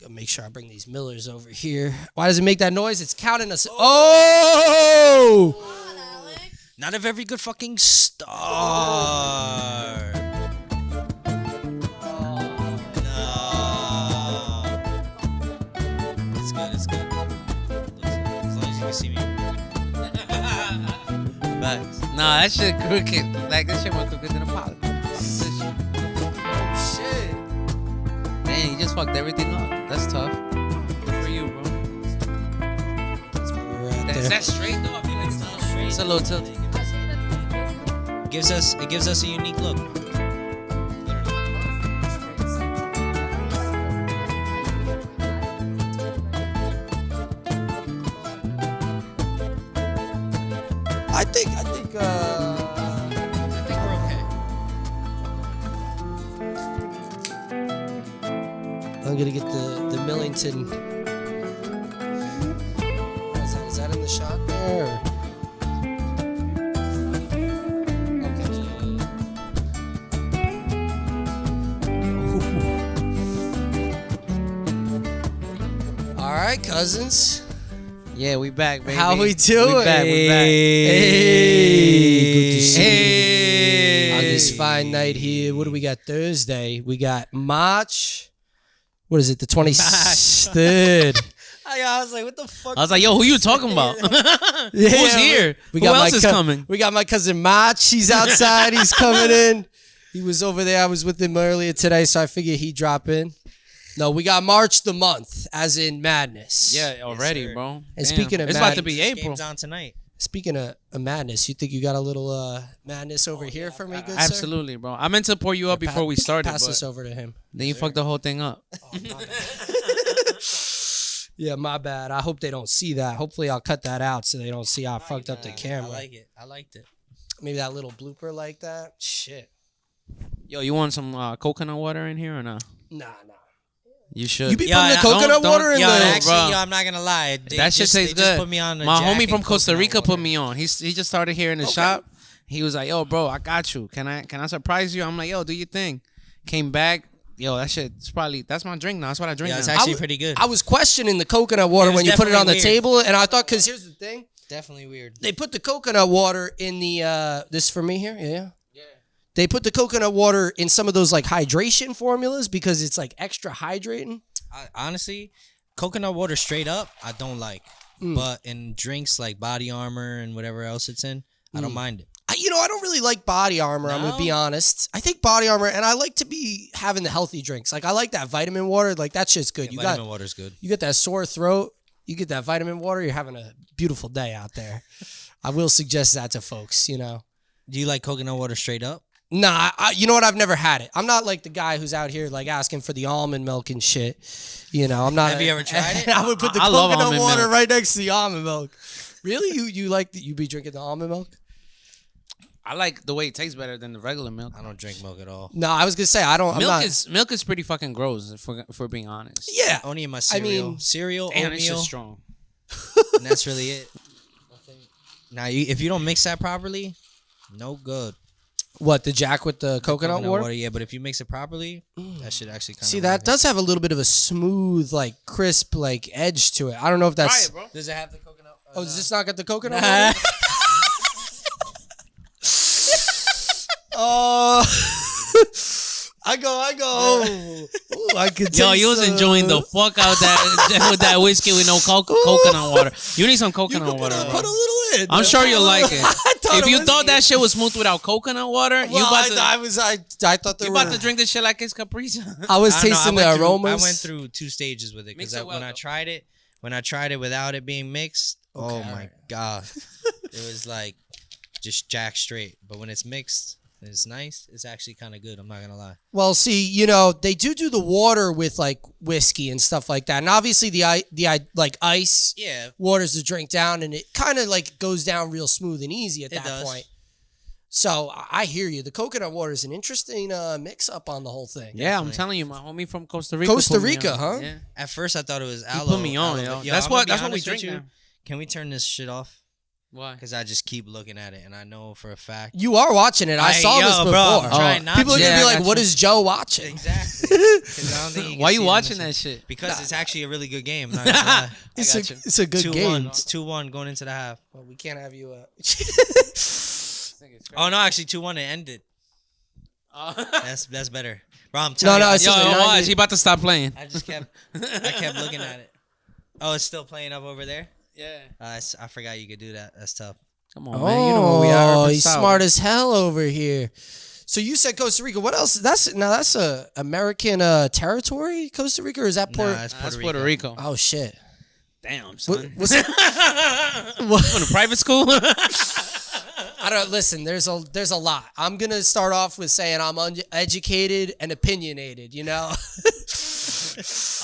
Gotta make sure I bring these Millers over here. Why does it make that noise? It's counting us. Oh! Come on, Alec. Not a very good fucking start. It's good. As long as you can see me. Facts. Nah, that shit crooked. Like, that shit more crooked than a pot. Oh, shit. Man, you just fucked everything up. That's tough. Good for you, bro. Is that straight, though? I feel like it's not straight. It's a little tilted. It gives us a unique look. I think we're okay. I'm gonna get the Millington. Is that in the shot there? Okay. All right, cousins. Yeah, we back, baby. How we doing? We back. Hey, good to see Hey. you on this fine night here. What do we got Thursday? We got March. What is it? The 23rd. I was like, what the fuck? I was like, yo, who you talking about? Yeah, Who's here? We Who got else is coming? We got my cousin March. He's outside. He's coming in. He was over there. I was with him earlier today, so I figured he'd drop in. No, we got March the month, as in madness. Yeah, already, sir. bro. And speaking of it's about to be This April. game's on tonight. Speaking of madness, you think you got a little madness over here for me, good sir? Absolutely, bro. I meant to pour you up before we started, Pass but this over to him. then you fucked the whole thing up. Yeah, my bad. I hope they don't see that. Hopefully, I'll cut that out so they don't see how I fucked up the camera. I like it. I liked it. Maybe that little blooper like that. Shit. Yo, you want some coconut water in here or not? Nah. You should. You be Yeah, putting the I- coconut don't- water in Yo, the... actually, bro. yo, I'm not gonna lie. They That shit just- tastes they just good. Put me on the My Jack homie and from Costa coconut Rica water. put me on. He just started here in the shop. He was like, yo, bro, I got you. Can I surprise you? I'm like, yo, do your thing. Came back. Yo, that shit's probably, that's my drink now. That's what I drink Yeah, now. it's actually I pretty good. I was questioning the coconut water It was when you put it on the definitely table, and I thought, because here's the thing. Definitely weird. They put the coconut water in the, this for me here? Yeah. They put the coconut water in some of those, like, hydration formulas because it's, like, extra hydrating. Honestly, coconut water straight up, I don't like. But in drinks like Body Armor and whatever else it's in, I don't mind it. I don't really like Body Armor, I'm going to be honest. I think Body Armor, and I like to be having the healthy drinks. Like, I like that vitamin water. Like, that shit's good. Yeah, vitamin water's good. You get that sore throat, you get that vitamin water, you're having a beautiful day out there. I will suggest that to folks, you know. Do you like coconut water straight up? Nah, you know what? I've never had it. I'm not like the guy who's out here like asking for the almond milk and shit. You know, I'm not. Have you ever tried it? I would put the I love coconut almond water milk. right next to the almond milk. Really? You like that? You be drinking the almond milk? I like the way it tastes better than the regular milk. I don't drink milk at all. No, I was gonna say I don't. Milk is pretty fucking gross if we're being honest. Yeah. Only in my I cereal. mean, Cereal, Damn, it's oatmeal, just strong. and that's really it. Now, if you don't mix that properly, no good. What, the Jack with the coconut water? Yeah, but if you mix it properly, that should actually kind of See, that does have a little bit of a smooth, like crisp, like edge to it. I don't know if that's. Try it, bro. Does it have the coconut? Oh, does this not got the coconut water? Oh, I go. Ooh, I could. Yo, taste you was enjoying the fuck out that with that whiskey with no coconut water. You need some coconut water, bro. Put a little in. I'm sure you'll like it. thought If it you was- thought that shit was smooth without coconut water, you Well, about to I thought there you were. about to drink this shit like it's Capri. I was I don't know, tasting I the went through- aromas. I went through 2 stages with it Mix because it well, though. when I tried it without it being mixed, oh Okay, my alright. god, it was like just jack straight. But when it's mixed, and it's nice. It's actually kind of good. I'm not gonna lie. Well, see, you know, they do the water with like whiskey and stuff like that, and obviously the like ice Yeah, waters the drink down, and it kind of like goes down real smooth and easy at It that does. point. So I hear you. The coconut water is an interesting mix up on the whole thing. Yeah, I'm Definitely. telling you, my homie from Costa Rica. Costa put me Rica, on. huh? Yeah. at first I thought it was He aloe. put me on, aloe, yo. but That's I'm what gonna be we honest with drink you. now. Can we turn this shit off? Why? Because I just keep looking at it, and I know for a fact. You are watching it. I saw this before. Bro, I'm trying not People are to. gonna be I like, got "What you. is Joe watching?" Exactly. 'Cause I don't think Why can you see it watching in that this- shit? Because it's actually a really good game. Not gonna lie. It's got you. it's a good 2-1. game. It's 2-1 going into the half. Well, we can't have you. Oh no, actually 2-1. It ended. Oh. That's better. Bro, I'm telling No, you. it's Yo, just a watch. 90. He about to stop playing. I kept looking at it. Oh, it's still playing up over there. Yeah. I forgot you could do that. That's tough. Come on, man. You know where we are. Oh, Up he's south. smart as hell over here. So you said Costa Rica. What else? That's a American territory, Costa Rica, or is that Puerto? Nah, it's That's Puerto Rico. Oh shit! Damn, son. What's Going to private school? I don't listen. There's a lot. I'm gonna start off with saying I'm uneducated and opinionated. You know,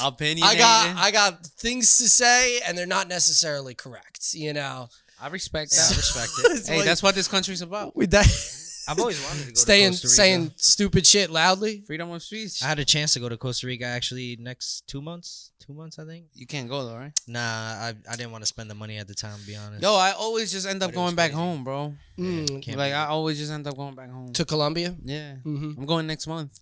Opinionated. I got things to say, and they're not necessarily correct. You know, I respect Yeah, I that. respect it. Hey, that's what this country's about. with that I've always wanted to go saying to Costa Rica. saying stupid shit loudly. Freedom of speech. I had a chance to go to Costa Rica actually next 2 months. 2 months, I think. You can't go though, right? Nah, I didn't want to spend the money at the time, to be honest. Yo, I always just end up But it was going back crazy. home, bro. Mm, Can't Like be I good. always just end up going back home. to Colombia. Yeah, Mm-hmm. I'm going next month.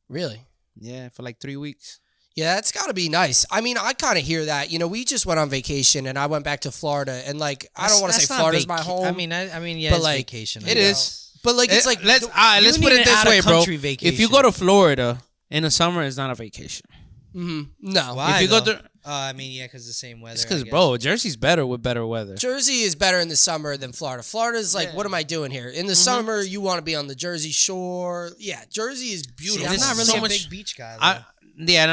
Really? Yeah, for like 3 weeks. Yeah, it's got to be nice. I mean, I kind of hear that. You know, we just went on vacation, and I went back to Florida, and like, I don't want to That's say not Florida's my vaca- home. I mean, yeah, but, it's like, vacation. It is. but like, it's like let's you put need it an this way, bro. out-of-country If vacation. you go to Florida in the summer, it's not a vacation. no. Why, if you go though? to, I mean, yeah, because the same weather. it's I because, guess. bro, Jersey's better with better weather. Jersey is better in the summer than Florida. Florida's like, Yeah. what am I doing here? In the summer, you want to be on the Jersey Shore. Yeah, Jersey is See, beautiful. I'm not really so a much- big beach guy. I though. yeah, and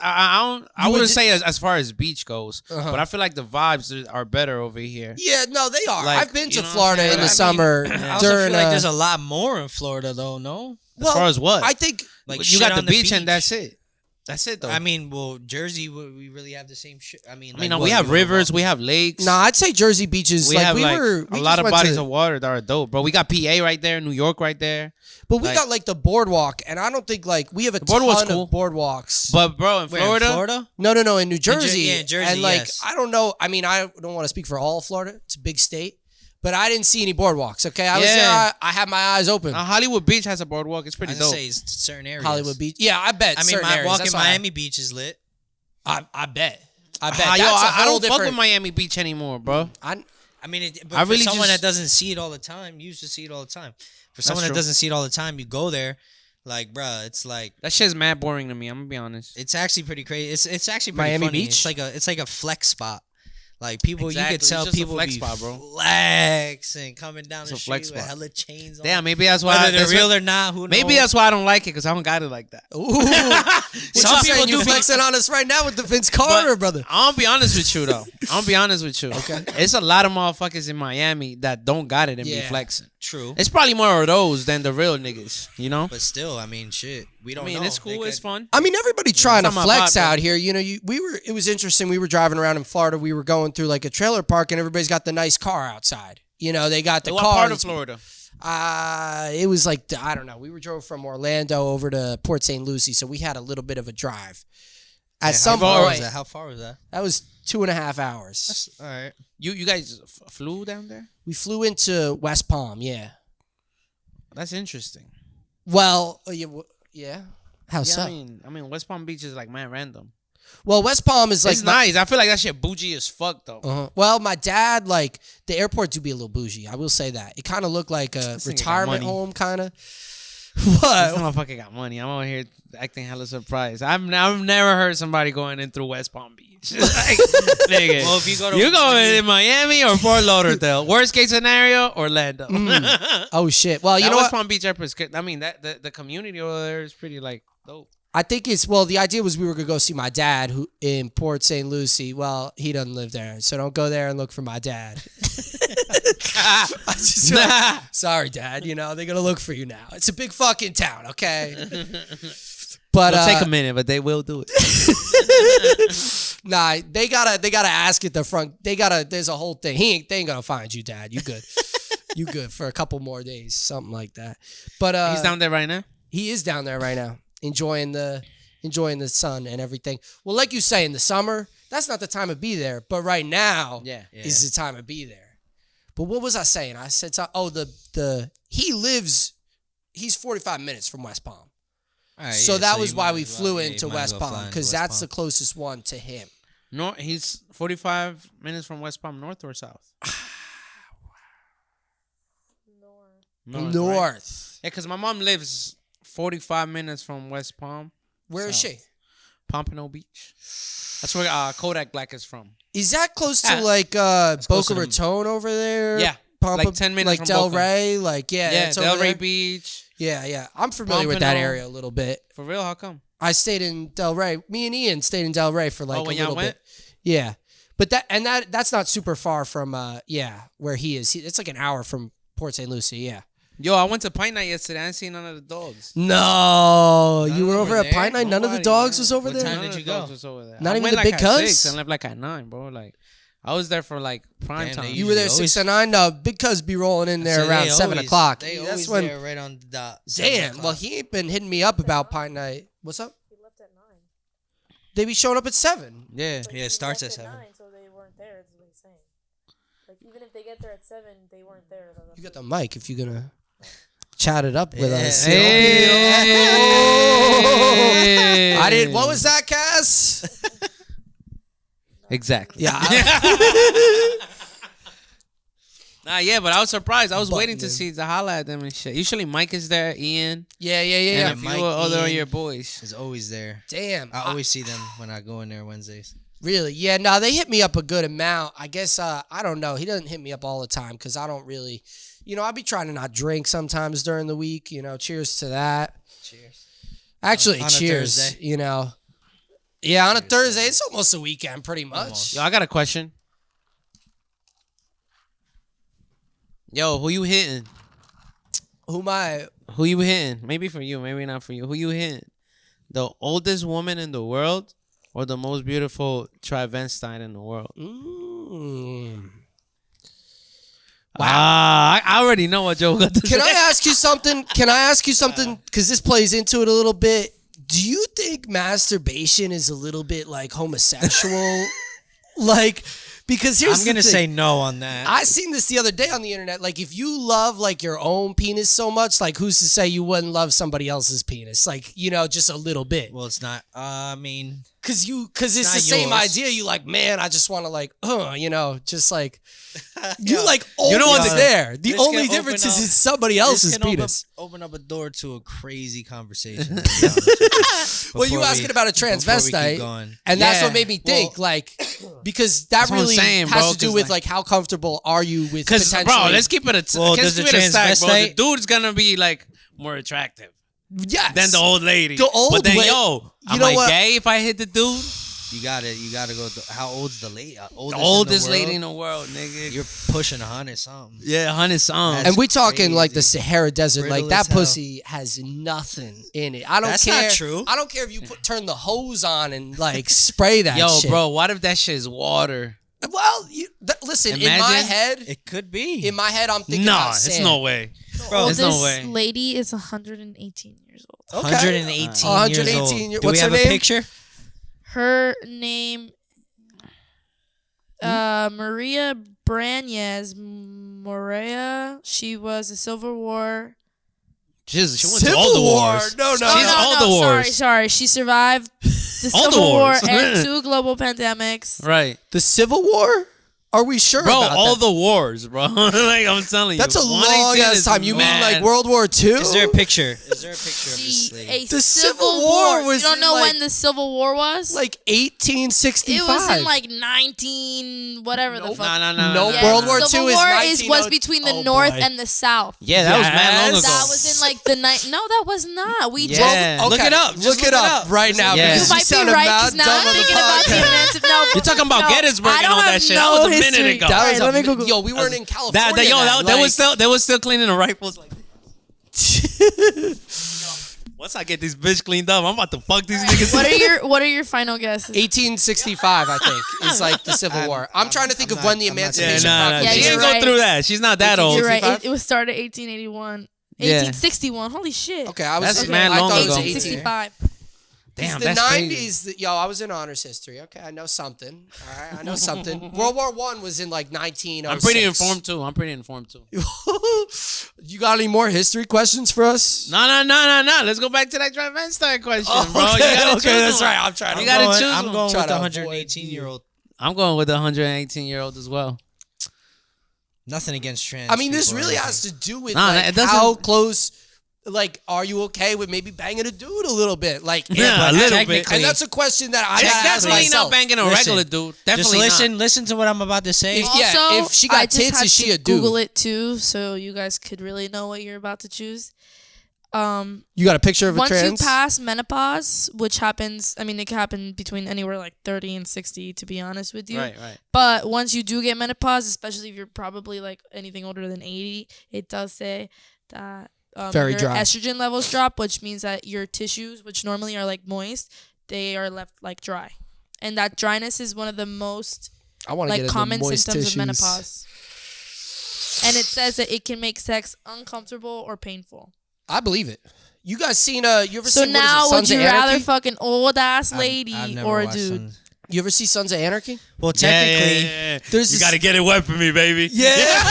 I You wouldn't would say as far as beach goes, Uh-huh. but I feel like the vibes are better over here. Yeah, no, they are. Like, I've been you to know what I'm Florida saying? in the I mean, summer I also during. feel like there's a lot more in Florida, though. No, As far as what? I think like you shit got the on beach, and that's it. That's it, though. I mean, well, Jersey, we really have the same shit. I mean, I mean, like, we what, have you rivers, know, we have lakes. no, I'd say Jersey beaches. we like have we like were a we lot just of went bodies to- of water that are dope, bro. We got PA right there, New York right there. But we like- got like the boardwalk, and I don't think like we have a boardwalk's ton cool. of boardwalks. But bro, in where, Florida, in Florida? No, in New Jersey. yeah, Jersey, and like yes. I don't know. I mean, I don't want to speak for all of Florida. It's a big state, but I didn't see any boardwalks. Okay, I was Yeah. there. I had my eyes open. Hollywood Beach has a boardwalk. It's I pretty was gonna dope. say it's certain areas. Hollywood Beach. Yeah, I bet. I mean, certain my areas. walk That's in why Miami Beach is lit. I bet. I bet. Yo, That's a I whole don't fuck different. with Miami Beach anymore, bro. I mean, but I for really someone just- that doesn't see it all the time, you used to see it all the time. For someone that true. doesn't see it all the time, you go there, like, bruh, it's like That shit's mad boring to me. I'm gonna be honest. it's actually pretty crazy. It's actually pretty Miami funny. Beach? It's like a flex spot. Like people, Exactly. you It's could tell just a people flex be spot, bro. flexing coming down It's the a street flex with spot. hella chains on. Yeah, maybe that's why. whether they're that's real what- or not, who maybe knows? that's why I don't like it because I don't got it like that. Ooh, what Some you people saying? You do be- flexing on us right now with the Vince Carter, brother. I'm gonna be honest with you though. I'm gonna be honest with you. Okay. It's a lot of motherfuckers in Miami that don't got it and be Yeah. flexing. True, It's probably more of those than the real niggas, you know? but still, I mean, shit, we don't I mean, know. it's cool, They it's could- fun. I mean, everybody trying to it's not my flex vibe, out though. here. You know, it was interesting. We were driving around in Florida. We were going through like a trailer park, and everybody's got the nice car outside. You know, they got the What car. part of Florida? It was like I don't know. We drove from Orlando over to Port St. Lucie, so we had a little bit of a drive. At Yeah, some how far was point, that? How far was that? that was 2.5 hours. All right. You guys flew down there? We flew into West Palm. Yeah. That's interesting. Well, yeah. How Yeah, so? I mean, West Palm Beach is like man random. Well, West Palm is like It's nice. I feel like that shit bougie as fuck though. Well, my dad, like, the airport do be a little bougie. I will say that. It kind of looked like a This nigga got retirement money. home, kind of. This What? motherfucker got money. I'm over here acting hella surprised. I've never heard somebody going in through West Palm Beach. Like, nigga, Well, if you go to- you going in Miami or Fort Lauderdale? Worst case scenario, Orlando. Oh, shit. Well, you That know West what? Palm Beach airport is good. I mean, that the community over there is pretty like dope. I think the idea was we were going to go see my dad who in Port St. Lucie. Well, he doesn't live there, so don't go there and look for my dad. I just feel like, sorry, Dad. You know, they're going to look for you now. It's a big fucking town, okay? But It'll take a minute, but they will do it. nah, they gotta ask at the front. There's a whole thing. They ain't gonna find you, Dad. You good. You good for a couple more days, something like that. But He's down there right now. he is down there right now, enjoying the sun and everything. Well, like you say, in the summer, that's not the time to be there. But right now, Yeah. is the time to be there. But what was I saying? I said, he's 45 minutes from West Palm. All right, So yeah, that you was why might we as well- flew yeah, you into might as West well Palm fly into because West that's Palm. the closest one to him. No, he's 45 minutes from West Palm, north or south? North. North. Yeah, because my mom lives 45 minutes from West Palm. Where is South. she? Pompano Beach. That's where Kodak Black is from. Is that close to Yeah. like close Boca to the- Raton over there? Yeah, Pampa, like 10 minutes like from Del Boca. Rey, like Yeah, it's over Delray there. Beach. Yeah. I'm familiar with that Pompano. area a little bit. For real, how come? I stayed in Del Rey. Me and Ian stayed in Del Rey for like a when y'all little went? bit. Yeah, but that's not super far from where he is. It's like an hour from Port St. Lucie. Yeah. Yo, I went to Pint Night yesterday. I didn't see none of the dogs. No, you of were them over were at Pint there? Night. None of the Nobody, dogs man. was over What there. time None did of you the dogs go? was over there. Not I even went the like big at cuz? 6 and left like at 9, bro. Like, I was there for like prime Damn, time. they You were there Usually 6 to 9. No, big cuz be rolling in there So around they 7 always- o'clock. They That's always when. there right on the dot. 7 Damn. Well, o'clock. he ain't been hitting me up about Pint Night. What's up? He left at 9. They be showing up at 7. Yeah. But Yeah, he it starts left at 7. 9, so they weren't there. Is what he's saying. Like even if they get there at 7, they weren't there. You got the mic if you're gonna chat it up with Yeah. us. Hey. I didn't. What was that, Cass? Exactly. Yeah. Nah, yeah, but I was surprised. I was But, waiting to yeah. see to holla at them and shit. Usually Mike is there, Ian, Yeah. and a Mike, few other of Ian. your boys. Is always there. Damn. I always see them when I go in there Wednesdays. Really? Yeah. No, they hit me up a good amount. I guess. I don't know. He doesn't hit me up all the time because I don't really. I be trying to not drink sometimes during the week. Cheers to that. Cheers. Actually, On a cheers. Thursday. Yeah, on a Thursday, it's almost a weekend, pretty much. Almost. Yo, I got a question. Yo, who you hitting? Who am I? Who you hitting? Maybe for you, maybe not for you. Who you hitting? The oldest woman in the world or the most beautiful travestite in the world? I already know what Joe got to Can say. I ask you something? Because this plays into it a little bit. Do you think masturbation is a little bit like homosexual? Because here's I'm the gonna thing. say no on that. I seen this the other day on the internet. Like, if you love like your own penis so much, like, who's to say you wouldn't love somebody else's penis? Like, just a little bit. Well, it's not. I mean, Cause it's the not same yours. idea. You like, man, I just want to just like Yo, you like you know always what there. The this only can difference open is up- it's somebody else's this can penis. open up a door to a crazy conversation. to be honest with you. Well, you Before asking we- about a before we keep transvestite, going. and that's Yeah. what made me think, because that That's what I'm really saying, has bro, to do 'cause, with like- how comfortable are you with Because, potentially. bro, let's keep it Well, let's does keep the it a stack, bro. The transvestite- dude's gonna be like more attractive yes. than the old lady. The old but then, lady- yo, you am know I what? gay if I hit the dude? You gotta go. How old's the lady? The Oldest oldest in the lady world? in the world, nigga. You're pushing 100 something. Yeah, 100 songs. That's And we talking like the crazy. Sahara Desert, like Brittle that as hell. pussy has nothing in it. I don't That's care. not true. I don't care if you turn the hose on and like spray that. Yo, shit. bro, what if that shit is water? Well, listen. In my Imagine- head, It could be. I'm thinking Nah, about it's sand. no way. Bro, there's no This way. lady is 118 years old. Okay. 118 years 118 old. years- Do what's we her have a name? picture? Her name, Maria Branez Morea. She was a Civil War. She went to Civil all the War. wars. No, no, She's no. all the wars. Sorry. She survived the All the Civil War wars. and 2 global pandemics. Right. The Civil War? Are we sure Bro, about all that? the wars, bro. Like, I'm telling you. That's a 118 long ass is time. You mean mad. like World War II? Is there a picture? Is there a picture of this lady? A The Civil Civil War was You don't in, know like- when the Civil War was? Like 1865. it was in like 19 whatever the Nope. fuck. No, Yeah, World War Civil II is War 1900 was between the Oh, North boy. and the South. Yeah, that was mad long ago. Yes. That was in like the night. No, that was not. We just. Yeah. Look it up. Just Look it up right now. Yeah. because You might be sound right about because now dumb I'm on the thinking about the podcast. events. No, You're talking about Gettysburg I and don't all that have shit. no That was a minute history. ago. That All was right, let me Google. Yo, we weren't in California. They was still cleaning the rifles. Like, once I get this bitch cleaned up, I'm about to fuck these niggas. What are your final guesses? 1865, I think, is like the Civil War. I'm trying to think of when the I'm not- Yeah, Emancipation nah. Yeah, Proclamation. She you're didn't go right. through that. She's not that old. You're right. 65? It was started 1881. Yeah. 1861. Holy shit. Okay, I was. That's okay, mad I long thought it ago. was 18. 1865. Damn, the that's 90s. crazy. Yo, I was in honors history. Okay, I know something. All right, I know something. World War One was in like 1906. I'm pretty informed too. You got any more history questions for us? No. Let's go back to that transvestite question, bro. Okay, You gotta choose that's one. right. I'm trying. You gotta choose I'm one. going Try with the to avoid 118-year-old. I'm going with the 118-year-old as well. Nothing against trans. I mean, this people or really anything. has to do with Nah, like, it doesn't- how close. Like, are you okay with maybe banging a dude a little bit? Like, Yeah, a little bit. technically- And that's a question that I It's gotta ask definitely myself. not banging a Listen, regular dude. Definitely Just not. listen to what I'm about to say. If- yeah, Also, if she got I just tits, had is she to a dude? Google it too, so you guys could really know what you're about to choose. You got a picture of a Once trans? you pass menopause, which happens, I mean, it can happen between anywhere like 30 and 60, to be honest with you. Right. But once you do get menopause, especially if you're probably like anything older than 80, it does say that Very your dry. estrogen levels drop, which means that your tissues, which normally are like moist, they are left like dry. And that dryness is one of the most I want to like get into common moist symptoms tissues. of menopause. And it says that it can make sex uncomfortable or painful. I believe it. You guys seen you ever So seen now, what would is it, you Sons of rather Anarchy? fuck an old ass I've lady never or a watched dude? Sons- You ever see Sons of Anarchy? Well, technically, There's this, get it wet for me, baby. yeah.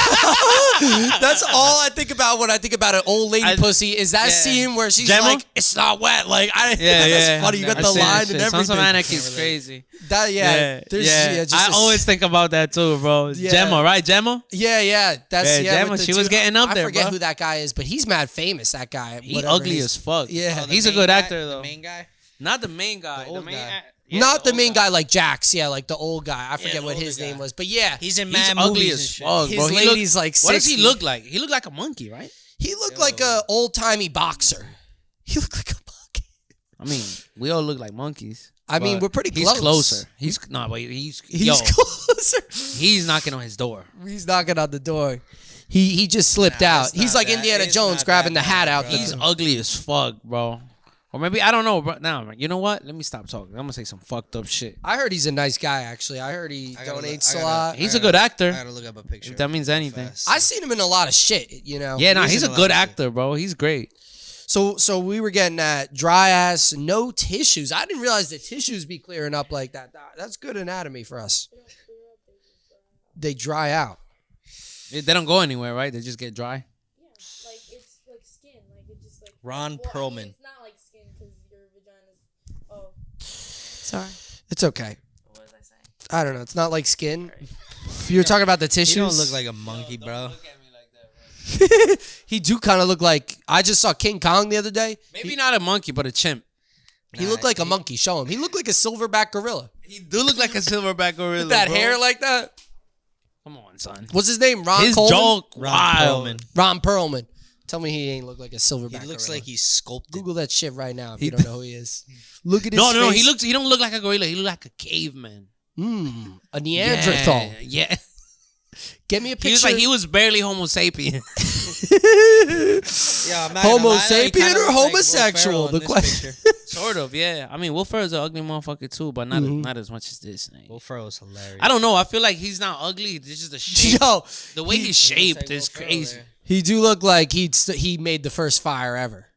That's all I think about when I think about an old lady pussy is that scene where she's Gemma? like, "It's not wet." Like, Yeah, that's funny. You got the line and Sons of everything. Anarchy is crazy. That there's just I a- always think about that too, bro. Yeah. Gemma, right? Gemma? Yeah. That's Yeah, Gemma, with the she was dude. getting up I there, forget bro. who that guy is, but he's mad famous. That guy. He whatever ugly his- as fuck. Yeah. Oh, the He's a main good guy? actor though. The main guy. Not the main guy. The old guy. Not the old main guy like Jax. Yeah, like the old guy. I forget the what older his guy. name was, but yeah, He's in He's mad ugly movies as and shit. fuck, his bro. lady's like 60. What does he look like? He looked like a monkey, right? He looked like a old timey boxer. He looked like a monkey. I mean, we all look like monkeys. I mean, but we're pretty he's close. closer. He's He's closer. He's knocking on his door. He's knocking on the door. He just slipped out. it's He's not like that- Indiana it's Jones not grabbing the that hat bad, out. bro. He's ugly as fuck, bro. Or maybe I don't know, bro. Now, you know what? Let me stop talking. I'm gonna say some fucked up shit. I heard he's a nice guy. Actually, I heard he I gotta donates look- a I lot. gotta- He's a good I actor. gotta look up a picture. If that means anything. Fast. I seen him in a lot of shit. You know. Yeah, nah, He's he's a in a good lot of shit. actor, bro. He's great. So we were getting at dry ass, no tissues. I didn't realize the tissues be clearing up like that. That's good anatomy for us. They dry out. They don't go anywhere, right? They just get dry. Yeah, like it's like skin, like it just like. Ron Pearlman. It's not like skin because your vagina's. Oh. Sorry. It's okay. What was I saying? I don't know. It's not like skin. You were talking about the tissues. You don't look like a monkey, bro. He do kind of look like. I just saw King Kong the other day. Maybe not a monkey, but a chimp. He looked like a monkey. Show him. He looked like a silverback gorilla. He do look like a silverback gorilla. With that bro. hair like that. Come on, son. What's his name? Ron His Coleman? jaw Ron wild. Perlman. Ron Perlman. Tell me he ain't look like a silverback He looks gorilla. like he's sculpted. Google that shit right now if you don't know who he is. Look at his No, face. he don't look like a gorilla. He look like a caveman. A Neanderthal. Yeah. Get me a picture. He was like he was barely Homo sapien. Yeah, I'm not Homo gonna lie, though, he sapien kinda or looks like Will homosexual? Ferrell in The this question. picture. Sort of, yeah. I will Ferrell's an ugly motherfucker too, but not as much as this. Man. Will Ferrell's hilarious. I don't know. I feel like he's not ugly. This is the shape. Yo, The way he's He looks shaped like is Will Ferrell crazy. there. he do look like he made the first fire ever.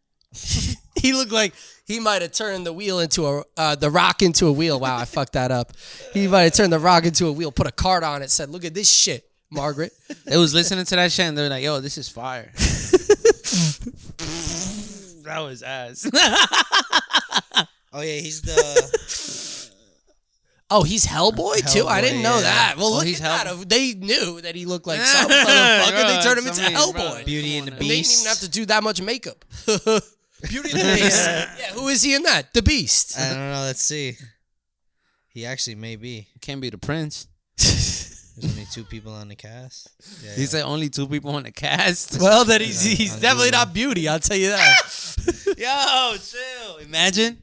He looked like he might have turned the wheel into the rock into a wheel. Wow, I fucked that up. He might have turned the rock into a wheel, put a card on it, said, "Look at this shit, Margaret." They was listening to that shit and they're like, "Yo, this is fire." That was ass. Oh yeah, he's the. Oh, he's Hellboy too. I didn't Hellboy, know yeah. that. Well, Oh, look he's at that. They knew that he looked like some motherfucker. They turned him into Bro, Hellboy. Beauty and the And they didn't Beast. even have to do that much makeup. Beauty and the Beast. Yeah, who is he in that? The Beast. I don't know. Let's see. He actually may be. Can't be the prince. There's only 2 people on the cast. Yeah, He said only 2 people on the cast. Well, then he's on definitely Google. not Beauty. I'll tell you that. Yo, chill. Imagine.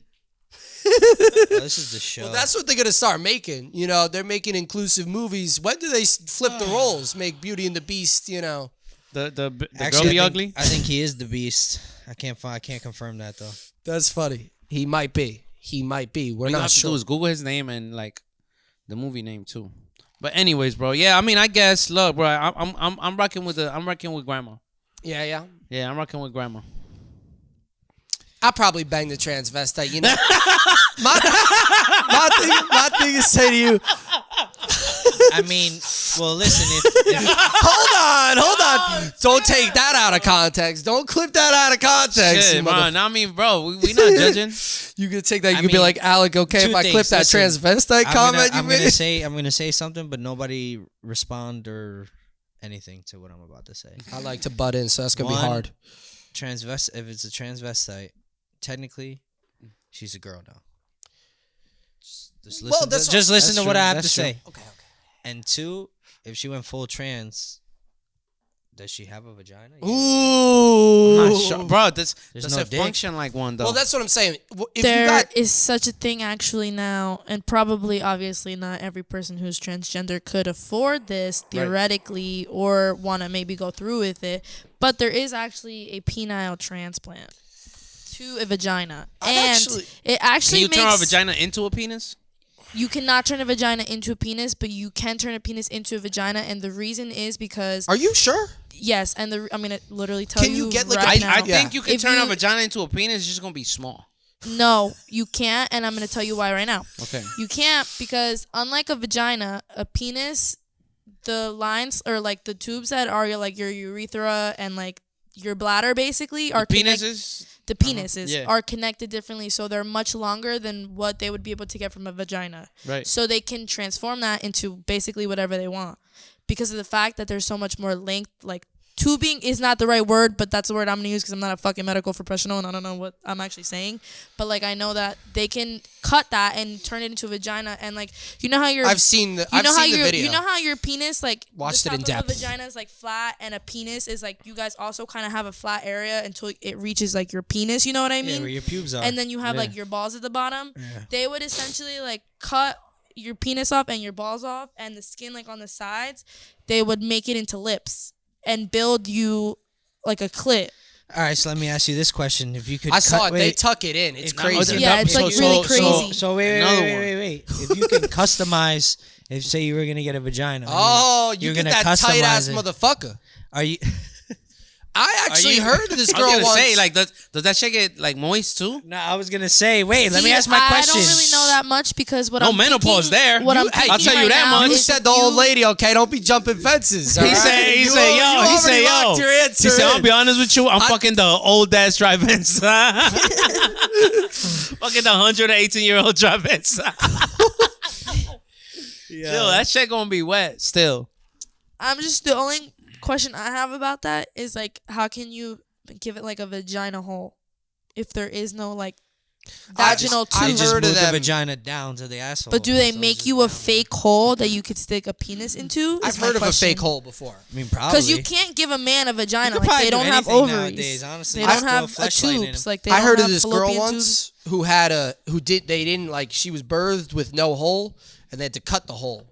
Oh, this is the show. Well, that's what they're gonna start making. You know, they're making inclusive movies. When do they flip the roles? Make Beauty and the Beast. You know, The girl Actually, be I think, ugly. I think he is the Beast. I can't confirm that though. that's funny. He might be. He might be. We're What you not have to sure. do is Google his name and like the movie name too. But anyways, bro. Yeah, I mean, I guess. Look, bro. I'm rocking with grandma. Yeah. Yeah, I'm rocking with grandma. I'll probably bang the transvestite. You know, my thing is say to you. I mean, well, listen. If Hold on. Don't take that out of context. Don't clip that out of context. Shit, man. I mean, bro, we not judging. You could take that. You I could be mean, like, Alec, okay, if I clip that transvestite comment you made? I'm gonna say something, but nobody respond or anything to what I'm about to say. I like to butt in, so that's gonna be hard. If it's a transvestite, technically, she's a girl now. Just listen to what I have to say. Okay. And 2, if she went full trans, does she have a vagina? Ooh. I'm not sure. Bro, does no it dick? function like one, though? Well, that's what I'm saying. If There is such a thing actually now, and probably obviously not every person who's transgender could afford this theoretically or want to maybe go through with it, but there is actually a penile transplant to a vagina. It actually Can you makes, turn a vagina into a penis? You cannot turn a vagina into a penis, but you can turn a penis into a vagina, and the reason is because... Are you sure? Yes, and I'm going to literally tell Can you get, like, right a- now. I think you can If turn a you- vagina into a penis. It's just gonna be small. No, you can't, and I'm going to tell you why right now. Okay. You can't because unlike a vagina, a penis, the lines or like the tubes that are like your urethra and like your bladder basically are Penises. the penises Yeah. are connected differently, so they're much longer than what they would be able to get from a vagina. Right. So they can transform that into basically whatever they want because of the fact that there's so much more length. Like tubing is not the right word, but that's the word I'm gonna use because I'm not a fucking medical professional and I don't know what I'm actually saying. But like I know that they can cut that and turn it into a vagina, and like you know how your I've seen the video. you know how your penis like Watched the it in top of depth. a vagina is like flat and a penis is like you guys also kind of have a flat area until it reaches like your penis. You know what I mean? where your pubes are. And then you have like your balls at the bottom. They would essentially like cut your penis off and your balls off and the skin like on the sides. They would make it into lips and build you like a clit. All right, so let me ask you this question: If you could, I saw it. They wait, tuck it in. It's If- crazy. Yeah, it's like really crazy. So Another wait. If you can customize, if say you were gonna get a vagina, Oh, you you're get gonna that tight ass customize it. motherfucker. Are you? I actually heard of this I girl was gonna once. say, like, does that shit get like moist too? No, I was gonna say. Wait, let me See, ask my question. I don't really know that much because what No I'm menopause thinking, there. What You- I'm hey, thinking I'll tell you right that now much. You is said if the old you- lady, okay? Don't be jumping fences. All He right? said, You already locked your answer he said, I'll in. be honest with you, I'm fucking the old ass drive-ins. Fucking the 118-year-old drive-ins. Chill, that shit gonna be wet still. I'm just the only question I have about that is like how can you give it like a vagina hole if there is no like vaginal I You tube? just heard of move the them. vagina down to the asshole. But do they So it's make just you a down. fake hole that you could stick a penis into? I've heard of a fake hole before. I mean, probably. Because you can't give a man a vagina. You could Like they probably don't do have anything ovaries. nowadays, honestly. They Just don't throw a have fleshlight in 'em. tubes. Like they I don't heard of have this girl fallopian once who didn't like she was birthed with no hole and they had to cut the hole.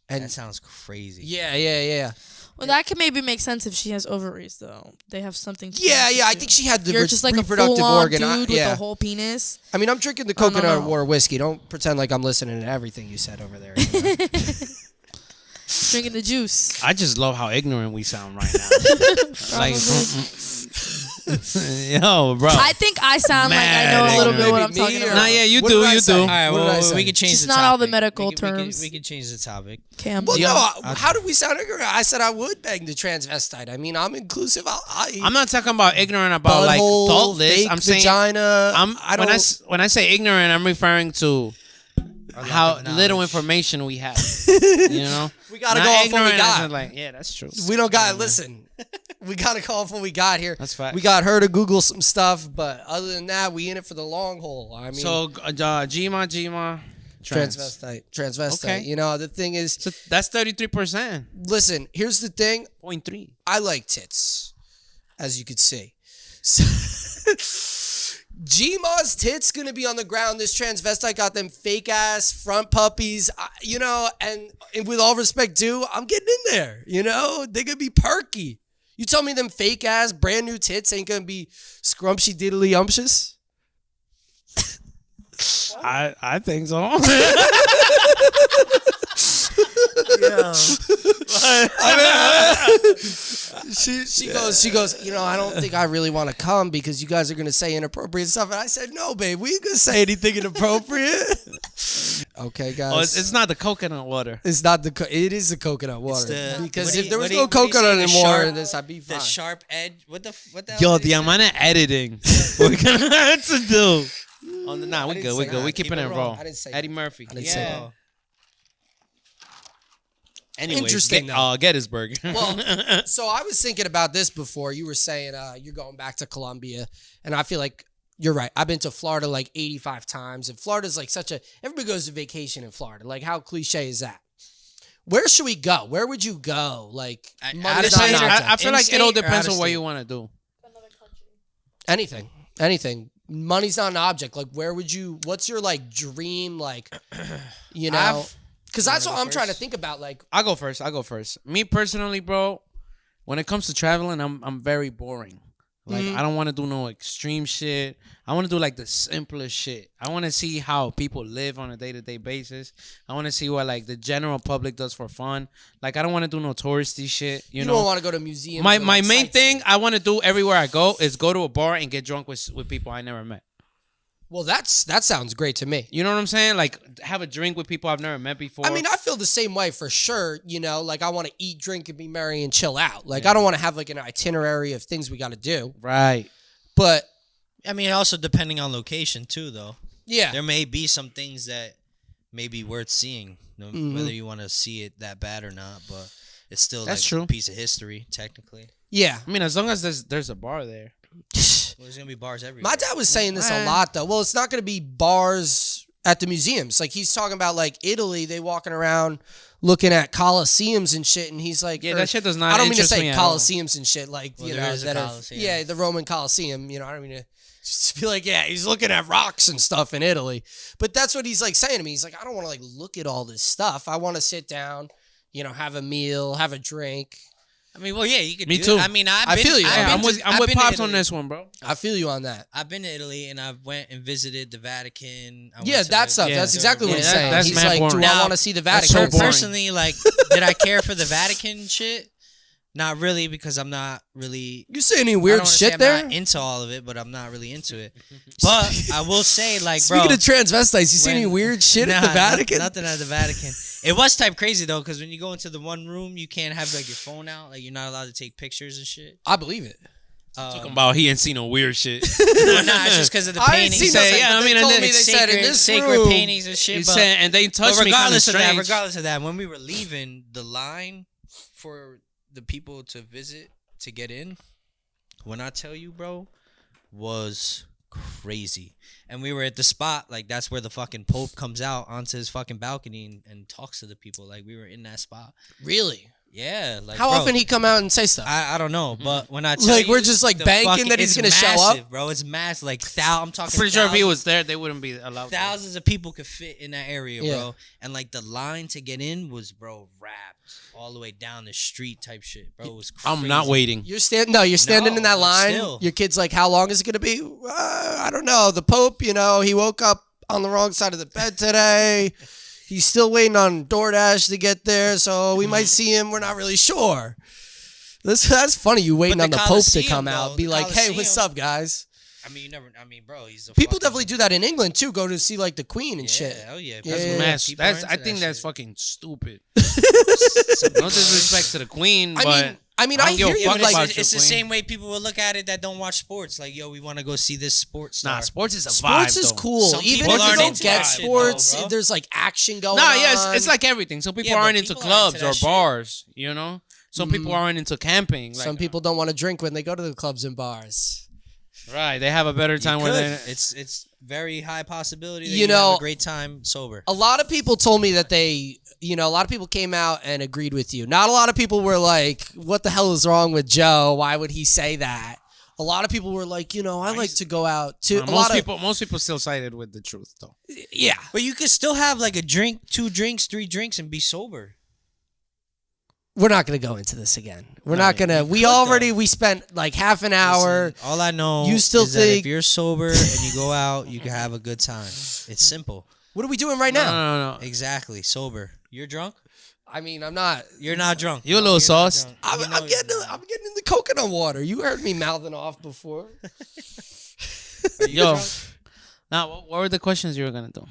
And That sounds crazy. yeah. Well, that could maybe make sense if she has ovaries, though. They have something. To Yeah, connect I to. think she had the You're just like a reproductive full-on organ. dude with yeah. a whole penis. I mean, I'm drinking the I don't coconut know. water whiskey. Don't pretend like I'm listening to everything you said over there. Drinking the juice. I just love how ignorant we sound right now. Like, yo, bro. I think I sound like I know a Mad little bit what I'm ignorant. talking Maybe me or- about. Nah, yeah, you What do, did I you say? do. All right, What did I well, say? we could change Just the not topic. all the medical we could, terms. We could change the topic. Okay, I'm Well, done. no. How do we sound ignorant? I said I would bang the transvestite. I mean, I'm inclusive. I'm not talking about ignorant about like butthole, thoughtless. fake I'm saying vagina. I don't. When I say ignorant, I'm referring to how of little knowledge. information we have. You know, We gotta Not go off what ignorant we as got. in, like, yeah, that's true. We don't got listen. We gotta go off what we got here. That's facts. We got her to Google some stuff, but other than that, we in it for the long haul. I mean, So, Jima, transvestite. Okay. You know, the thing is, So that's 33%. listen. Here's the thing. 0.3. I like tits, as you could see. So, Gma's tits gonna be on the ground. This transvestite got them fake ass front puppies, you know. And with all respect due, I'm getting in there. You know, they gonna be perky. You tell me them fake ass brand new tits ain't gonna be scrumptious diddly umptious? I think so. She goes, you know, I don't think I really want to come because you guys are going to say inappropriate stuff. And I said, no, babe, we ain't going to say anything inappropriate. Okay, guys. Oh, it's not the coconut water. It's not it is the coconut water. Because if there was no what do you coconut say, anymore in this, I'd be fine. The sharp edge. What the Yo, hell the amount of editing we're gonna have to do. On the we good. We good. We keeping it raw. I didn't say Eddie Murphy. I didn't say Yeah. Anyways, Interesting, though. Gettysburg. Well, so I was thinking about this before. You were saying you're going back to Colombia, and I feel like you're right. I've been to Florida like 85 times, and Florida's like everybody goes to vacation in Florida. Like, how cliche is that? Where should we go? Where would you go? Like, money's not an object. I feel like it all In-state or depends on what out-of-state? you want to do. Anything. Money's not an object. Like, where would you? What's your like dream? Like, you know, because that's what I'm trying to think about. Like, I'll go first. Me personally, bro, when it comes to traveling, I'm very boring. Like, I don't want to do no extreme shit. I want to do like the simplest shit. I want to see how people live on a day-to-day basis. I want to see what like the general public does for fun. Like, I don't want to do no touristy shit. You know, don't want to go to museums. my or, like, main sightseeing. thing I want to do everywhere I go is go to a bar and get drunk with people I never met. Well, that sounds great to me. You know what I'm saying? Like, have a drink with people I've never met before. I mean, I feel the same way for sure. You know, like I want to eat, drink, and be merry and chill out. Like, I don't want to have like an itinerary of things we got to do. right. But I mean, also depending on location too, though. yeah, There may be some things that may be worth seeing, whether you want to see it that bad or not. But it's still That's like true. a piece of history, technically. yeah. I mean, as long as there's a bar there. Well, there's gonna be bars everywhere. My dad was saying this a lot though. Well, it's not going to be bars at the museums. Like he's talking about like Italy, they walking around looking at Colosseums and shit, and he's like, Yeah, that shit does not I don't mean to interest say me at all. Colosseums and shit, like Well, you there know is a that Colosseum. yeah, the Roman Colosseum. You know, I don't mean to just be like, yeah, he's looking at rocks and stuff in Italy. But that's what he's like saying to me. He's like, I don't want to like look at all this stuff. I want to sit down, you know, have a meal, have a drink. I mean, well, yeah, you could. Me do too. It. I mean, I feel you. Yeah, I'm with I've been to Pops on Italy. this one, bro. I feel you on that. I've been to Italy and I went and visited the Vatican. I Yeah, went to that the- stuff. Yeah. That's exactly what Yeah, he's that- saying. that's He's mad like, boring. do I Now, want to see the that's Vatican? so boring. Personally, like, did I care for the Vatican shit? Not really, because I'm not really. You see any I weird don't wanna say shit I'm there? not into all of it, but I'm not really into it. But I will say, like, bro. Speaking of transvestites, you see any when- weird shit at Nah, the Vatican? Nothing at the Vatican. It was type crazy though, because when you go into the one room, you can't have like your phone out. Like you're not allowed to take pictures and shit. I believe it. Talking about he ain't seen no weird shit. Well, nah, it's just because of the I ain't paintings. seen Say, nothing, yeah, but I they mean, and told then me they said in this sacred room. paintings and shit. He But, said, and they touched me kind of strange. regardless of that, when we were leaving, the line for the people to visit to get in, when I tell you, bro, was crazy. And we were at the spot, like that's where the fucking Pope comes out onto his fucking balcony and talks to the people. Like we were in that spot. Really? Yeah. Like How bro, often he come out and say stuff? I don't know, but when I tell Like, you, we're just, like, the banking fucking- that he's it's gonna show up? massive, bro. It's massive. Like I'm talking. Pretty sure if he thousands- was there, they wouldn't be allowed. thousands of people could fit in that area, Yeah. bro. And like the line to get in was, bro, wrapped all the way down the street type shit, bro. It was crazy. I'm not waiting. You're you're standing No, in that but line. still. Your kid's like, how long is it gonna be? I don't know. The Pope, you know, he woke up on the wrong side of the bed today. He's still waiting on DoorDash to get there, so we might see him. We're not really sure. That's funny. You waiting But on the the Pope to Colosseum, come out, though, be the like, "Hey, what's Colosseum- up, guys?" I mean, you never. I mean, bro, he's a People fucking, definitely do that in England too. Go to see like the Queen and yeah, shit. Hell yeah, Yeah, People- yeah, That's, people are that's into I think that that's shit. fucking stupid. No disrespect to the Queen, but I mean, I I don't give a hear you. fuck But Like, about it's the Queen. same way people will look at it that don't watch sports. Like, yo, we want to go see this sports star. Nah, sports is a sports vibe, is though. cool. Some Even people if you aren't don't into get that shit, sports, though, bro. there's like action going Nah, on. yeah, it's like everything. Some people Yeah, but aren't into people aren't into clubs that or shit. bars, you know? Some people aren't into camping. Like, some people don't want to drink when they go to the clubs and bars. right, they have a better You time could. when they It's very high possibility that You you know- have a great time sober. A lot of people told me that a lot of people came out and agreed with you. Not a lot of people were like, what the hell is wrong with Joe? Why would he say that? A lot of people were like, I like to go out to a lot of most people still sided with the truth though. yeah. But you could still have like a drink, 2 drinks, 3 drinks, and be sober. We're not going to go into this again. We're No, not going to. you We could, already though. we spent like half an hour. Listen, all I know You still is that if think- you're sober and you go out, you can have a good time. It's simple. What are we doing right now? No. Exactly. Sober. You're drunk? I mean, I'm not. You're not drunk. You a little sauce. I'm getting in the coconut water. You heard me mouthing off before. Yo. Now, what were the questions you were gonna do?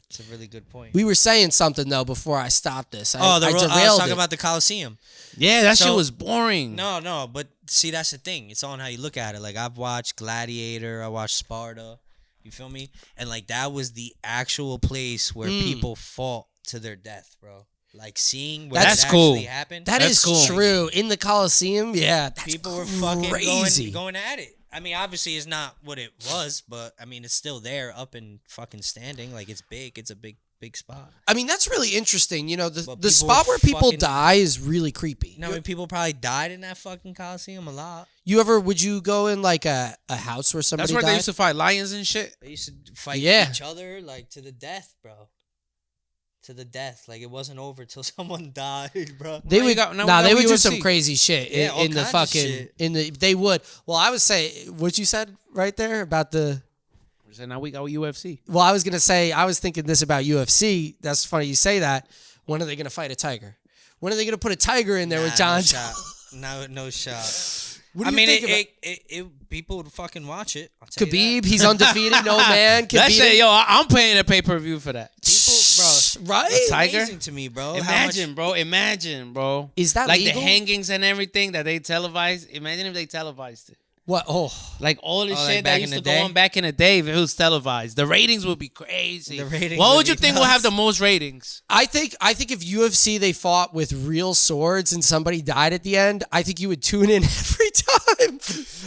It's a really good point. We were saying something though before I stopped this. I I was derailed talking it. about the Coliseum. Yeah, that So- shit was boring. No, but see, that's the thing. It's on how you look at it. Like, I've watched Gladiator, I watched Sparta. You feel me? And like that was the actual place where people fought to their death, bro. Like seeing where That's that cool. actually happened. That That's is cool. true. In the Coliseum, yeah, that's People were crazy. fucking going at it. I mean, obviously, it's not what it was, but I mean, it's still there, up and fucking standing. Like, it's big. It's a big spot. I mean, that's really interesting. You know, the people spot where people fucking- die is really creepy. You know, I mean, people probably died in that fucking Coliseum a lot. Would you go in like a house where somebody That's where died? they used to fight lions and shit. They used to fight Yeah. each other like to the death, bro. To the death. Like, it wasn't over till someone died, bro. They Now would you got- now we nah, got they would do UFC. some crazy shit Yeah, all in the kinds of fucking shit. they would. Well, I would say what you said right there about the. So now we got UFC. Well, I was gonna say I was thinking this about UFC. That's funny you say that. When are they gonna fight a tiger? When are they gonna put a tiger in there with John? No shot. No shot. What do I you mean, think it people would fucking watch it. I'll tell you Khabib, he's undefeated. No man can That beat shit, him. yo, I'm paying a pay-per-view for that. People, bro, Right? it's Tiger? amazing to me, bro. Imagine, bro. Is that like legal? the hangings and everything that they televised? Imagine if they televised it. What? Oh, Like all the Oh, shit like that back used in to the go day? on back in the day if it was televised. The ratings would be crazy. The ratings what would would you be think will nuts. have the most ratings? I think if UFC they fought with real swords and somebody died at the end, I think you would tune in every time.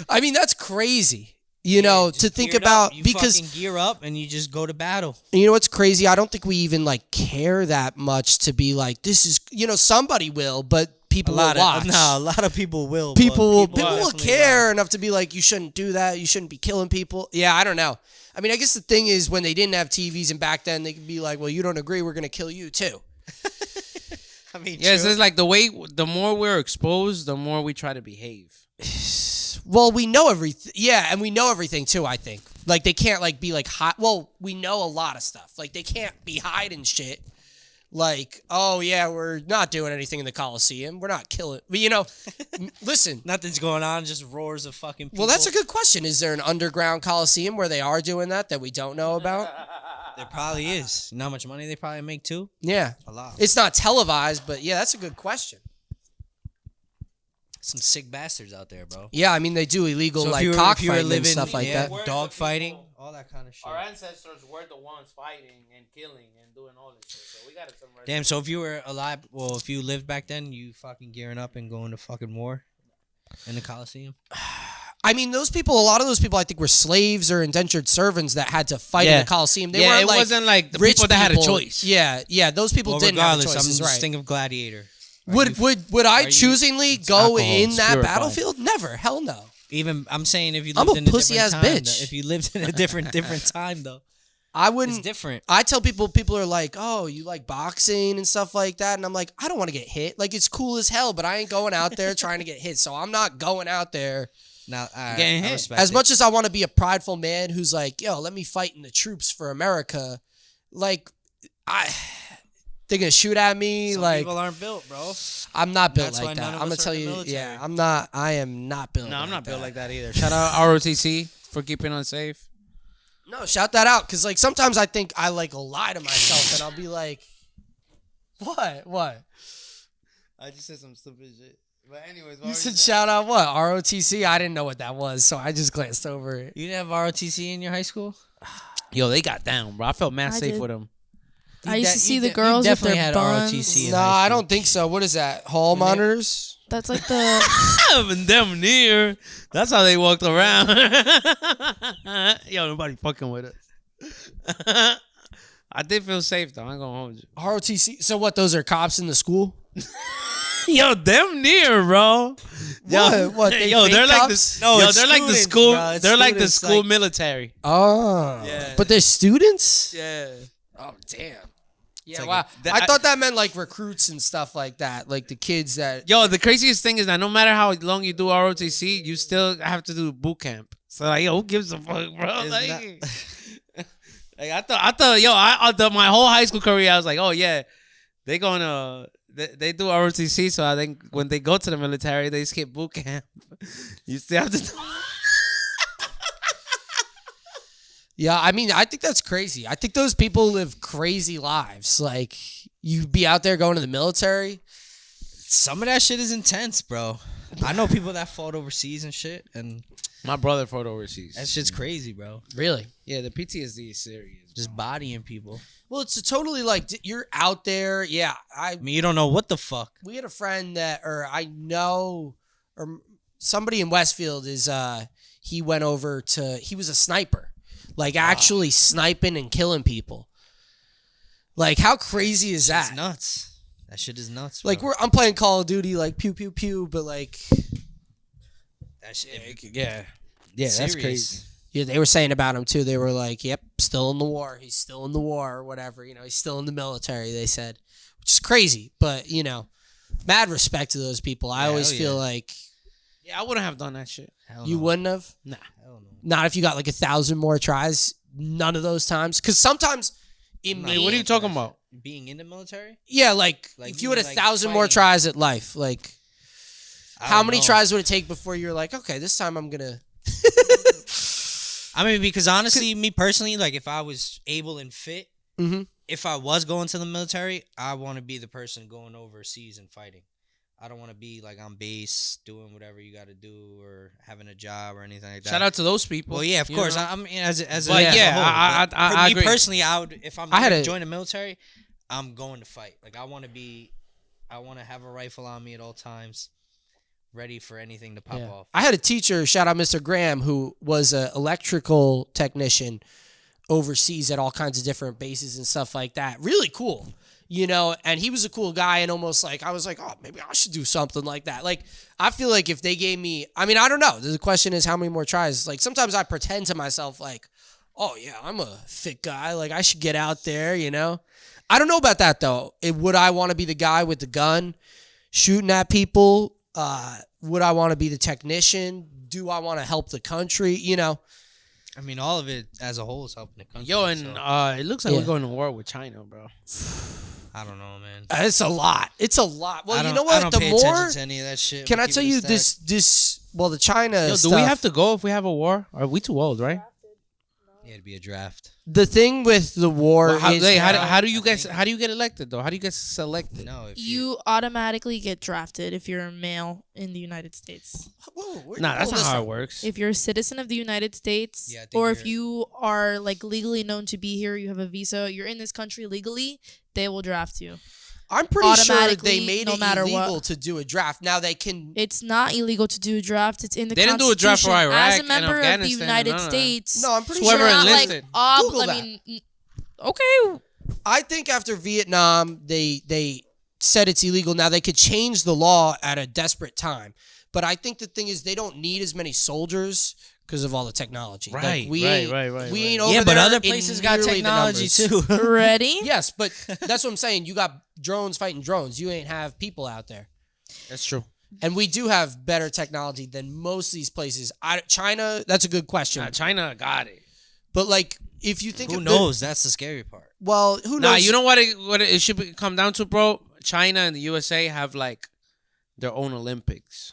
I mean, that's crazy. You know, Just to think geared about up. You because fucking gear up and you just go to battle. you know what's crazy? I don't think we even like care that much to be like this is. You know, somebody will, but people will watch. A lot of people will. People but will definitely care enough to be like, you shouldn't do that. You shouldn't be killing people. Yeah, I don't know. I mean, I guess the thing is when they didn't have TVs and back then they could be like, well, you don't agree, we're gonna kill you too. I mean, Yeah, true. it's like the more we're exposed, the more we try to behave. Well, we know everything. Yeah, and we know everything too, I think. Like they can't like be like hot. Well, we know a lot of stuff. Like they can't be hiding shit. Like, oh yeah, we're not doing anything in the Coliseum. We're not killing. But you know, listen. Nothing's going on, just roars of fucking people. Well, that's a good question. Is there an underground Coliseum where they are doing that we don't know about? There probably is. You know how much money they probably make too? Yeah. A lot. It's not televised, but yeah, that's a good question. Some sick bastards out there, bro. Yeah, I mean they do illegal So if like you were- if you were cockfighting and living- stuff like yeah, that. dog fighting, all that kind of shit. Our ancestors were the ones fighting and killing and doing all this shit. So we got some. Damn, so if you were alive, well, if you lived back then, you fucking gearing up and going to fucking war in the Coliseum? I mean, those people, a lot of those people, I think, were slaves or indentured servants that had to fight in Yeah. the Coliseum. They Yeah, weren't it like wasn't like the rich people that had a people. choice. Yeah, those people Well, didn't have a regardless, choice. I'm is just right. thinking of Gladiator. Would I you- choosingly it's go alcohol, in it's that purified. battlefield? Never. Hell no. Even I'm saying if you I'm lived a in a pussy-ass different time, bitch. though, if you lived in a different time though, I it's wouldn't. different. I tell people are like, oh, you like boxing and stuff like that. And I'm like, I don't want to get hit. Like, it's cool as hell, but I ain't going out there trying to get hit. So I'm not going out there. Now, Getting I hit. respect As it. much as I want to be a prideful man who's like, yo, let me fight in the troops for America. Like, they're going to shoot at me. Some like, people aren't built, bro. I'm not built That's why like none that. of I'm going us to tell are in the you. military. Yeah, I am not built No, I'm not built that. like that either. Shout out ROTC for keeping us safe. No, shout that out. Because, like, sometimes I think I, like, lie to myself and I'll be like, what? I just said some stupid shit. But anyways, You said shout out what? ROTC? I didn't know what that was, so I just glanced over it. You didn't have ROTC in your high school? Yo, they got down, bro. I felt mad I safe did. with them. I used to see the you girls with definitely their had buns. ROTC. in No, high I school. don't think so. What is that? Hall monitors? That's like the Damn near. That's how they walked around. Yo, nobody fucking with us. I did feel safe though. I ain't gonna hold you. ROTC. So what? Those are cops in the school? Yo, damn near, bro. Yo, What, they yo, fake they're like cops? the No, yo, it's they're like the students, school. bro. It's They're like the students, school like- military. Oh, Yeah. but they're students. Yeah. Oh, damn. Yeah, like wow. a- I thought that meant like recruits and stuff like that, like the kids that. Yo, the craziest thing is that no matter how long you do ROTC, you still have to do boot camp. So like, yo, who gives a fuck, bro? It's Like, not- like I thought, my whole high school career, I was like, oh yeah, they gonna they do ROTC, so I think when they go to the military, they skip boot camp. You still have to. Yeah, I mean, I think that's crazy. I think those people live crazy lives. Like, you be out there going to the military. Some of that shit is intense, bro. I know people that fought overseas and shit, and My brother fought overseas. that shit's crazy, bro. Really? Yeah, the PTSD is serious. Just bodying people. Well, it's a totally like you're out there. Yeah, I mean, you don't know what the fuck. we had a friend that, or I know, or somebody in Westfield is he went over to, he was a sniper, like actually sniping and killing people. Like, how crazy is that? It's nuts. That shit is nuts, bro. Like, I'm playing Call of Duty, like pew pew pew, but like, that shit. Yeah, that's serious. crazy. yeah, they were saying about him too. They were like, "Yep, still in the war. He's still in the war, or whatever. You know, he's still in the military." They said, which is crazy, but you know, mad respect to those people. I always hell feel yeah. like Yeah, I wouldn't have done that shit. Hell you no. wouldn't have. Nah. Hell no. Not if you got like 1,000 more tries. None of those times, because sometimes it Nah, may. Wait, what are you talking about? Being in the military? Yeah, like Like, if you had you, 1,000 like, more fighting. tries at life, like I how don't many know. tries would it take before you're like, okay, this time I'm gonna. I mean, because honestly, me personally, like if I was able and fit, Mhm. if I was going to the military, I want to be the person going overseas and fighting. I don't want to be like on base doing whatever you got to do or having a job or anything like that. Shout out to those people. Well, yeah, of you course. know? I mean, as But a yeah, whole, I but for me agree. personally, I would if I'm I had going a- to join the military, I'm going to fight. Like I want to have a rifle on me at all times, ready for anything to pop Yeah. off. I had a teacher, shout out Mr. Graham, who was an electrical technician overseas at all kinds of different bases and stuff like that. Really cool, you know, and he was a cool guy, and almost like I was like, oh, maybe I should do something like that. Like, I feel like if they gave me, I mean, I don't know. The question is how many more tries. Like, sometimes I pretend to myself like, oh, yeah, I'm a fit guy. Like, I should get out there, you know? I don't know about that, though. Would I want to be the guy with the gun shooting at people? Would I want to be the technician? Do I want to help the country? You know? I mean, all of it as a whole is helping the country. Yo, and so, it looks like Yeah. we're going to war with China, bro. I don't know, man. It's a lot. It's a lot. Well, I you don't- know I what? don't The pay more, attention to any of that shit. can but I keep tell it you a stack. this? Well, the China Yo, do stuff. we have to go if we have a war? Are we too old, right? Yeah, it'd be a draft. The thing with the war Well, how, is hey, now, how do you I guys think- how do you get elected though? How do you get selected? No, if You automatically get drafted if you're a male in the United States. Whoa, where Nah, you that's pull not this how from? it works. If you're a citizen of the United States, Yeah, I think or if you're- you are like legally known to be here, you have a visa, you're in this country legally, they will draft you. I'm pretty sure Automatically, they made no it matter illegal what. to do a draft. Now they can. It's not illegal to do a draft. It's in the They didn't do a draft for Constitution. As Iraq a and member of the Afghanistan and United none of that. States, No, I'm pretty Whoever sure. you're not enlisted. like Google I that. mean, okay. I think after Vietnam, they said it's illegal. Now they could change the law at a desperate time, but I think the thing is they don't need as many soldiers because of all the technology. Like, Right, we right, ain't, right, right, We right. ain't over yeah, but there other in places got nearly the technology numbers. too. Ready? Yes, but that's what I'm saying. You got drones fighting drones. You ain't have people out there. That's true. And we do have better technology than most of these places. China, that's a good question. Nah, China got it. But like, if you think Who of knows? That's the scary part. well, who knows? Nah, you know what it should come down to, bro? China and the USA have like their own Olympics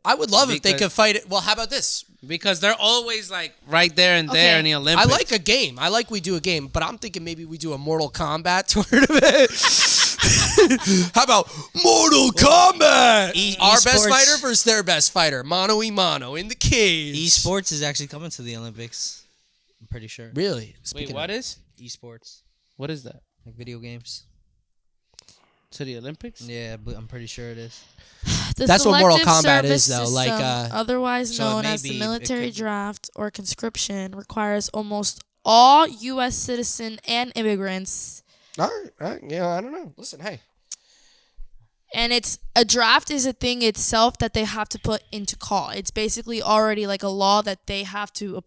I would love if they because- could fight it. Well, how about this? because they're always like right there and Okay. there in the Olympics. I like a game. I like we do a game, but I'm thinking maybe we do a Mortal Kombat tournament. How about Mortal Kombat? Our best esports- fighter versus their best fighter, mano y mano in the cage. Esports is actually coming to the Olympics. I'm pretty sure. Really? Wait, Speaking what of, is? Esports, What is that? like video games. To the Olympics? Yeah, but I'm pretty sure it is. The That's what Mortal selective Kombat is, service though, like, system, otherwise so it known may as the be- it military could be- draft or conscription, requires almost all U.S. citizen and immigrants. all right, yeah, I don't know. Listen, hey, And it's a draft is a thing itself that they have to put into call. It's basically already like a law that they have to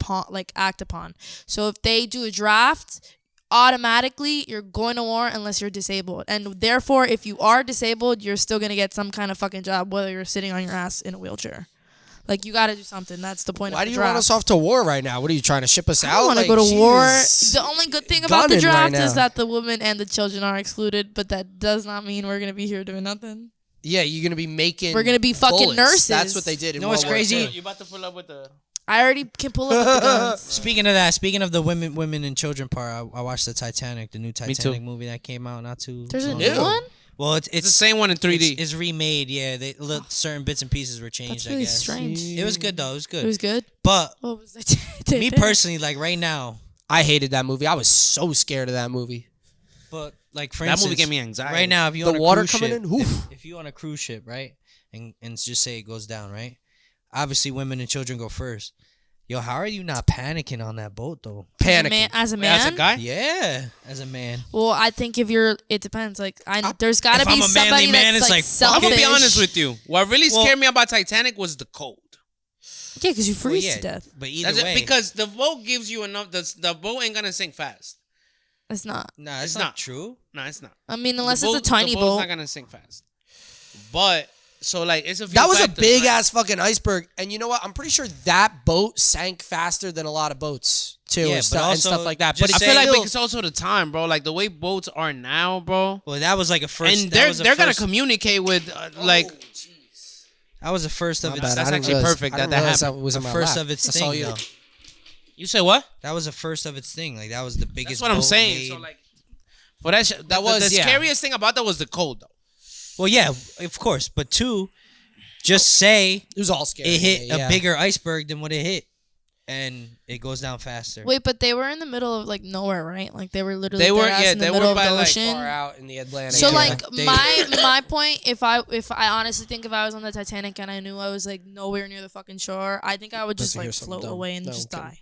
act upon. So if they do a draft, automatically you're going to war unless you're disabled. And therefore, if you are disabled, you're still gonna get some kind of fucking job, whether you're sitting on your ass in a wheelchair. Like, you got to do something. That's the point Why of do the you draft. want us off to war right now? What are you trying to ship us I out? don't want to Like, go to war. Jesus. The only good thing about the Gunning right draft is now. that the women and the children are excluded, but that does not mean we're going to be here doing nothing. Yeah, you're gonna be making. We're gonna be fucking bullets. nurses. That's what they did. In know what's World War crazy? II. You about to pull up with the? I already can pull up with the guns. Speaking of the women and children part, I watched the Titanic, the new Titanic movie that came out not too. There's a long new ago. one? Well, It's the same one in 3D. It's remade. Yeah, certain bits and pieces were changed. That's really I guess strange. it was good though. It was good. It was good. But What was it? me personally, like right now, I hated that movie. I was so scared of that movie. but like for That instance, movie gave me anxiety. right now, if you The on a water cruise coming ship, in? Oof. if you on a cruise ship, right, and just say it goes down, right, obviously women and children go first. Yo, how are you not panicking on that boat though? Panicking. As a Wait, man? as a guy. Yeah, as a man. Well, I think if you're, it depends. Like, there's got to if be I'm a manly somebody man, that's it's like like, selfish. I'm gonna be honest with you. What really Well- scared me about Titanic was the cold. Yeah, because you Well, freeze yeah, to death. But either That's way, it, because the boat gives you enough. The boat ain't gonna sink fast. It's not. nah, it's it's not not. true. No, it's not. I mean, unless The it's a boat- tiny the boat's boat. not gonna sink fast. But so like it's a few That was a factors, big right? ass fucking iceberg. And you know what? I'm pretty sure that boat sank faster than a lot of boats too, Yeah, and, but stuff, and also stuff like that. just But I it's feel like still- it's also the time, bro. Like the way boats are now, bro. Well, that was like a first. And that was a they're gonna first- communicate with like That was the first of My its. bad. that's I didn't actually realize- perfect I that didn't that realize happened. that was in the my first lap. of its That's thing, all you. though. You say what? That was the first of its thing. Like that was the biggest. That's what I'm boat saying. made. So like, for that, That was, the yeah. scariest thing about that was the cold, though. Well, yeah, of course. But two, just say It was all scary. it hit yeah. a bigger iceberg than what it hit, and it goes down faster. Wait, but they were in the middle of like nowhere, right? Like they were literally They were- dead ass yeah, in the they middle were of by, the like, ocean. far out in the Atlantic. So Yeah. like They- my point, if I honestly think if I was on the Titanic and I knew I was like nowhere near the fucking shore, I think I would just Let's hear like something float dumb. away and No, just I'm kidding. die.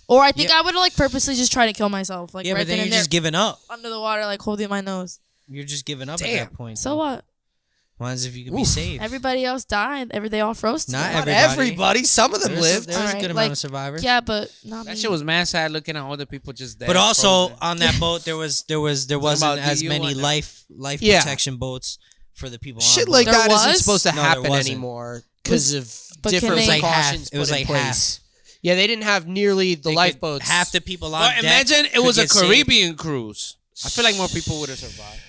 Or I think I would like purposely just try to kill myself, like yeah, right but then then you're and just there giving up. under the water, like holding my nose. You're just giving up at Damn. that point. So what? Might as if you could be Oof. saved. Everybody else died. They all froze. to Not death. Not everybody. everybody. Some of them There's lived. There's a Alright, good amount like, of survivors. Yeah, but not That me. shit was mad sad looking at all the people just dead. But also frozen. on that boat, there wasn't about as DU many and that. life Yeah. protection boats for the people. Shit on like board. There that isn't was? supposed to No, there happen wasn't. anymore because of But can different they- It was like precautions half. It was put in like place. half. Yeah, they didn't have nearly the They could- lifeboats. Half the people on But deck. imagine it could was a get saved. Caribbean cruise. I feel like more people would have survived.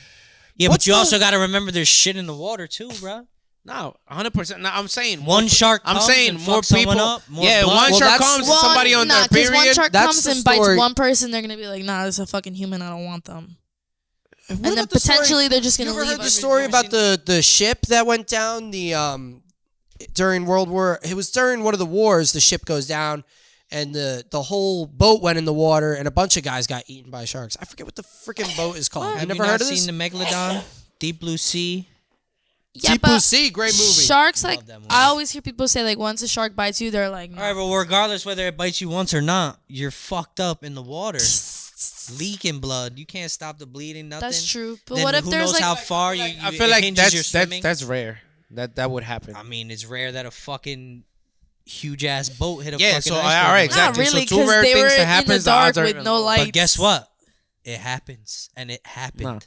Yeah, What's but you the- also got to remember there's shit in the water too, bro. No, 100%. No, I'm saying One shark. I'm comes saying and more fucks someone people. Up, more yeah, blood. one Well, shark that's- comes to somebody on their 'cause one period. shark That's comes the and bites story. one person, they're gonna be like, "Nah, this is a fucking human. I don't want them." What And then about the story- potentially they're just You gonna ever leave. heard the story about the ship that went down during World War? It was during one of the wars. The ship goes down, and the whole boat went in the water, and a bunch of guys got eaten by sharks. I forget what the freaking boat is called. You Have never you heard not of this? seen the Megalodon? Deep Blue Sea. Yeah, Deep Blue but Sea, great movie. sharks, like that movie. I always hear people say, like once a shark bites you, they're like, All right, well, regardless whether it bites you once or not, you're fucked up in the water, leaking blood. You can't stop the bleeding. Nothing. That's true. But Then what if who there's knows like, how far you? I it feel like hinges your that's swimming. that's rare. That would happen. I mean, it's rare that a fucking huge ass boat hit a Yeah, fucking so, iceberg. all right, like exactly. not really, So two because rare they things were that in the happens, the dark odds are with even no low. lights. But guess what? It happens, and it happened. No.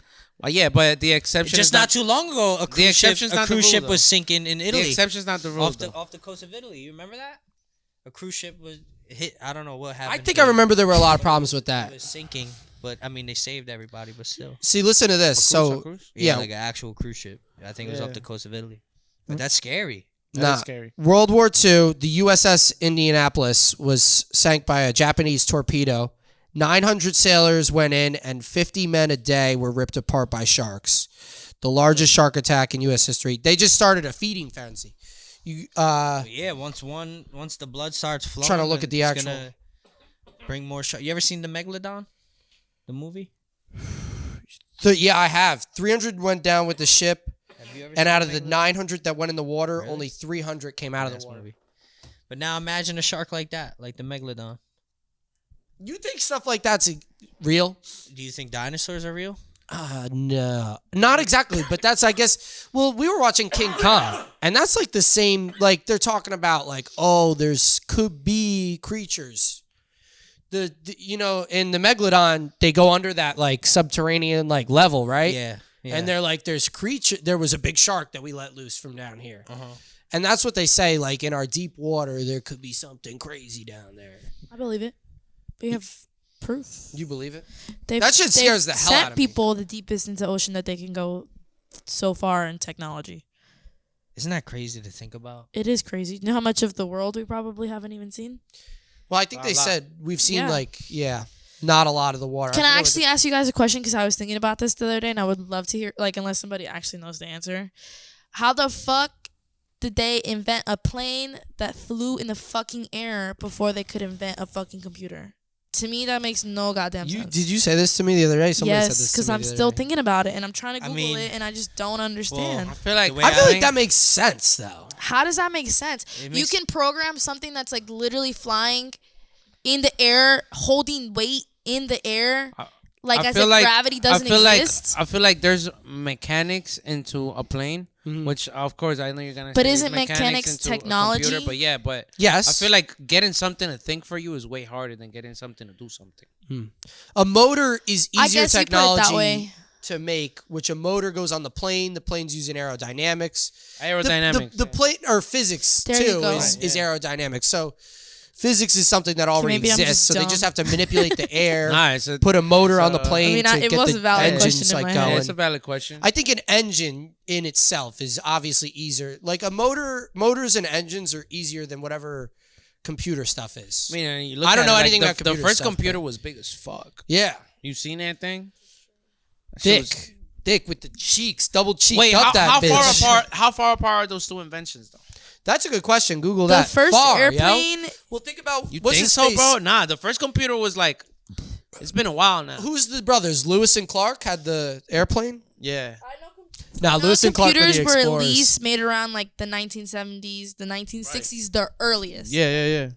Well, yeah, but the exception Just is not too long ago, a cruise ship, exception's not the rule, though. was sinking in the Italy. exception's not the rule. off though. the coast of Italy. You remember that? A cruise ship was hit. I don't know what happened. I think I remember there were a lot of problems with It that. was sinking, but I mean they saved everybody, but still. See, listen to this. A So cruise? yeah, like an actual cruise ship. I think it was Yeah. off the coast of Italy. But that's scary. That nah, is scary. World War II, the USS Indianapolis was sank by a Japanese torpedo. 900 sailors went in, and 50 men a day were ripped apart by sharks. The largest shark attack in U.S. history. They just started a feeding frenzy. But yeah, once the blood starts flowing, Trying to look at the it's actual- gonna bring more sharks. You ever seen the Megalodon, the movie? Yeah, I have. 300 went down with the ship, Have you ever? and seen out of the Megalodon? 900 that went in the water, Really? only 300 came out of Nice the water. movie. But now imagine a shark like that, like the Megalodon. You think stuff like that's real? Do you think dinosaurs are real? No, not exactly, but that's, I guess. Well, we were watching King Kong, and that's like the same. Like they're talking about, like, oh, there's could be creatures. The in the Megalodon, they go under that like subterranean like level, right? Yeah. And they're like, there's creature. There was a big shark that we let loose from down here, And that's what they say, like, in our deep water, there could be something crazy down there. I believe it. We have proof. You believe it? They've, That shit scares the hell out of me. people the deepest into the ocean that they can go so far in technology. Isn't that crazy to think about? It is crazy. You know how much of the world we probably haven't even seen? Well, I think they said we've seen, Yeah. not a lot of the water. Can I actually ask you guys a question? Because I was thinking about this the other day, and I would love to hear, like, unless somebody actually knows the answer. How the fuck did they invent a plane that flew in the fucking air before they could invent a fucking computer? To me, that makes no goddamn sense. Did you say this to me the other day? Somebody said Yes, this to because me I'm the other still day. thinking about it, and I'm trying to Google mean, it, and I just don't understand. I feel like way I feel like think- that makes sense, though. How does that make sense? It You makes- can program something that's like literally flying in the air, holding weight in the air, like as if gravity doesn't exist. I feel like there's mechanics into a plane, which of course I know you're gonna. But say isn't there's mechanics into a technology? computer, but yeah, but Yes. I feel like getting something to think for you is way harder than getting something to do something. A motor is I easier guess you put it technology that way. to make, which a motor goes on the plane. The plane's using aerodynamics. Aerodynamics. The plane, or physics, There you too, go. is aerodynamics. So physics is something that already maybe I'm exists. just So they dumb. just have to manipulate the air, Nah, it's a, put a motor on the it's a- plane I mean, to it get was the a valid engines question in like my going. head. it's a valid question. I think an engine in itself is obviously easier. Like a motors and engines are easier than whatever computer stuff is. I mean, you look I don't at know it, like, anything about the computer first stuff, computer but- was big as fuck. Yeah. You seen that thing? That shit was- Thick with the cheeks, double cheek. Wait, up that how bitch. far apart? How far apart are those two inventions, though? That's a good question. Google The that. first Far, airplane. Yo. Well, think about You what's think his so, face? bro? Nah, the first computer was like, it's been a while now. Who's the brothers? Lewis and Clark had the airplane. Yeah. Nah, Lewis and Clark were computers the were at explorers. least made around like the 1970s, the 1960s, the earliest. Yeah.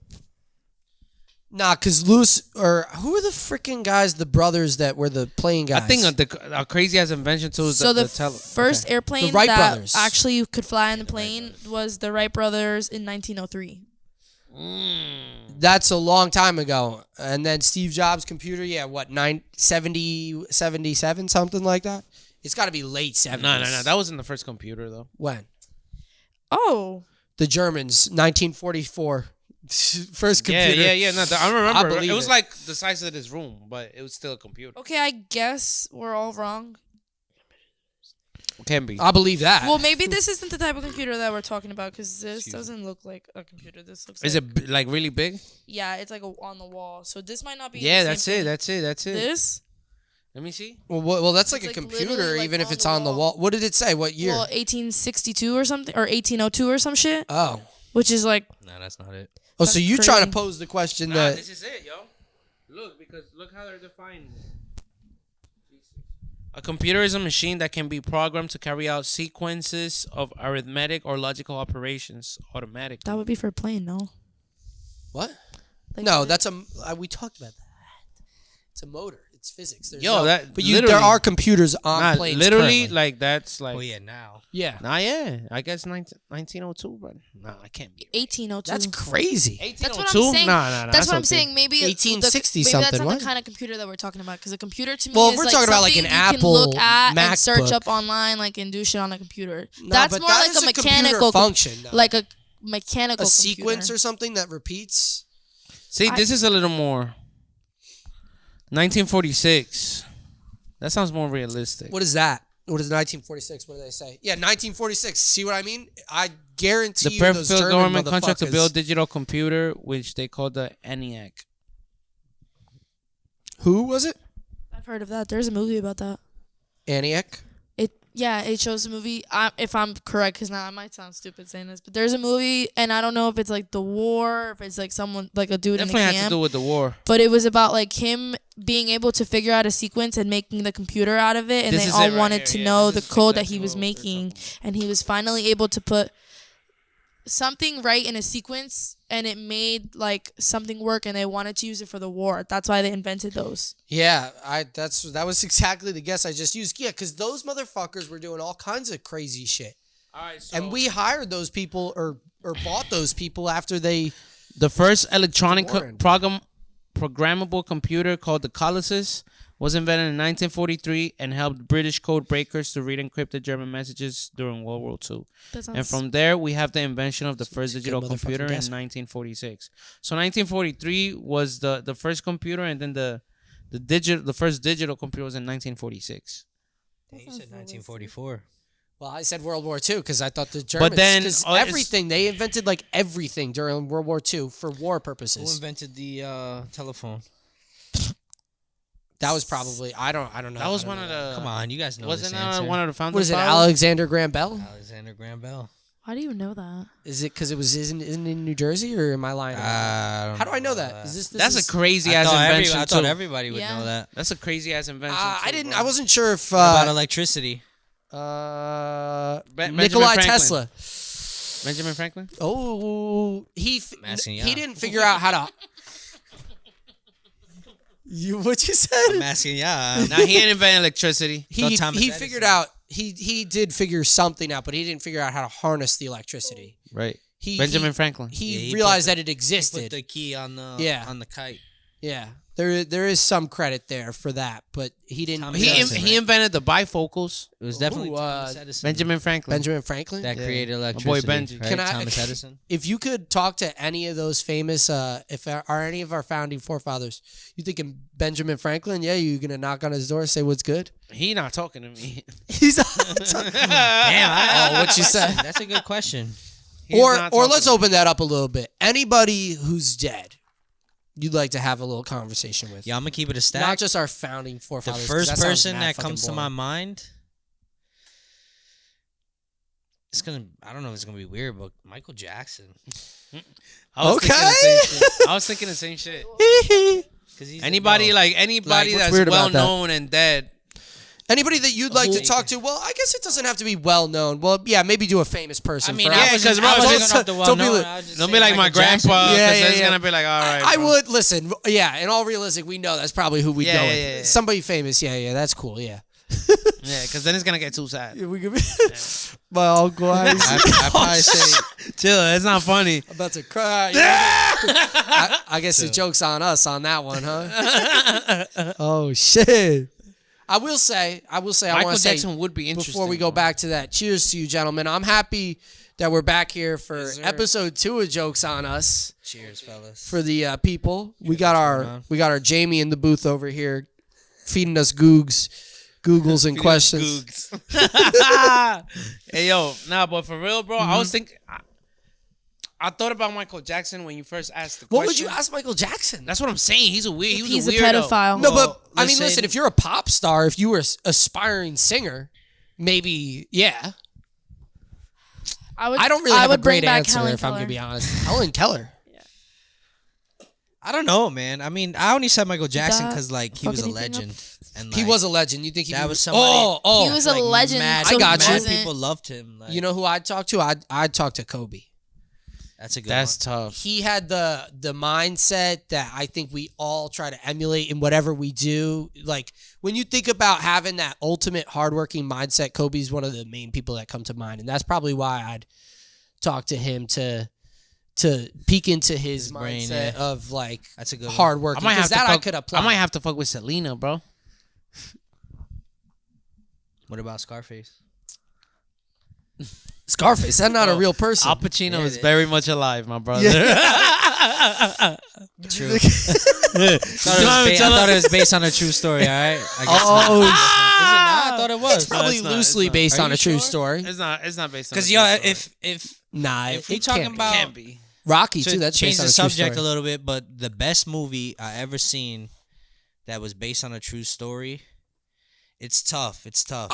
Nah, because Lewis or who are the freaking guys? The brothers that were the plane guys. I think a crazy ass invention too is So the tele- first airplane The Wright that brothers. actually could fly in the plane was the Wright brothers in 1903. That's a long time ago. And then Steve Jobs' computer, yeah, what, 77, something like that? It's got to be late 70s. No. That wasn't the first computer though. When? Oh, The Germans, 1944. First computer. Yeah. No, I remember. believe It was it. like the size of this room, but it was still a computer. okay. I guess we're all wrong. Can be. I believe that. Well, maybe this isn't the type of computer that we're talking about because this doesn't look like a computer. This looks. Is like, it like really big? Yeah, it's like on the wall. So this might not be. Yeah, the that's same it. thing. That's it. This. Let me see. Well, that's like It's a like computer, literally, like, even if on it's the on the wall. wall. What did it say? What year? Well, 1862 or something, or 1802 or some shit, Oh, which is like No, that's not it. so That's you trying to crazy. pose the question Nah, that this is it, yo. Look, because look how they're defining it. A computer is a machine that can be programmed to carry out sequences of arithmetic or logical operations automatically. that would be for a plane, no? what? Like, No, that's we talked about that. It's a motor. It's physics. There's Yo, no, that- but there literally- are computers on Nah, planes. literally, currently. like that's like. Oh yeah, now. yeah, Nah, yeah. I guess 1902, but nah, I can't be. 1802. that's crazy. 1802? That's what I'm saying. Nah. That's what I'm okay. saying. Maybe 1860 maybe something, that's not what? the kind of computer that we're talking about. Because a computer to me Well, if is we're like talking about, like, something an you can Apple look at and search MacBook. up online, like and do shit on a computer. No, That's but more that like is a computer mechanical function, though. like a mechanical a sequence computer. or something that repeats. See, this is a little more. 1946. That sounds more realistic. What is that? What is 1946? What do they say? Yeah, 1946. See what I mean? I guarantee The you those fulfilled German government contract to motherfuckers- build digital computer, which they call the ENIAC. Who was it? I've heard of that. There's a movie about that. ENIAC. It shows a movie. If I'm correct, because now I might sound stupid saying this, but there's a movie, and I don't know if it's like the war, if it's like someone like a dude Definitely in a had to camp. do with the war. But it was about like him being able to figure out a sequence and making the computer out of it, and This they is all it right wanted here, to yeah, know this the is code like that he was Decimals or making, and he was finally able to put something right in a sequence, and it made like something work, and they wanted to use it for the war. That's why they invented those. Yeah, that was exactly the guess I just used. Yeah, because those motherfuckers were doing all kinds of crazy shit, All right, so and we hired those people or bought those people after they. the first electronic Warren. programmable computer called the Colossus was invented in 1943 and helped British code breakers to read encrypted German messages during World War II. And from there, we have the invention of the first digital computer in 1946. So 1943 was the first computer, and then the first digital computer was in 1946. You said 1944. Well, I said World War II because I thought the Germans. But then everything they invented, like everything during World War II for war purposes. Who invented the telephone? That was probably I don't know. That was one of the. Come on, you guys know Wasn't this answer. one of the founders? What is it? Alexander Graham Bell? Alexander Graham Bell. Why do you know that? Is it because it was isn't in New Jersey, or am I lying? How do I know that? Is this That's a crazy I ass thought invention. I thought too. everybody would Yeah. know that. That's a crazy ass invention. I didn't. bro. I wasn't sure if What about electricity? Benjamin Nikolai Franklin. Tesla. Benjamin Franklin. Oh, he asking he ya. didn't figure out how to. What you said? I'm asking, yeah. Now he ain't invented electricity. He Thomas he Edison. figured out. He did figure something out, but he didn't figure out how to harness the electricity. Right. He Benjamin Franklin. He, Yeah, he realized put that it Put existed. the key on the Yeah. kite. Yeah, there is some credit there for that, but he didn't. Thomas He Edison, he invented the bifocals. It was definitely Ooh, Thomas Edison. Benjamin Franklin. Benjamin Franklin. that Yeah. created My boy electricity. Benji. Right? Can I- Thomas Edison. If you could talk to any of those famous, if are any of our founding forefathers, you thinking Benjamin Franklin? Yeah, you gonna knock on his door, say what's good? He not talking to me. He's Damn. what you said. That's a good question. He's or not or talking let's to me. open that up a little bit. Anybody who's dead, you'd like to have a little conversation with. Yeah, I'm gonna keep it a stack. Not just our founding the forefathers. 'cause first sounds person mad that fucking comes to my boring. mind. It's gonna. I don't know if it's gonna be weird, but Michael Jackson. I was thinking the same shit. I was thinking the same shit. Because he's Anybody like what's that's weird well about that? known and dead. Anybody that you'd like to Who- talk to? Well, I guess it doesn't have to be well known. Well, yeah, maybe do a famous person. I mean, for yeah, us. because bro, don't be li- Don't be like my grandpa, because Yeah, yeah, it's yeah. gonna be like, all right. I bro. would listen. Yeah, in all realistic, we know that's probably who we Yeah, go yeah, with. yeah, yeah. Somebody famous. Yeah, that's cool. Yeah. Yeah, because then it's gonna get too sad. We could be. My uncle. I probably say Chill, it's not funny. I'm about to cry. I guess the joke's on us on that one, huh? Oh shit! I will say, I Michael want to say Jackson would be interesting. before we go bro. back to that. Cheers to you, gentlemen. I'm happy that we're back here for Yes, sir. episode 2 of Jokes on Us. cheers, fellas. For the people, we got going our Jamie in the booth over here, feeding us Googles and questions. Hey yo, nah, but for real, bro, I was thinking. I thought about Michael Jackson when you first asked the What question. would you ask Michael Jackson? That's what I'm saying. He's a weird. He's a a weirdo. pedophile. No, Well, but I mean, listen- listen. If you're a pop star, if you were an aspiring singer, maybe, yeah. I don't really have a would bring great back answer Helen if I'm gonna Keller. be honest. Helen Keller. I don't know, man. I mean, I only said Michael Jackson that because like he fuck was a anything up? legend, and He like, was a legend. You think that he was somebody- Oh, He was a like, legend. Mad, so I got he you. mad wasn't- people loved him. Like, you know who I'd talk to? I'd talk to Kobe. that's a good. That's one. tough. He had the mindset that I think we all try to emulate in whatever we do. Like when you think about having that ultimate hardworking mindset, Kobe's one of the main people that come to mind, and that's probably why I'd talk to him to peek into his brain, mindset yeah. of like That's a good one. hardworking. Because that I could apply. I might have to fuck with Selena, bro. What about Scarface? Scarface. That's not a Bro, real person. Al Pacino Yeah, is it very much alive, my brother. True. I thought it was based on a true story. All right. I guess Oh, not. Is it not? I thought it was. it's probably it's not, loosely it's not. based Are on you a true sure? story. It's not based on. Because a yo, true story. if Nah, If we it talking can't be. about- Can't be. Rocky to too, that's change based on the a true subject story. a little bit, but the best movie I ever seen that was based on a true story, it's tough. It's tough.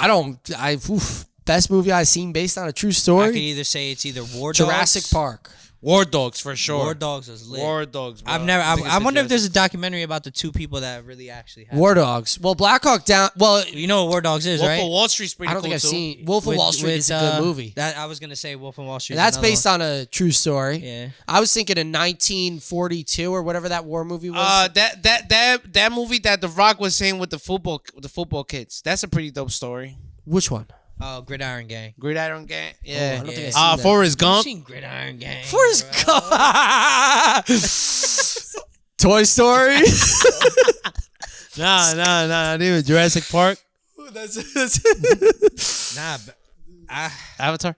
Best movie I've seen based on a true I could story. either say it's either War Dogs, Jurassic Park. War Dogs for sure. War Dogs was lit. War Dogs. Bro. I've never. I Biggest wonder if suggestion. there's a documentary about the two people that really actually happened. War Dogs. Well, Black Hawk Down. Well, You know what War Dogs is, Wolf right? of Wall Street's pretty I don't cool think I've too. seen Wolf of With- Wall Street with, is a good movie. That I was gonna say Wolf of Wall Street. And that's based on a true story. Yeah. I was thinking in 1942 or whatever that war movie was. That movie that The Rock was saying with the football kids. That's a pretty dope story. Which one? Oh, Gridiron Gang. Gridiron Gang. I Yeah. don't think I've Yeah. seen that. Forrest I've Gump. seen Gridiron Gang. Forrest bro. Gump. Toy Story. Nah. Not even Jurassic Park. Nah, Avatar.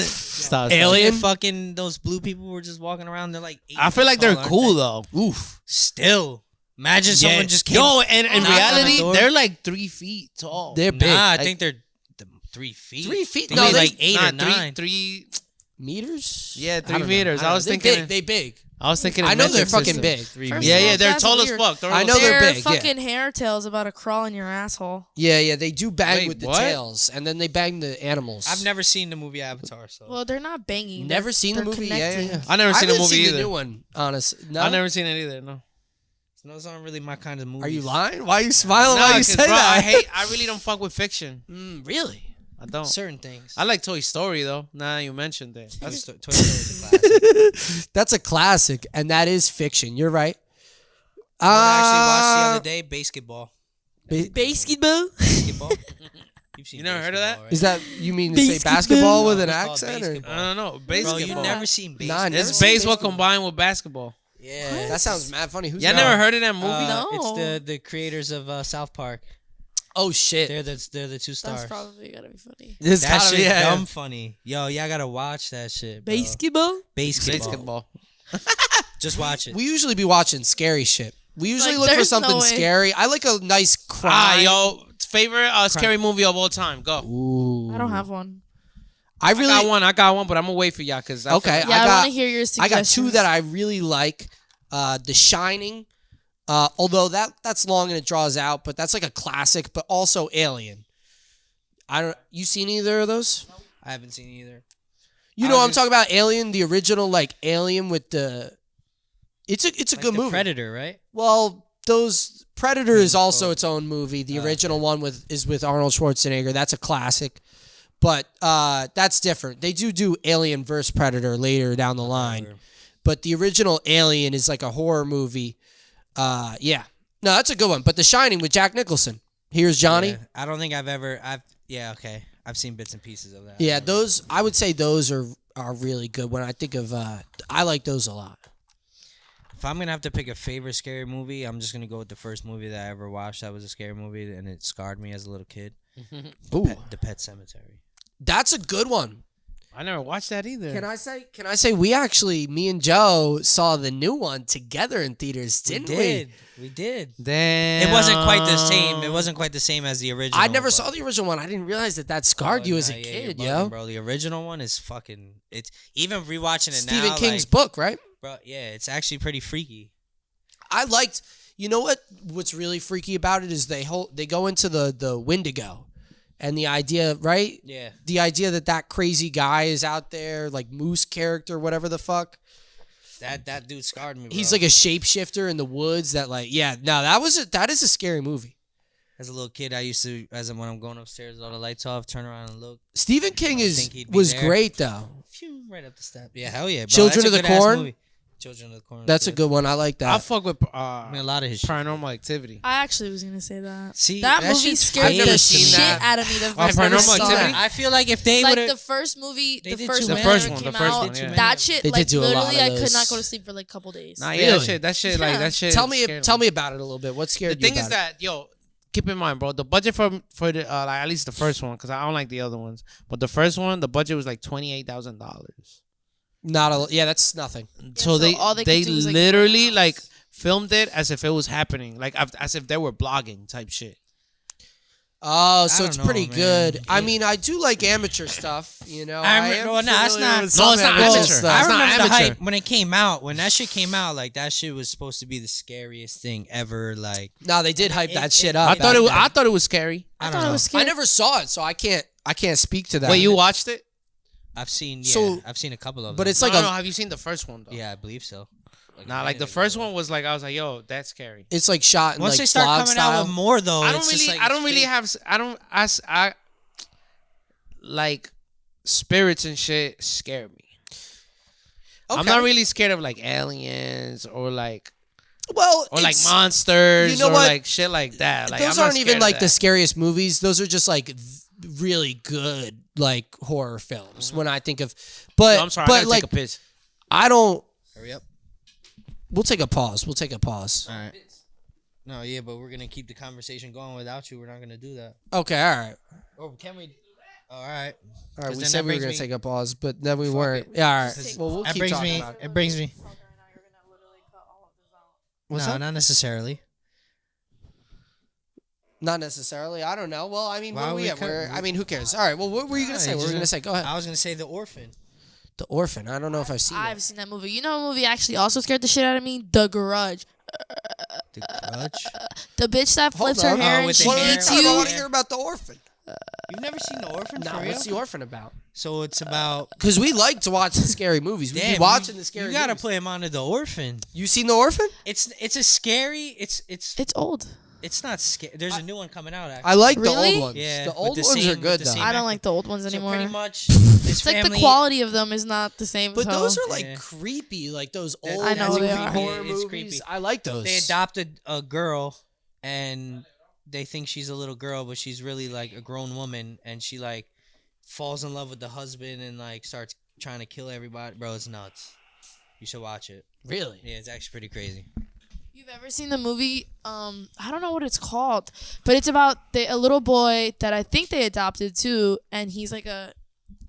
Stop. Alien? fucking those blue people were just walking around. They're like, 8 I feel like feet they're tall, cool aren't though. Oof. they? Still, imagine someone just came. Yo, and in knocked on the reality, door. they're like 3 feet tall. They're big. Nah, I Like- think they're 3 feet. 3 feet? They No, weigh they- like 8 or 9. Three. Meters? Yeah, I 3 don't know. meters. I don't I was know. thinking. They big. I was thinking. I know they're metric fucking system. big. First Yeah, of yeah, all, they're that's tall weird. as fuck. They're I know almost- they're Their big, yeah. fucking hair tails about to crawl in your asshole. Yeah, they do bang Wait, with the what? tails, and then they bang the animals. I've never seen the movie Avatar, so Well, they're not banging. Never They're- seen the they're movie. connecting. Yeah. I never I seen the haven't movie seen either. the new one. Honest, no. I've never seen it either. No. those aren't really my kind of movies. Are you lying? Why are you smiling? Why you 'cause, say bro, that? I really don't fuck with fiction. Really? I don't. Certain things. I like Toy Story though. Nah, you mentioned it. Toy Story is a classic. That's a classic, and that is fiction. You're right. I actually watched the other day Basketball. Basketball. Basketball. You've seen You never heard of that? Basketball, right? Is that you mean to say basketball with an It's called accent? Or? basketball. I don't know. Bro, Baseball. you never seen Nah, I Basketball? never It's seen baseball baseball. combined with basketball. Yeah. That sounds mad funny. Who's Y'all that? never heard of that movie? No. It's the creators of South Park. Oh shit! They're the two stars. That's probably gotta be funny. This That gotta shit's be dumb funny. Yo, y'all gotta watch that shit. Bro. Basketball. Basketball. Just watch it. We usually be watching scary shit. We usually Like, look for there's something no way. scary. I like a nice crime. Yo, favorite scary movie of all time. Go. Ooh. I don't have one. I really I got one, but I'm gonna wait for y'all because okay. Yeah, I, I want to got hear your I suggestions. got two that I really like. The Shining. Although that's long and it draws out, but that's like a classic. But also Alien. You seen either of those? I haven't seen either. You know, I'm talking about Alien, the original like Alien with the. It's a Like good the movie. Predator, right? Well, those Predator is also its own movie. The original one is with Arnold Schwarzenegger. That's a classic, but that's different. They do Alien vs Predator later down the line, but the original Alien is like a horror movie. Yeah, no, that's a good one. But The Shining with Jack Nicholson. Here's Johnny. Yeah. I don't think okay. I've seen bits and pieces of that. Yeah, those I would say those are really good. When I think of, I like those a lot. If I'm gonna have to pick a favorite scary movie, I'm just gonna go with the first movie that I ever watched. That was a scary movie, and it scarred me as a little kid. Ooh, The Pet Cemetery. that's a good one. I never watched that either. Can I say me and Joe saw the new one together in theaters, didn't we? We did. Damn. It wasn't quite the same. It wasn't quite the same as the original. I never but- saw the original one. I didn't realize that scarred you as a Nah, yeah, kid, you're yo. bugging, bro. The original one is fucking. It's even rewatching it Stephen now. King's like, book, right? bro. Yeah, it's actually pretty freaky. I liked. You know what's really freaky about it is they go into the Wendigo, and the idea, right? Yeah. The idea that crazy guy is out there, like Moose character, whatever the fuck. That dude scarred me. Bro. He's like a shapeshifter in the woods. That is a scary movie. As a little kid, I used to, when I'm going upstairs with all the lights off, turn around and look. Stephen King think he'd be was there. great though. Phew, right up the step. Yeah, hell yeah, bro. Children That's of a the good-ass Corn? movie. Children of the Corn. That's a good one. I like I that. fuck with I mean, a lot of his shit. Paranormal Activity. I actually was gonna say that. See, that that movie shit's scared I've never the seen shit that. out of me. The I've first never time I seen saw that. it. I feel like if they Like would the have. first movie, They the did first too one many. that The first ever one, came the first out, one, yeah. that shit, They like did do a lot literally, of I could those. not go to sleep for like a couple days. Nah, yeah, Really? that shit, Yeah. that shit. Tell me about it a little bit. What The scared you thing is about it? that, yo, keep in mind, bro, the budget for the like at least the first one, because I don't like the other ones, but the first one, the budget was like $28,000. Yeah, that's nothing. So so all they they could do was, like, literally film like filmed it as if it was happening, like as if they were blogging type shit. Oh, so don't it's know, pretty man. good. I Yeah. mean, I do like amateur stuff, you know. I am remember- well, no, it's familiar not- with No, some it's not amateur amateur. stuff. I It's not remember the amateur. hype when it came out. When that shit came out, like that shit was supposed to be the scariest thing ever. Like No, they did hype that It- shit it- up. I thought it was, back then. I thought it was scary. I don't thought it know. was I scary. never saw it, so I can't speak to that. Wait, you watched it? I've seen, I've seen a couple of But them. it's No, like no, a no, have you seen the first one though? Yeah, I believe so. Nah, like the first one was like I was like, yo, that's scary. it's like shot in Once like they start vlog coming style. out with more though, I don't it's just really, like I don't it's really fake. have, I like spirits and shit scare me. I'm Okay. not really scared of like aliens or like like monsters you know or what? like shit like that. Like, those I'm not aren't even scared of like the that. scariest movies. Those are just like really good like horror films. When I think of, but No, I'm sorry, I but gotta like take a piss. I don't. Hurry up. We'll take a pause. All right. No, yeah, but we're gonna keep the conversation going without you. We're not gonna do that. Okay, all right. Or can we? All right. All right, 'Cause we then said that we were brings going me- to take a pause, but then we Fuck weren't. it. Yeah, all right. This is- Well, we'll that keep brings talking me. about it. It brings me. What's no, that? not necessarily. Not necessarily. I don't know. Well, I mean, Why what are we we at? cut- I mean, who cares? All right. Well, what were you going to say? What were you going to say? Go ahead. I was gonna say The Orphan. The Orphan. I don't know if I've seen I've it. seen that movie. You know, a movie actually also scared the shit out of me. The Grudge. The Grudge. The bitch that Hold flips her on. hair Oh, with and the she What are you hair. eats talking about? I you. want to hear about The Orphan. You've never seen The Orphan? No, for real? what's The Orphan about? So it's about. Because we like to watch the scary movies. We Damn, be watching you, the scary You gotta movies. play him onto The Orphan. You seen The Orphan? It's a scary. It's It's old. It's not scary. There's a new one coming out. Actually. I like the Really? old ones. Yeah, the with old the ones same- are with good, the though. same- I don't like the old ones So anymore. pretty much, this It's like family. the quality of them is not the same. But so. those are like Yeah. creepy, like those That- old I know like, they are. horror It's movies. creepy. I like those. They adopted a girl, and they think she's a little girl, but she's really like a grown woman, and she like falls in love with the husband and like starts trying to kill everybody. Bro, it's nuts. You should watch it. Really? Yeah, it's actually pretty crazy. You've ever seen the movie? I don't know what it's called, but it's about a little boy that I think they adopted too, and he's like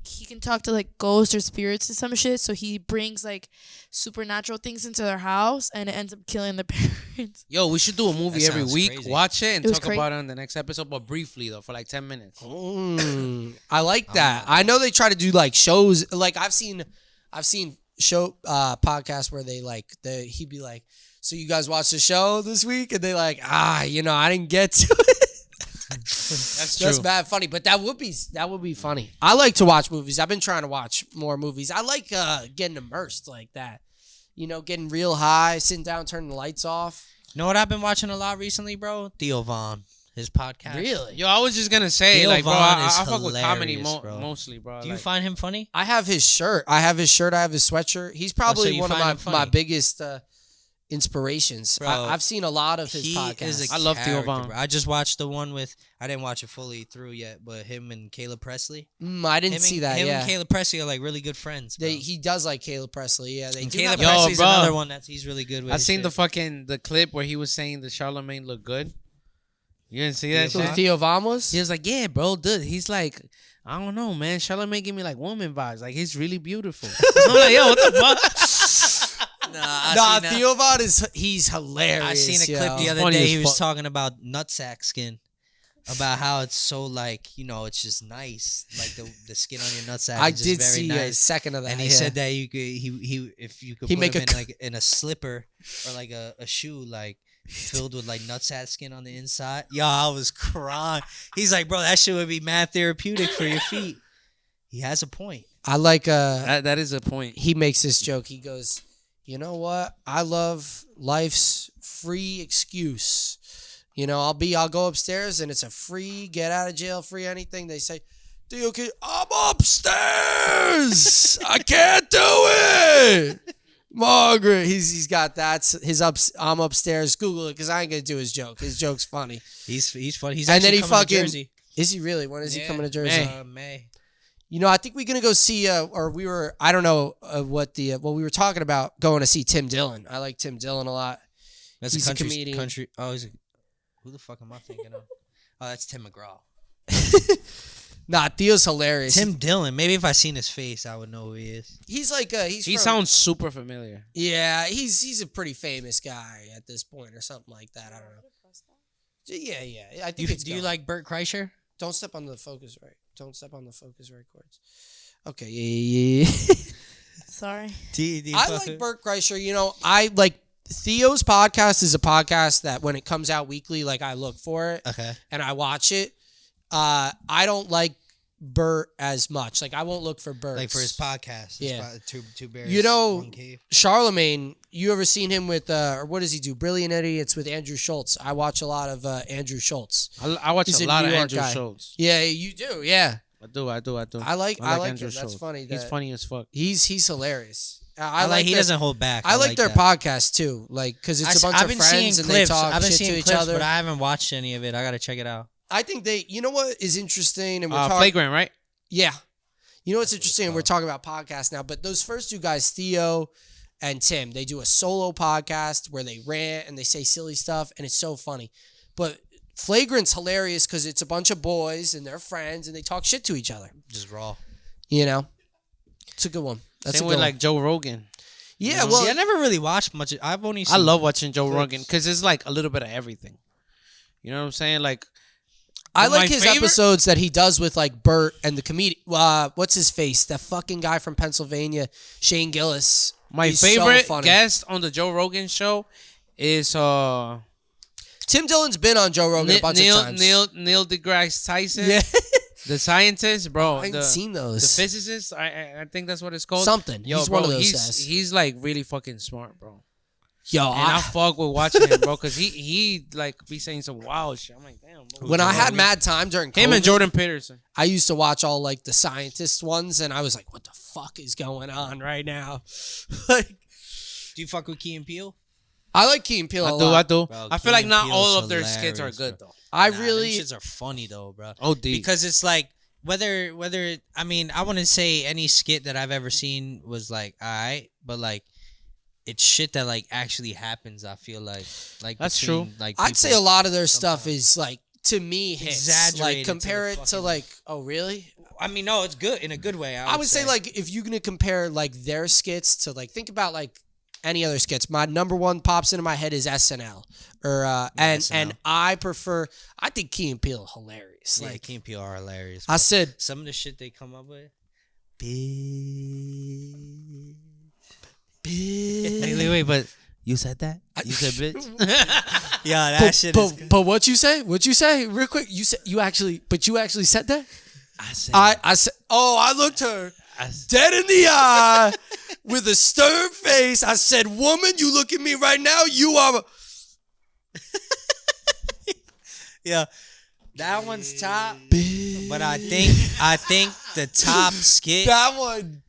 he can talk to like ghosts or spirits and some shit. So he brings like supernatural things into their house, and it ends up killing the parents. Yo, we should do a movie That every sounds week. crazy. Watch it and It was talk about it on the next episode, but briefly though, for like 10 minutes. I like that. I know they try to do like shows. Like I've seen show podcasts where he'd be like, "So you guys watch the show this week?" And they like, I didn't get to it. That's That's bad funny, but that would be funny. I like to watch movies. I've been trying to watch more movies. I like getting immersed like that. Getting real high, sitting down, turning the lights off. You know what I've been watching a lot recently, bro? Theo Vaughn, his podcast. Really? Yo, I was just gonna say, Theo like, bro, Vaughn I is fuck with comedy hilarious, bro. mostly, bro. Do you like, find him funny? I have his shirt. I have his sweatshirt. He's probably you one of find him my funny? biggest inspirations. Bro, I've seen a lot of his He podcasts. is a I love Theo character, Vaughn. bro. I just watched the one with. I didn't watch it fully through yet, but him and Caleb Presley. I didn't see that. Him Yeah, and Caleb Presley are like really good friends. Bro. he does like Caleb Presley. Yeah, they And do. Caleb have- Yo, Presley's bro. another one he's really good with. I his seen shit. the clip where he was saying that Charlemagne looked good. You didn't see that So shit? Theo Vaughn was. He was like, yeah, bro, dude. He's like, I don't know, man. Charlemagne give me like woman vibes. Like, he's really beautiful. I'm like, yo, what the fuck? Nah, Theo Vaughn he's hilarious. I seen a clip yo. the other Funny day. as He was fuck. talking about nutsack skin, about how it's so like it's just nice, like the skin on your nutsack. I is just did very see a nice. second of that. And he yeah. said that you could he if you could He put make him a in like in a slipper or like a shoe like filled with like nutsack skin on the inside. Yo, I was crying. He's like, bro, that shit would be mad therapeutic for your feet. He has a point. I like That is a point. he makes this joke. He goes, "You know what? I love life's free excuse. I'll go upstairs and it's a free get out of jail free anything. They say, Theo, I'm upstairs. I can't do it. Margaret, he's got that. I'm upstairs. Google it because I ain't gonna do his joke. His joke's funny. He's funny. He's And then actually he coming to fucking- Jersey. Is he really? When is he Yeah, coming to Jersey? May. I think we're gonna go see. Or we were. I don't know what we were talking about going to see Tim Dillon. I like Tim Dillon a lot. That's He's a a country. comedian. Country. Oh, who the fuck am I thinking of? Oh, that's Tim McGraw. Nah, Theo's hilarious. Tim Dillon. Maybe if I seen his face, I would know who he is. He's like He from- sounds super familiar. Yeah, he's a pretty famous guy at this point, or something like that. I don't know. Yeah. I think it's Do you going. like Bert Kreischer? Don't step on the focus right. Don't step on the focus right cords. Okay, yeah. Sorry. I like Bert Kreischer. I like Theo's podcast is a podcast that when it comes out weekly, like I look for it Okay. and I watch it. I don't like Bert as much. Like I won't look for Bert. Like for his podcast. Yeah. Two bears. You know, one cave. Charlemagne, you ever seen him with, or what does he do? Brilliant Idiots with Andrew Schultz. I watch a lot of Andrew Schultz. I watch He's a a lot New of York Andrew guy. Schultz. Yeah, you do. Yeah. I do. I like Andrew him. That's Schultz. funny. He's that- funny as fuck. He's hilarious. I like he their- doesn't hold back. I like their that. podcast too. Like, because it's a bunch I've of been friends seeing and clips. they talk I've been shit seeing to each clips, other. but I haven't watched any of it. I gotta check it out. I think you know what is interesting? And we're talking. Flagrant, right? Yeah. You know what's interesting? We're talking about podcasts now, but those first two guys, Theo and Tim. They do a solo podcast where they rant and they say silly stuff, and it's so funny. But Flagrant's hilarious because it's a bunch of boys and they're friends and they talk shit to each other. Just raw. You know, it's a good one. That's Same a with good like one. Joe Rogan. Yeah, See, well, I never really watched much. I've only seen I love watching Joe clips. Rogan because it's like a little bit of everything. You know what I'm saying? Like, I my like his favorite- episodes that he does with like Bert and the comedian. What's his face? That fucking guy from Pennsylvania, Shane Gillis. my He's so favorite funny. guest on the Joe Rogan show is Tim Dillon's been on Joe Rogan a bunch of times. Neil deGrasse Tyson. Yeah. The scientist, bro. I haven't the, seen the those. physicist. I think that's what it's called. Something. Yo, He's bro, one of those guys. he's like really fucking smart, bro. Yo, And I fuck with watching him, bro, because he like be saying some wild shit. I'm like, damn, bro. when I had mad time during COVID, Him and Jordan Peterson. I used to watch all like the scientist ones, and I was like, "What the fuck is going on right now?" Like, Do you fuck with Key and Peele? I like Key and Peele. I do. Bro, I feel Key like and not Peele's all of their skits are hilarious, good bro. though. I Nah, really. them shits are funny though, bro. Oh, deep. Because it's like whether I mean I wouldn't say any skit that I've ever seen was like alright, but like it's shit that like actually happens. I feel like That's between, true. Like I'd say people- a lot of their stuff sometimes. is like to me hits. Exaggerated Like to compare the it to fucking- like, oh really? I mean, no, it's good in a good way. I would say like if you're gonna compare like their skits to like think about like any other skits. My number one pops into my head is SNL or and SNL. I think Key and Peele hilarious. yeah, Like Key and Peele are hilarious. I bro. said, Some of the shit they come up with. Bitch. Wait, but you said that? You said bitch? Yeah, that shit is good. but what you say? What you say? Real quick, you said you actually said that. I said I said, oh, I looked her dead in the eye with a stern face. I said, woman, you look at me right now. You are. yeah. That one's top. But I think the top skit. That one.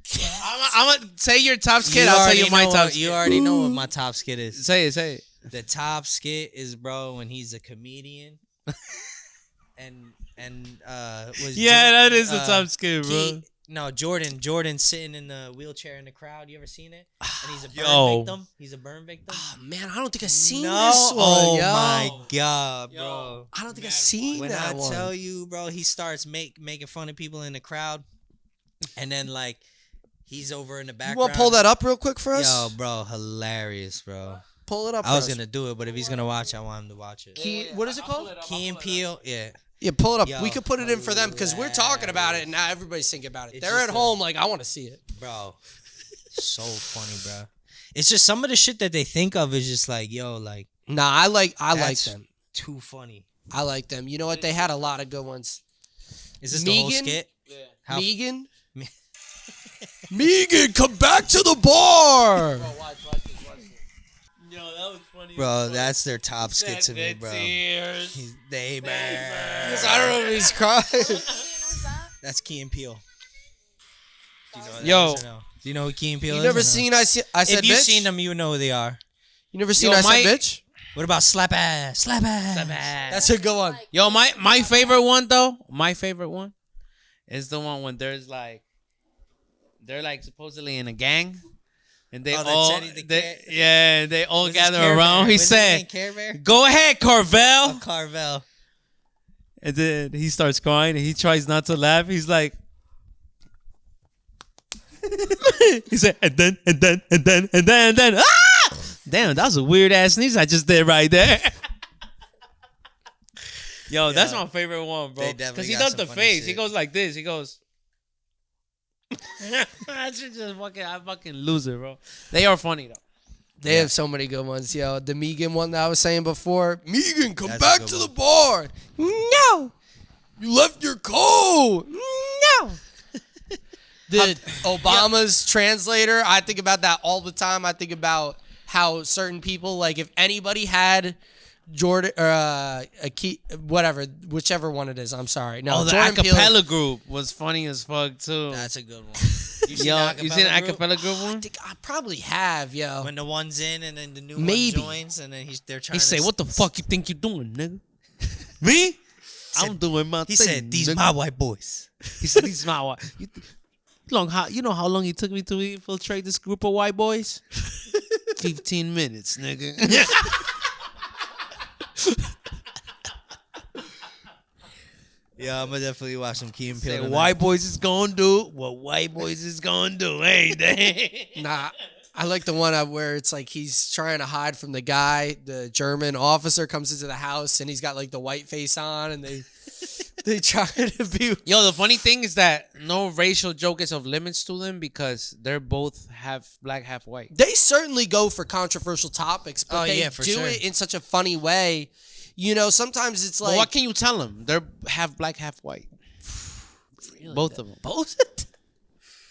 I'm gonna say your top skit. You I'll tell already you my know- top skit. You already know what my top skit is. Say it. The top skit is bro when he's a comedian. and was Yeah, that is the uh, top skit, bro. Jordan sitting in the wheelchair in the crowd. You ever seen it? And he's a burn Yo. victim. He's a burn victim. Oh, man, I don't think I've seen No. this one. Oh yo. my god, bro. I don't think I've seen When that I one. tell you, bro, he starts making fun of people in the crowd, and then like he's over in the You background. want to pull that up real quick for us? Yo, bro, hilarious, bro. Pull it up. I was for us. gonna do it, but if he's gonna watch, I want him to watch it. What is it called? Key and Peele, yeah. Yeah, pull it up. Yo, we could put it in for them because we're talking about it and now everybody's thinking about it. They're at home like, I want to see it. Bro, so funny, bro. It's just some of the shit that they think of is just like, yo, like Nah, I like that's them. too funny. I like them. You know what? They had a lot of good ones. Is this the whole Megan? skit? How- Megan? Me- Megan, come back to the bar. Yo, that was funny. Bro, that's their top skit to me, bro. He's they Because I don't know if he's crying. That's Key and Peele. Do you know who Yo. that is or no? Do you know who Key and Peele You is? never or no? seen I Said If you've Bitch? seen them, you know who they are. You never seen Yo, I Said my- Bitch? What about Slap Ass? Slap Ass. That's a good one. Yo, my favorite one though, is the one when they're like supposedly in a gang, and they Oh, the all Teddy the Care- they all What's his gather Care around. Bear? He What's his name, said, Care Bear? "Go ahead, Carvel," Oh, Carvel. and then he starts crying and he tries not to laugh. He's like. He said, and then, ah! Damn, that was a weird ass sneeze I just did right there. Yo, that's my favorite one, bro. They definitely Because he got does some the funny face. shit. He goes like this. He goes. That shit just I fucking lose it, bro. They are funny though. They have so many good ones, yo. The Megan one that I was saying before. Megan, come That's a back good to one. the bar. No. You left your coat. No. The Obama's translator, I think about that all the time. I think about how certain people, like if anybody had Jordan or a key, whatever, whichever one it is. I'm sorry. No, Oh, the Jordan Peele. acapella group was funny as fuck too. That's a good one. Yo, you seen the group? acapella group I one? think I probably have, yo. When the one's in and then the new Maybe. one joins and then they're trying He to say, "What the fuck you think you doing, nigga?" Me? I'm doing my He thing. said, "These nigga." my white boys." He said, "These my wife." You know how long it took me to infiltrate this group of white boys? 15 minutes, nigga. Yeah, I'm gonna definitely watch some Key and Peele. Say, tonight. white boys is gonna do what white boys is gonna do, ain't they? Nah, I like the one where it's like he's trying to hide from the guy. The German officer comes into the house and he's got like the white face on, and they try to be. Yo, the funny thing is that no racial joke is of limits to them because they're both half black, half white. They certainly go for controversial topics, but they for do sure. it in such a funny way. You know, sometimes it's But like what can you tell them? They're half black, half white. Really? Both of them. both.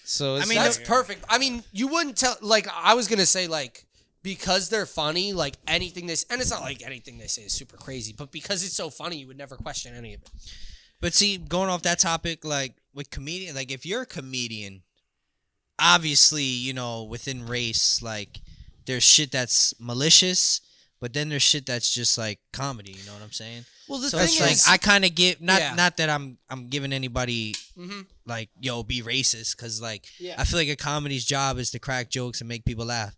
So it's I mean, That's perfect. I mean, you wouldn't tell. Like I was gonna say, like because they're funny, like anything they and it's not like anything they say is super crazy, but because it's so funny, you would never question any of it. But see, going off that topic, like with comedian, like if you're a comedian, obviously, you know, within race, like there's shit that's malicious, but then there's shit that's just like comedy. You know what I'm saying? Well, the So thing it's like is, I kind of give not Yeah. not that I'm giving anybody Mhm. like yo be racist because like Yeah. I feel like a comedy's job is to crack jokes and make people laugh,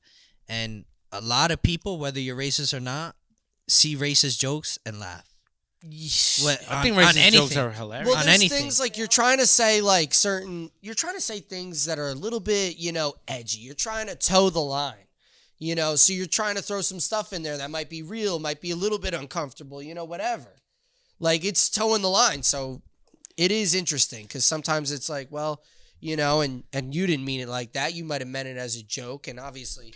and a lot of people, whether you're racist or not, see racist jokes and laugh. What, I think on racist anything. jokes are hilarious. well, on there's anything. things like you're trying to say like you're trying to say things that are a little bit, you know, edgy. You're trying to toe the line, you know, so you're trying to throw some stuff in there that might be real, might be a little bit uncomfortable, you know, whatever. Like it's toeing the line. So it is interesting because sometimes it's like, well, you know, and you didn't mean it like that. You might have meant it as a joke. And obviously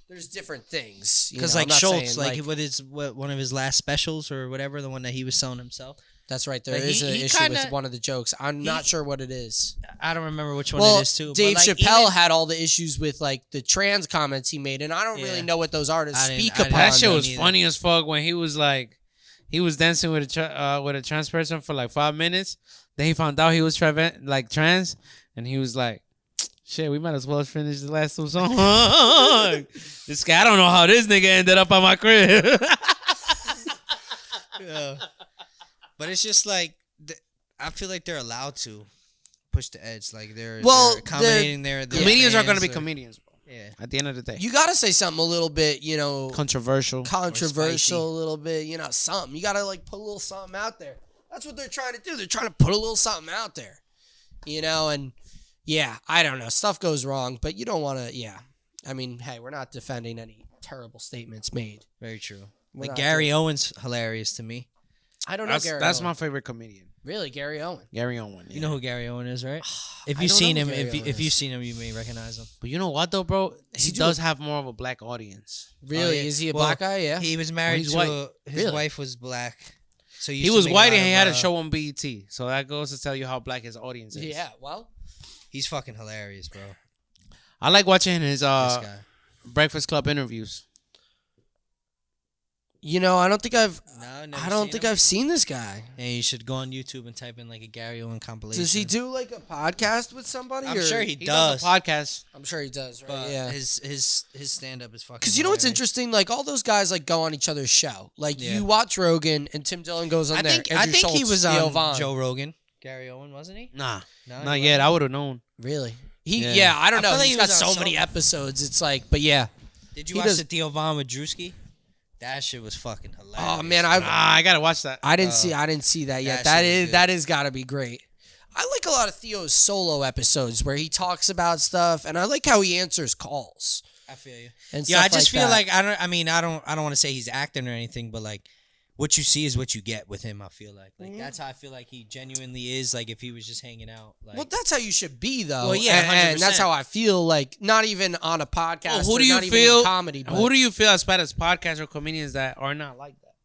there's different things. Because I'm like not Schultz, saying, like one of his last specials or whatever, the one that he was selling himself. that's right. There Like, is an he issue kinda- with one of the jokes. I'm not sure what it is. I don't remember which one Well, it is too. Dave but like, Chappelle even- had all the issues with like the trans comments he made, and I don't really Yeah. know what those are to I didn't- speak I didn't- upon. That shit them was either. funny as fuck when he was like, he was dancing with a trans person for like 5 minutes. Then he found out he was trans, and he was like, "Shit, we might as well finish the last two songs." This guy, I don't know how this nigga ended up on my crib. Yeah. But it's just like I feel like they're allowed to push the edge. Like they're accommodating their Comedians are gonna fans be or- comedians, bro. Yeah. At the end of the day, You got to say something a little bit, you know, controversial. controversial, a little bit, you know, something. You got to like put a little something out there. That's what they're trying to do. They're trying to put a little something out there, you know, and yeah, I don't know. Stuff goes wrong, but you don't want to, yeah. I mean, hey, we're not defending any terrible statements made. Very true. We're Like not Gary Owen's hilarious to me. I don't know Gary That's Owen. my favorite comedian, Really, Gary Owen. Gary Owen. You know who Gary Owen is, right? If I you've don't seen know him, who Gary if Owen you've is. seen him, you may recognize him. But you know what though, bro? He he do does have more of a black audience. Really? yeah. Is he a Well, black guy? Yeah. He was married he's to white. his Really? wife was black. So He was white and he had a show on BET. So that goes to tell you how black his audience is. Yeah, well, He's fucking hilarious, bro. I like watching his This guy. Breakfast Club interviews. you know, I don't think I've seen this guy. And you should go on YouTube and type in like a Gary Owen compilation. Does he do like a podcast with somebody? I'm or- sure he He does. does a podcast. I'm sure he does, right? But Yeah. his stand up is fucking. Because you know what's hilarious. interesting? Like all those guys like go on each other's show. Like Yeah. you watch Rogan and Tim Dillon goes on I there. think Andrew he Schultz, was Theo on Von. Joe Rogan. Gary Owen, wasn't he? Nah, No, not he yet. wasn't? I would have known. Really? He Yeah. yeah, I don't I know. feel like He's he got was on so many some- episodes. It's like, but yeah. Did you He watch does- the Theo Von with Drewski? That shit was fucking hilarious. Oh man, I gotta watch that. I didn't see that yet. that shit was good. That is got to be great. I like a lot of Theo's solo episodes where he talks about stuff, and I like how he answers calls. I feel you. And Yeah, I stuff just feel that. like I don't want to say he's acting or anything, but like what you see is what you get with him. I feel like that's how I feel like he genuinely is. Like if he was just hanging out, like Well, that's how you should be, though. Well, yeah, and that's 100%. how I feel. Like not even on a podcast. Well, who or do you not even feel? in comedy? But Who do you feel as bad as podcasts or comedians that are not like that?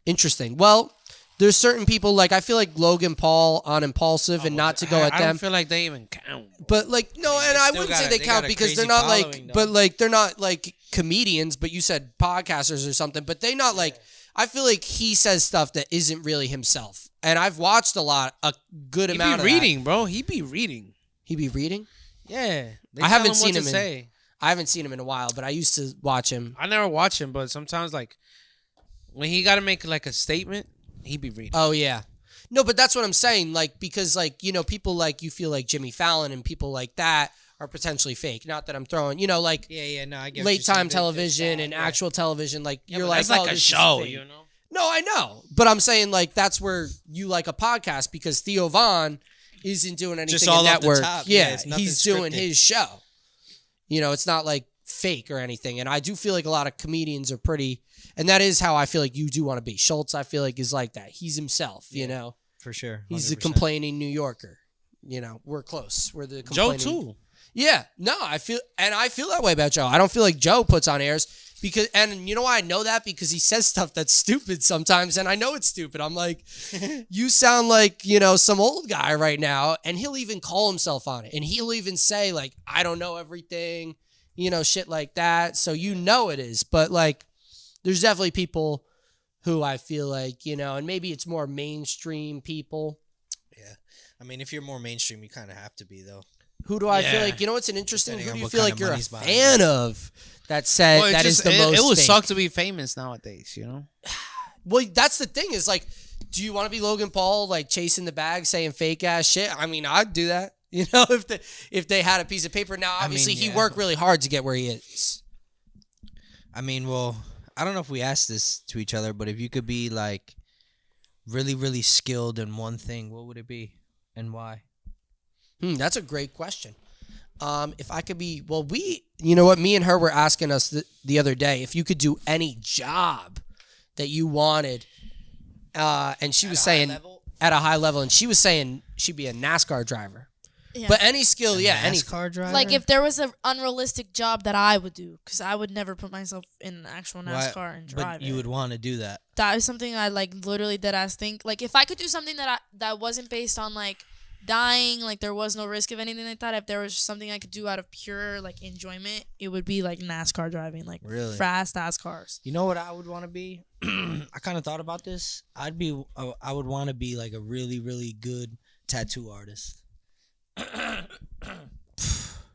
Interesting. Well, there's certain people like I feel like Logan Paul on Impulsive, and not to go at I them. don't feel like they even count. But like no, I mean, and they I still wouldn't got say a- they they count got a because they're crazy not like, following, though. but like they're not like comedians. But you said podcasters or something. But they not like. I feel like he says stuff that isn't really himself, and I've watched a good He amount be of reading, bro. He be reading. He be reading. Yeah, they I tell haven't what seen to him in- say. I haven't seen him in a while, but I used to watch him. I never watch him, but sometimes like when he got to make like a statement, he be reading. Oh yeah, No, but that's what I'm saying. Like, because like, people like you feel like Jimmy Fallon and people like that are potentially fake. Not that I'm throwing, like No, I get what you're late time saying. television They're and sad, actual television. Like Yeah, you're but like, that's like oh, a this is show, fake. you know. No, I know. But I'm saying like that's where you like a podcast because Theo Von isn't doing anything Just in all off the network. top. Yeah, It's nothing he's doing scripted. his show. It's not like fake or anything. And I do feel like a lot of comedians are pretty, and that is how I feel like you do want to be. Schultz, I feel like, is like that. He's himself, For sure. He's the 100%. complaining New Yorker. We're close. We're the Joe complaining. too. Yeah, no, I feel that way about Joe. I don't feel like Joe puts on airs because, and you know why I know that? Because he says stuff that's stupid sometimes, and I know it's stupid. I'm like, you sound like, some old guy right now, and he'll even call himself on it, and he'll even say like, I don't know everything, shit like that. So it is, but like, there's definitely people who I feel like, and maybe it's more mainstream people. Yeah. I mean, if you're more mainstream, you kind of have to be, though. Who do I feel Yeah. like, what's an interesting, Depending who on do you what feel kind like of you're a money's behind fan of that said Well, that is the most it would fake? suck to be famous nowadays, Well, that's the thing is like, do you want to be Logan Paul, like chasing the bag, saying fake ass shit? I mean, I'd do that, if they had a piece of paper. Now, obviously, he worked really hard to get where he is. I mean, well, I don't know if we asked this to each other, but if you could be like really, really skilled in one thing, what would it be and why? That's a great question. If I could be, well, me and her were asking us the other day if you could do any job that you wanted, and she was saying at a high level, and she was saying she'd be a NASCAR driver. Yeah. But any skill, any NASCAR driver. Like if there was an unrealistic job that I would do, because I would never put myself in an actual Why- NASCAR and drive But you it. would want to do that. That is something I like literally dead ass think. Like if I could do something that wasn't based on like dying, like there was no risk of anything like that. If there was something I could do out of pure like enjoyment, it would be like NASCAR driving, like Really? fast ass cars. You know what I would want to be? I kind of thought about this. I would want to be like a really, really good tattoo artist.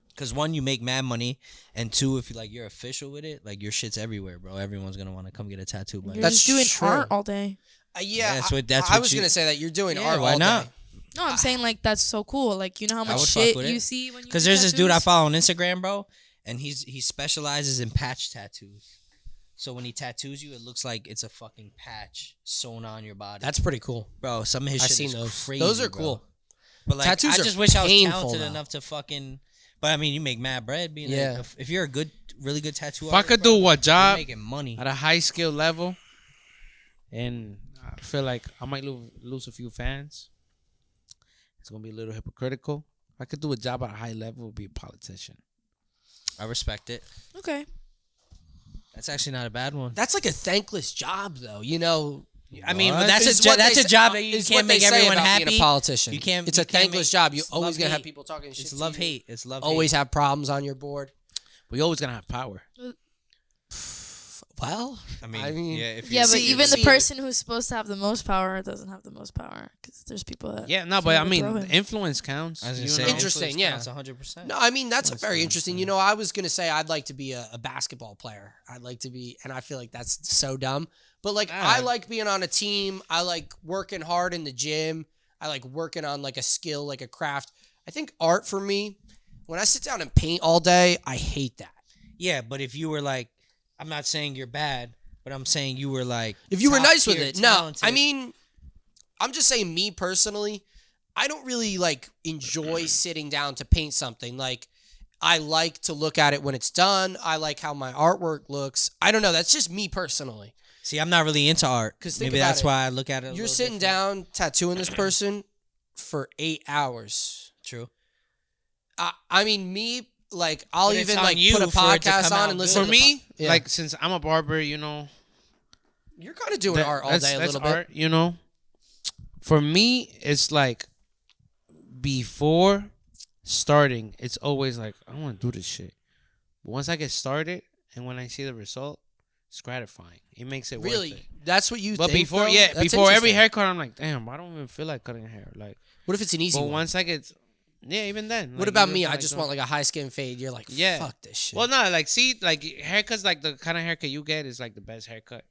Because one, you make mad money, and two, if you're official with it, like your shit's everywhere, bro. Everyone's gonna want to come get a tattoo. By You're you. That's just doing true. art all day. Yeah, That's what- that's I what was you- gonna say that you're doing Yeah, art why all not? day. No, I'm saying like that's so cool. Like you know how I much would fuck shit with you it. see when you Because do there's this dude I tattoos? follow on Instagram, bro, and he specializes in patch tattoos. So when he tattoos you, it looks like it's a fucking patch sewn on your body. That's pretty cool. Bro, some of his I've shit seen is those. crazy. Those are bro. cool. But like, Tattoos I are just wish I was painful, talented though. enough to fucking. But I mean, you make mad bread being Yeah. if you're a good, really good tattoo If I artist, could bro, do what you're job making money. at a high skill level, and I feel like I might lose a few fans. It's gonna be a little hypocritical. If I could do a job at a high level, would be a politician. I respect it. Okay. That's actually not a bad one. That's like a thankless job, though. I mean, What? but that's Is a what that's they a say- job that you is can't what they make say everyone about happy. being a politician. You can't. It's you a can't thankless make- job. You it's always gonna have love-hate. people talking shit. It's to love you. hate. It's love. Always hate. have problems on your board. We always gonna have power. Well, I mean, yeah. If Yeah, but See, even the see- person who's supposed to have the most power doesn't have the most power because there's people that. Yeah, no, can but I overthrow mean, him. influence counts. I was you gonna say, know? Interesting, yeah. 100%. No, I mean that's That's very fine, interesting. fine. I was gonna say I'd like to be a basketball player. I'd like to be, and I feel like that's so dumb. But like, I like being on a team. I like working hard in the gym. I like working on like a skill, like a craft. I think art for me, when I sit down and paint all day, I hate that. Yeah, but if you were like, I'm not saying you're bad, but I'm saying you were like, If you were top nice with tier it, no. talented. I mean, I'm just saying me personally, I don't really like enjoy sitting down to paint something. Like, I like to look at it when it's done. I like how my artwork looks. I don't know. That's just me personally. see, I'm not really into art. 'Cause think Maybe about that's it. why I look at it. You're sitting down tattooing this person for 8 hours. True. I mean, me, like, I'll But it's even on like you put a for it to podcast come on out and good. listen For to me, Yeah. like since I'm a barber, you're kind of doing art all that's day a little art, bit. For me, it's like before starting, it's always like I want to do this shit. But once I get started and when I see the result, it's gratifying. It makes it Really? worth it. That's what you But think, before, though? yeah, That's before every interesting. haircut, I'm like, damn, I don't even feel like cutting hair. Like, What if it's an easy but one? once I get, yeah, even then. What like, about you me? feel I just doing- want like a high skin fade. You're like, Yeah. fuck this shit. Well, no, like, see, like haircuts, like the kind of haircut you get is like the best haircut,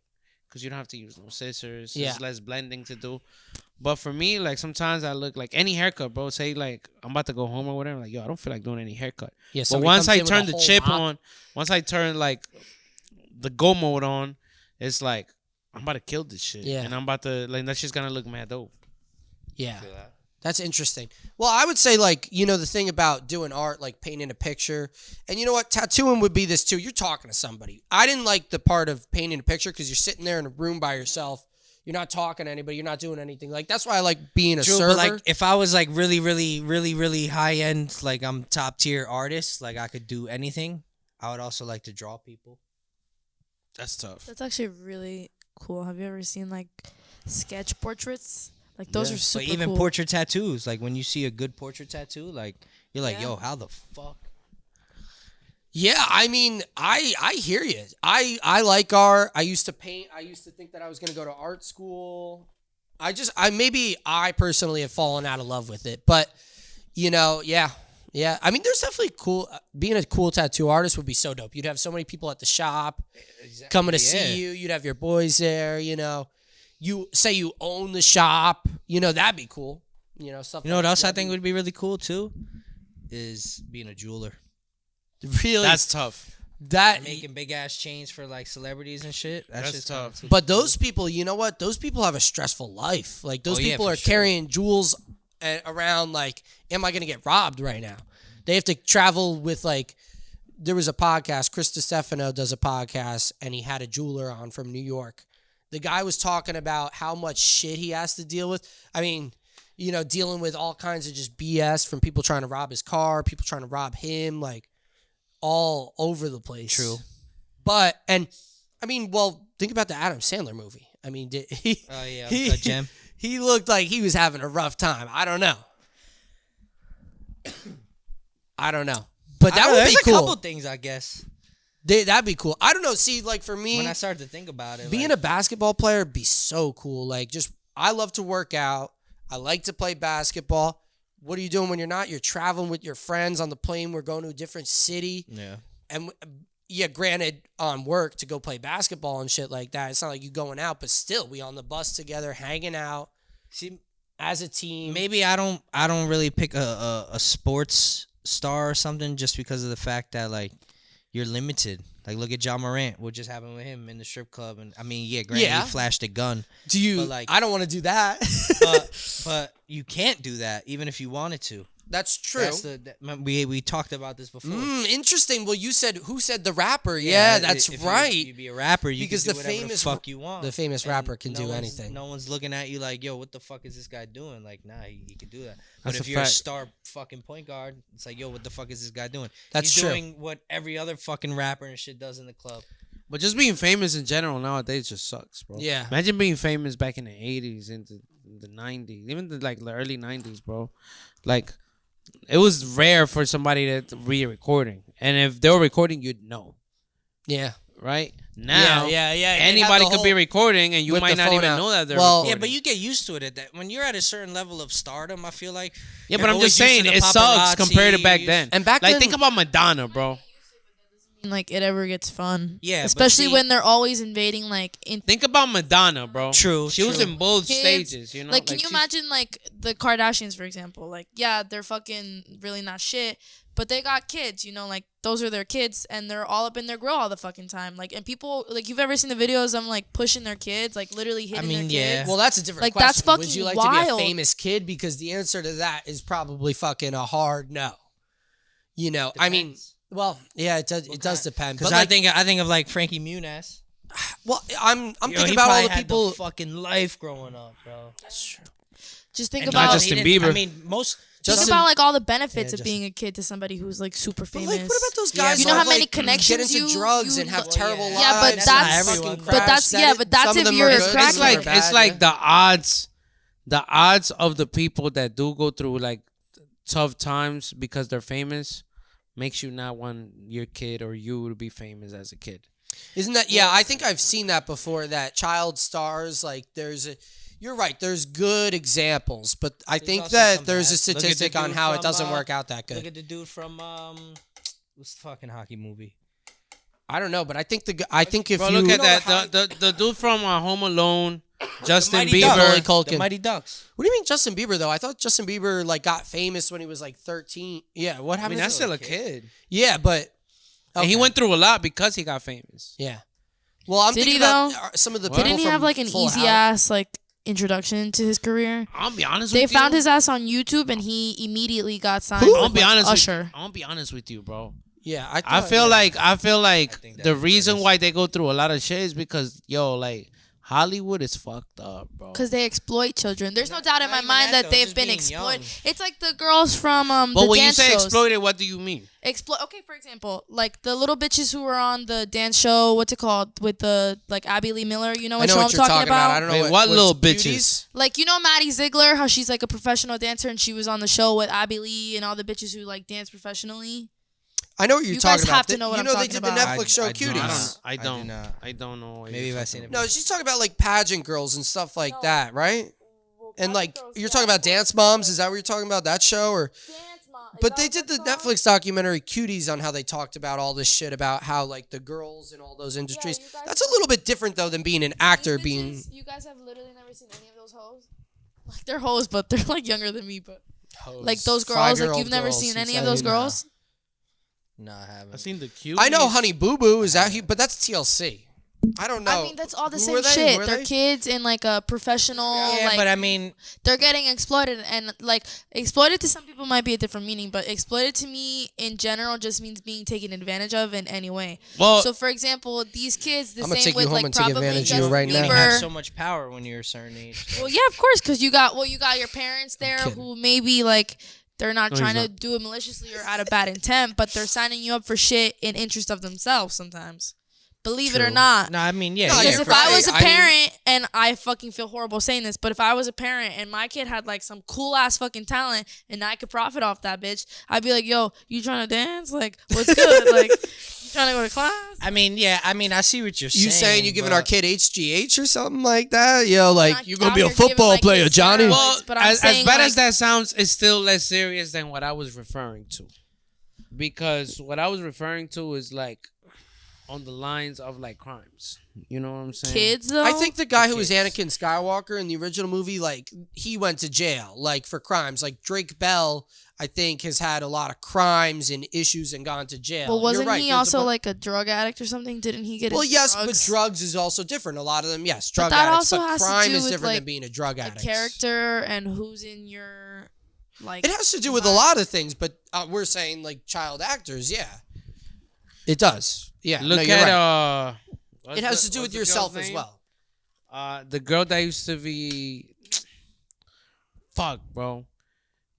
because you don't have to use no scissors. Yeah. There's less blending to do. But for me, like sometimes I look like any haircut, bro. Say like I'm about to go home or whatever. Like yo, I don't feel like doing any haircut. Yeah. But somebody once comes I in with turn a the whole chip mop. on, once I turn like the go mode on, it's like I'm about to kill this shit. Yeah. And I'm about to like that shit's gonna look mad dope. Yeah. That's interesting. Well, I would say, like, you know, the thing about doing art, like painting a picture, and you know what? Tattooing would be this too. You're talking to somebody. I didn't like the part of painting a picture because you're sitting there in a room by yourself. You're not talking to anybody. You're not doing anything. Like, that's why I like being a True, server. but like if I was like really high end, like I'm top tier artist, like I could do anything. I would also like to draw people. That's tough. That's actually really cool. Have you ever seen like sketch portraits? Like those Yeah. are super But even cool. portrait tattoos, like when you see a good portrait tattoo, like you're like, Yeah. yo, how the fuck? Yeah, I mean, I hear you. I like art. I used to paint. I used to think that I was going to go to art school. I personally have fallen out of love with it. But, you know, yeah. I mean, there's definitely cool. Being a cool tattoo artist would be so dope. You'd have so many people at the shop coming to see you. You'd have your boys there, you know. You say you own the shop, you know, that'd be cool. You know, stuff. You know what like else I that. think would be really cool too? Is being a jeweler. Really, That's tough. that. Making big ass chains for like celebrities and shit. That's just tough. But those people, you know what? Those people have a stressful life. Like those Oh, yeah, people for are sure. carrying jewels around. Like, am I going to get robbed right now? They have to travel with like. There was a podcast. Chris DiStefano does a podcast, and he had a jeweler on from New York. The guy was talking about how much shit he has to deal with. I mean, you know, dealing with all kinds of just BS from people trying to rob his car, people trying to rob him, like all over the place. True. But, and I mean, well, think about the Adam Sandler movie. I mean, did he? Oh yeah, he, a gem. He looked like he was having a rough time. I don't know. I don't know. But that would There's be a cool. couple things, I guess. That'd be cool. I don't know. See, like for me, When I started to think about it, being like, a basketball player would be so cool. Like, just I love to work out. I like to play basketball. What are you doing when you're not? You're traveling with your friends on the plane. We're going to a different city. yeah. And yeah, granted, on work to go play basketball and shit like that. It's not like you going out, but still, we on the bus together, hanging out See, as a team. maybe I don't really pick a sports star or something just because of the fact that like you're limited. Like look at John Morant. What just happened with him in the strip club? And I mean, yeah, granted, Yeah. he flashed a gun, Do you? but, like- I don't want to do that. but you can't do that even if you wanted to. That's true. We talked about this before. Interesting. Well, you said who said the rapper? Yeah, that's if right. You be a rapper, you Because can do the whatever famous- the fuck you want. the famous And rapper can do one's- anything. No one's looking at you like, yo, what the fuck is this guy doing? Like, nah, he can do that. But That's if a you're a fact. star fucking point guard, it's like, yo, what the fuck is this guy doing? That's He's true. doing what every other fucking rapper and shit does in the club. But just being famous in general nowadays just sucks, bro. Yeah. Imagine being famous back in the 80s, into the 90s, even the early 90s, bro. Like, it was rare for somebody to be recording. And if they were recording, you'd know, Yeah. right? Now, yeah. They have anybody the could be whole- recording, and you whip might the not phone even out. know that they're Well- Yeah, recording. but you get used to it at that. When you're at a certain level of stardom, I feel like. Yeah, you're but I'm just always used saying, to the it sucks compared to paparazzi, back you- then. And back like, then- think about Madonna, bro. Like it ever gets fun. Yeah, but especially see- when they're always invading like in. Think about Madonna, bro. True, She was true. in both Kids, stages, you know? Like, can you she's- imagine like the Kardashians, for example? Like, yeah, they're fucking really not shit, but they got kids, you know, like those are their kids, and they're all up in their grill all the fucking time. Like, and people like you've ever seen the videos of them like pushing their kids, like literally hitting mean, their yeah. kids. Well, that's a different Like, question. that's Would fucking you like to be wild. a famous kid? Because the answer to that is probably fucking a hard no. You know, I mean, Depends. well, yeah, it does. It does depend. Because But like, I think of like Frankie Muniz. well, I'm Yo, thinking he about all probably the had people. fucking life growing up, bro. That's true. Just think And about Justin he didn't- Bieber. I mean, most. think Justin- about like all the benefits Yeah, of being a kid to somebody who's like super But famous. like, what about those Yeah, guys? You know that, how many like, connections get into you- drugs you and have lo- terrible Yeah, lives? Yeah, but and that's- fucking but crash that's- that yeah, it- but that's some of if them you're are a good, crack some of them addict. are It's bad, like yeah. the odds of the people that do go through like tough times because they're famous makes you not want your kid or you to be famous as a kid. Isn't that? Yeah, I think I've seen that before. That child stars, like there's a. You're right. There's good examples, but I think also that some there's a bad. Look at the statistic on dude how it from, doesn't work out that Look good. at the dude from what's the fucking hockey movie? I don't know, but I think if Bro, you look at know that. The dude from Home Alone, Justin Mighty Ducks. Macaulay Bieber. Culkin. The Mighty Ducks. What do you mean Justin Bieber though? I thought Justin Bieber like got famous when he was like 13. Yeah, what I happened? mean, that's to still a kid. Yeah, but And he okay. went through a lot because he got famous. Yeah. Well, I'm Did thinking he, about though? some of the What? people Didn't he from have like an Full easy House. ass like introduction to his career? I'll be honest They with you. found his ass on YouTube and he immediately got signed. Who? with, I'll be like, honest. Usher. I'll be honest with you, bro. Yeah, I feel like think the that reason is- why they go through a lot of shit is because like Hollywood is fucked up, bro. Because they exploit children. There's no Not- doubt in not my even mind that, that though, they've just been being exploited. young. It's like the girls from But the when you dance say shows. exploited, what do you mean? Okay, for example, like the little bitches who were on the dance show, what's it called, with the like Abby Lee Miller, you know I what know show what I'm you're talking about? I don't know Wait, what what little Cuties? bitches? Like, you know Maddie Ziegler, how she's like a professional dancer and she was on the show with Abby Lee and all the bitches who like dance professionally. I know what you're You talking guys about. have to know what you I'm know they talking did the about. Netflix show I do Cuties. not. I do don't. not. I don't know. what Maybe you're if I talking seen it. about. No, she's talking about like pageant girls and stuff like that, right? And like you're talking about Dance Moms. Is that what you're talking about? That show or? But they did the Netflix documentary Cuties on how they talked about all this shit about how like the girls in all those industries. you guys- That's a little bit different though than being an actor. Being You guys have literally never seen any of those hoes? Like, they're hoes, but they're like younger than me, but like those girls, like 5-year-old you've never girls, seen I'm any of those saying, girls? No, I haven't. I seen the cute. I know Honey Boo Boo is that, but that's TLC. I don't know. I mean, that's all the Who same were they? shit. Who are They're they? kids in like a professional. Yeah, like, but I mean, they're getting exploited, and like exploited to some people might be a different meaning, but exploited to me in general just means being taken advantage of in any way. Well, So, for example, these kids, the I'm gonna same take you with home like and take probably advantage of you Justin right now. you have Bieber. so much power when you're a certain age. so- Well, yeah, of course, because you got your parents there kidding. who maybe like they're not No, trying he's to do it maliciously or out of bad intent, but they're signing you up for shit in interest of themselves sometimes. Believe it or True. not. No, I mean, yeah. No, yeah, Because you're if right. I was a I mean- parent, and I fucking feel horrible saying this, but if I was a parent and my kid had like some cool ass fucking talent and I could profit off that bitch, I'd be like, yo, you trying to dance? Like, what's good? Like, you trying to go to class? I mean, yeah. I mean, I see what you're saying. You saying you giving but- our kid HGH or something like that? Yo, like not you gonna out be a here giving football my player, kids Johnny? steroids. well, but I'm as saying, bad like- as that sounds, it's still less serious than what I was referring to. Because what I was referring to is like on the lines of like crimes. You know what I'm saying? Kids, though? I think the guy who was kids. Anakin Skywalker in the original movie, like he went to jail, like for crimes. Like Drake Bell, I think has had a lot of crimes and issues and gone to jail. Well, You're wasn't right, he there's a also bu- like a drug addict or something? Didn't he get Well, into yes, drugs? but drugs is also different. A lot of them, yes, But drug that addicts. also But has to crime do is with, different like, than being a drug a addict. character and who's in your like. It has to do with a lot of things, but we're saying like child actors, yeah. It does. Yeah. Look no, you're at right. what's It has the- to do what's with the yourself girl's as name? well. The girl that used to be, fuck, bro.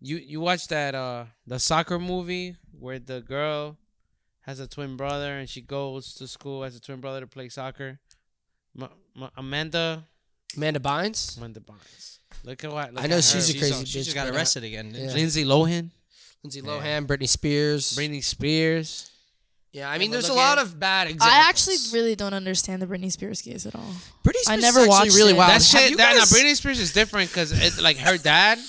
You watched that the soccer movie where the girl has a twin brother and she goes to school as a twin brother to play soccer. Amanda Amanda Bynes? Bynes. Look at what. Look I know at she's her. a crazy She bitch, just got but, arrested again. Didn't yeah. she? Lindsay Lohan, Lindsay Lohan, Britney Spears. Britney Spears. Yeah, I mean, but there's a look lot at- of bad examples. I actually really don't understand the Britney Spears case at all. Britney I Spears never is actually watched really it. wild. That Have shit. you That guys- Britney Spears is different because it like her dad.